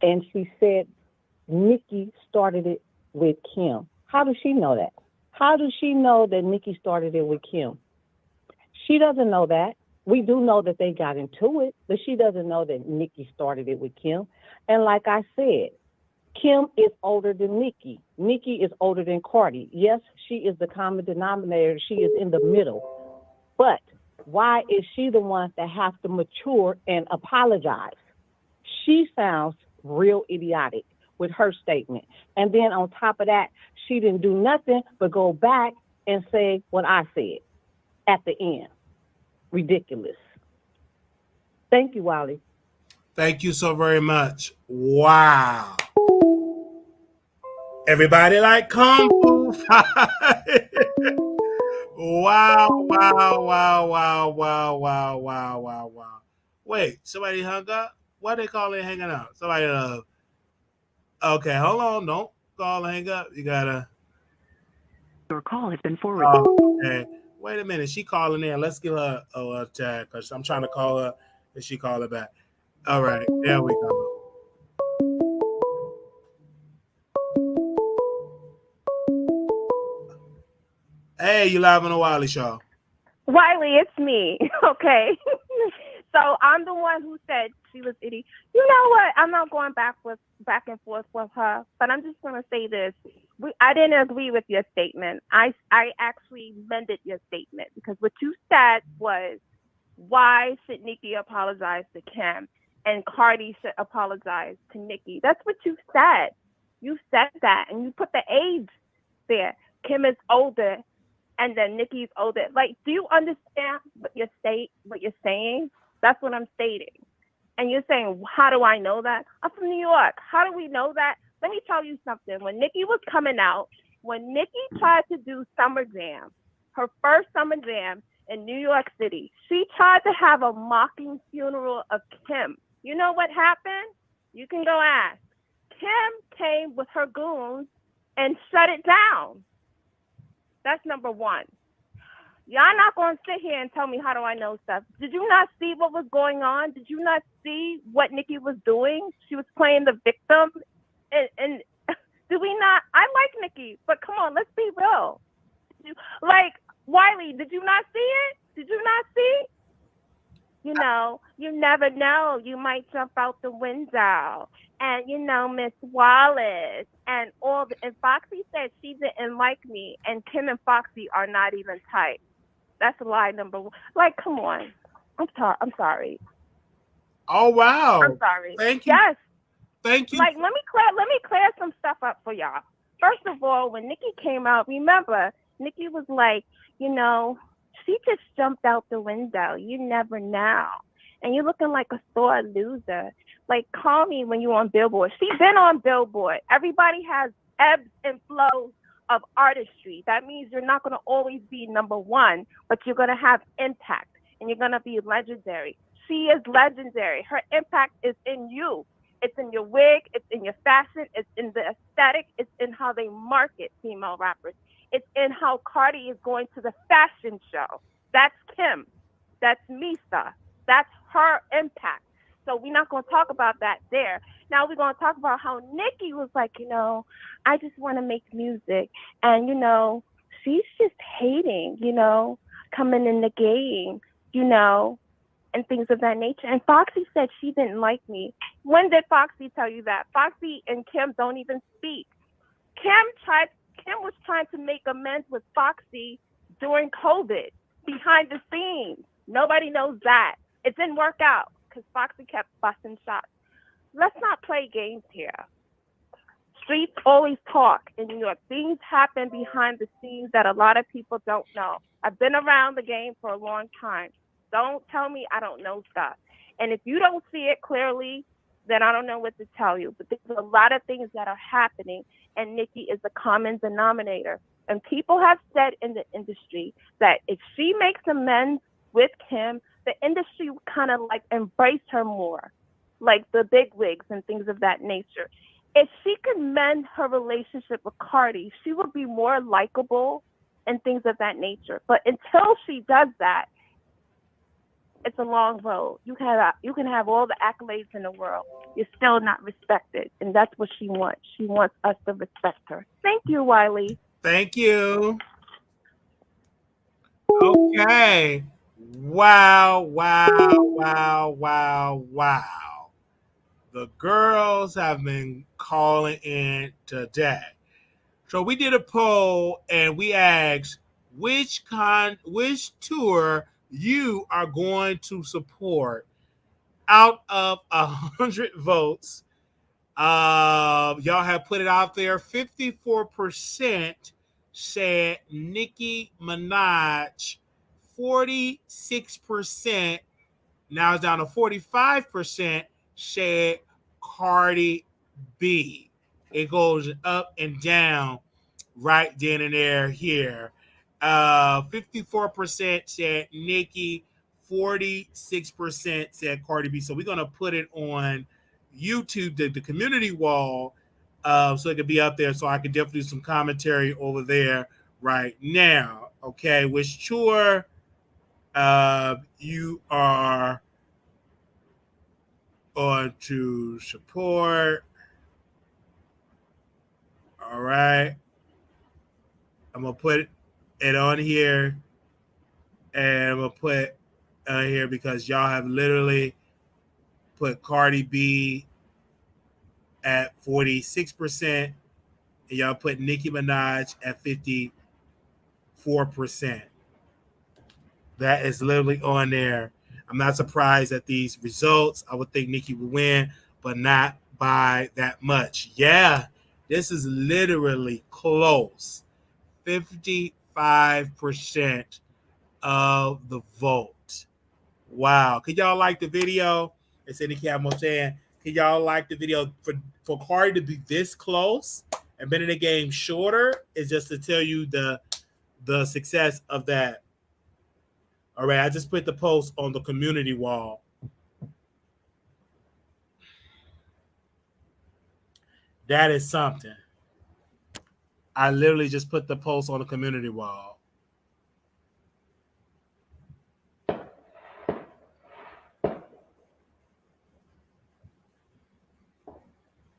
And she said Nicki started it with Kim. How does she know that? How does she know that Nicki started it with Kim? She doesn't know that. We do know that they got into it, but she doesn't know that Nicki started it with Kim. And like I said, Kim is older than Nicki. Nicki is older than Cardi. Yes, she is the common denominator. She is in the middle. But why is she the one that has to mature and apologize? She sounds real idiotic with her statement. And then on top of that, she didn't do nothing but go back and say what I said at the end. Ridiculous. Thank you, Wiley. Thank you so very much. Wow. Everybody like Kung Fu Fight. Wow. Wait, somebody hung up? Why they call it hanging up? Somebody okay, hold on. Don't call and hang up. You gotta. Your call has been forwarded. Okay. Wait a minute. She calling in. Let's give her a tag because I'm trying to call her and she call her back. All right. There we go. Hey, you live on the Wiley Show. Wiley, it's me. Okay. So I'm the one who said she was idiot. You know what? I'm not going back and forth with her, but I'm just going to say this. I didn't agree with your statement. I actually mended your statement because what you said was, why should Nicki apologize to Kim and Cardi should apologize to Nicki? That's what you said. You said that, and you put the age there. Kim is older, and then Nicki's older. Like, do you understand what you're saying? That's what I'm stating. And you're saying, how do I know that? I'm from New York. How do we know that? Let me tell you something. When Nicki was coming out, when Nicki tried to do Summer Jam, her first Summer Jam in New York City, she tried to have a mocking funeral of Kim. You know what happened? You can go ask. Kim came with her goons and shut it down. That's number one. Y'all not going to sit here and tell me how do I know stuff. Did you not see what was going on? Did you not see what Nicki was doing? She was playing the victim. And do we not? I like Nicki, but come on, let's be real. Like, Wiley, did you not see it? Did you not see you know, you never know. You might jump out the window. And, you know, Miss Wallace and and Foxy said she didn't like me. And Kim and Foxy are not even tight. That's lie number one. Like, come on. I'm sorry. Oh I'm wow. sorry. Thank you. Yes. Thank you. Like, let me clear some stuff up for y'all. First of all, when Nicki came out, remember, Nicki was like, you know, she just jumped out the window. You never know. And you're looking like a sore loser. Like, call me when you're on Billboard. She's been on Billboard. Everybody has ebbs and flows of artistry. That means you're not going to always be number one, but you're going to have impact and you're going to be legendary. She is legendary. Her impact is in you. It's in your wig. It's in your fashion. It's in the aesthetic. It's in how they market female rappers. It's in how Cardi is going to the fashion show. That's Kim. That's Misa. That's her impact. So we're not going to talk about that there. Now we're going to talk about how Nicki was like, you know, I just want to make music. And, you know, she's just hating, you know, coming in the game, you know, and things of that nature. And Foxy said she didn't like me. When did Foxy tell you that? Foxy and Kim don't even speak. Kim was trying to make amends with Foxy during COVID, behind the scenes. Nobody knows that. It didn't work out because Foxy kept busting shots. Let's not play games here. Streets always talk in New York. Things happen behind the scenes that a lot of people don't know. I've been around the game for a long time. Don't tell me I don't know stuff. And if you don't see it clearly, then I don't know what to tell you. But there's a lot of things that are happening, and Nicki is the common denominator. And people have said in the industry that if she makes amends with Kim, the industry would kind of like embrace her more, like the big wigs and things of that nature. If she could mend her relationship with Cardi, she would be more likable and things of that nature. But until she does that, it's a long road. You can have all the accolades in the world. You're still not respected. And that's what she wants. She wants us to respect her. Thank you, Wiley. Thank you. Okay. Wow, wow, wow, wow, wow. The girls have been calling in today. So we did a poll and we asked which tour you are going to support. Out of 100 votes, y'all have put it out there. 54% said Nicki Minaj. 46%, now it's down to 45%, said Cardi B. It goes up and down right then and there here. 54% said Nicki, 46% said Cardi B. So we're going to put it on YouTube, the community wall, so it could be up there. So I can definitely do some commentary over there right now. Okay, which tour you are on to support. All right. I'm going to put it on here. And I'm going to put here because y'all have literally put Cardi B at 46%. And y'all put Nicki Minaj at 54%. That is literally on there. I'm not surprised at these results. I would think Nicki would win, but not by that much. Yeah, this is literally close. 55% of the vote. Wow. Could y'all like the video? It's in the camera saying, could y'all like the video for Cardi to be this close and been in the game shorter? Is just to tell you the success of that. All right, I just put the post on the community wall. That is something. I literally just put the post on the community wall.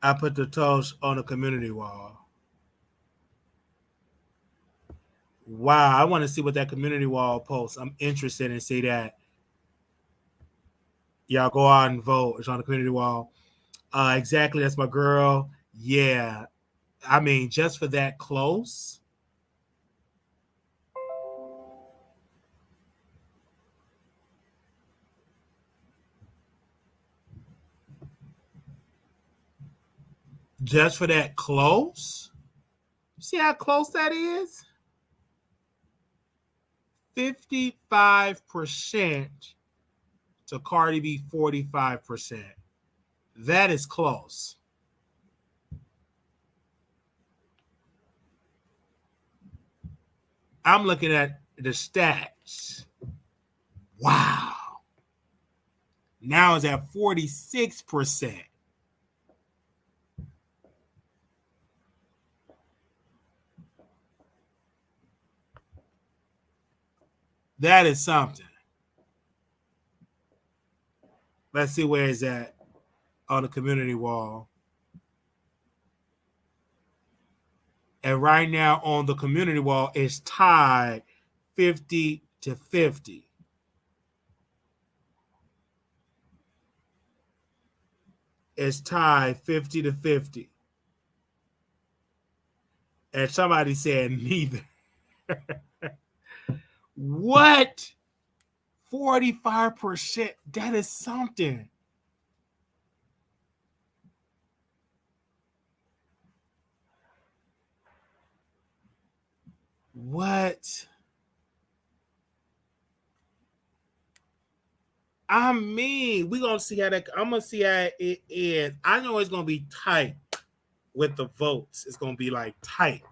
I put the toast on the community wall. Wow, I want to see what that community wall posts. I'm interested in see that. Y'all go out and vote. It's on the community wall. Exactly. That's my girl. Yeah. I mean, just for that close. Just for that close. See how close that is? 55% to Cardi B 45%. That is close. I'm looking at the stats. Wow. Now it's at 46%. That is something. Let's see where it's at on the community wall. And right now on the community wall, it's tied 50-50. It's tied 50-50. And somebody said neither. What? 45%. That is something. What? I mean, we're gonna see how that. I'm gonna see how it is. I know it's gonna be tight with the votes. It's gonna be like tight.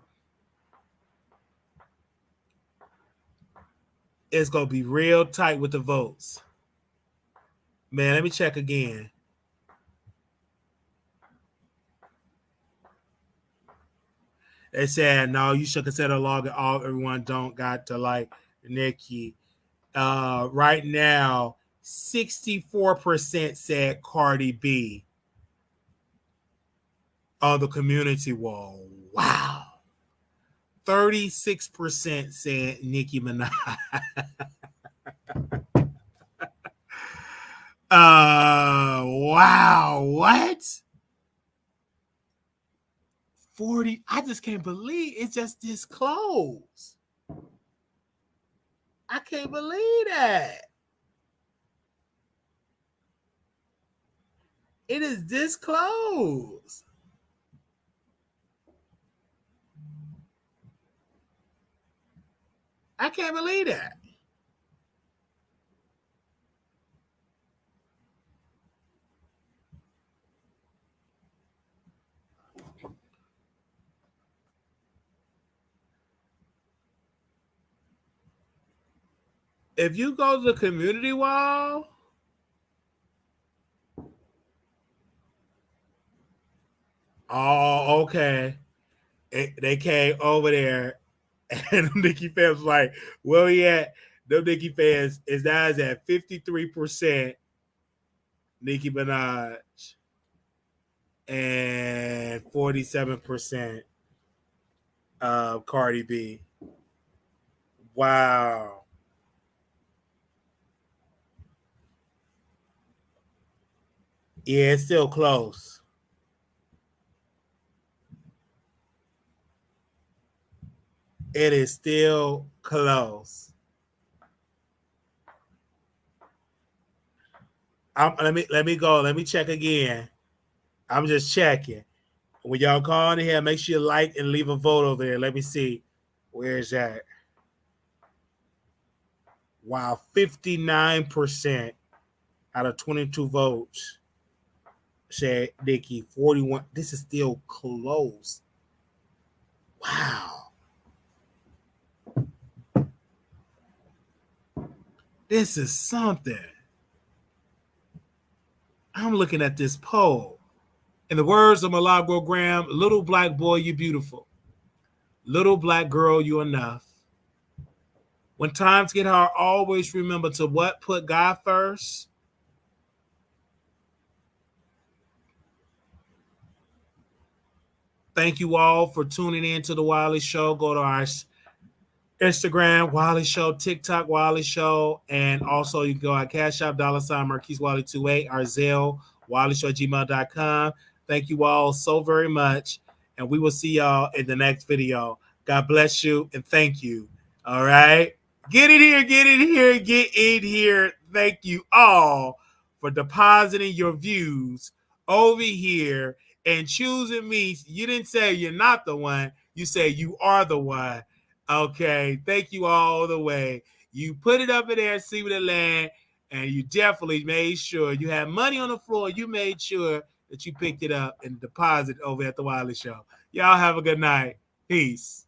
It's gonna be real tight with the votes. Man, let me check again. They said no, you should consider logging off. Everyone don't got to like Nicki. Right now, 64% said Cardi B on the community wall. Wow. 36% said Nicki Minaj. Wow. What? 40. I just can't believe it's just this close. I can't believe that. It is this close. I can't believe that. If you go to the community wall, oh, okay. They came over there, and Nicki fans was like, "Well, yeah, them Nicki fans is now at 53% Nicki Minaj and 47% Cardi B." Wow. Yeah, it's still close. It is still close. Let me go. Let me check again. I'm just checking. When y'all call in here, make sure you like and leave a vote over there. Let me see. Where is that? Wow, 59% out of 22 votes said Nicki. 41. This is still close. Wow. This is something. I'm looking at this poll. In the words of Milagro Graham, little black boy, you beautiful. Little black girl, you enough. When times get hard, always remember to what? Put God first. Thank you all for tuning in to the Wiley Show. Go to our Instagram, Wiley Show, TikTok, Wiley Show, and also you can go at Cash App, $ Marquise Wiley28, our Zelle, WileyShow@gmail.com. Thank you all so very much, and we will see y'all in the next video. God bless you, and thank you. All right? Get in here, get in here, get in here. Thank you all for depositing your views over here and choosing me. You didn't say you're not the one. You say you are the one. Okay, thank you all the way. You put it up in there, see where it land, and you definitely made sure you had money on the floor. You made sure that you picked it up and deposited over at the Wiley Show. Y'all have a good night. Peace.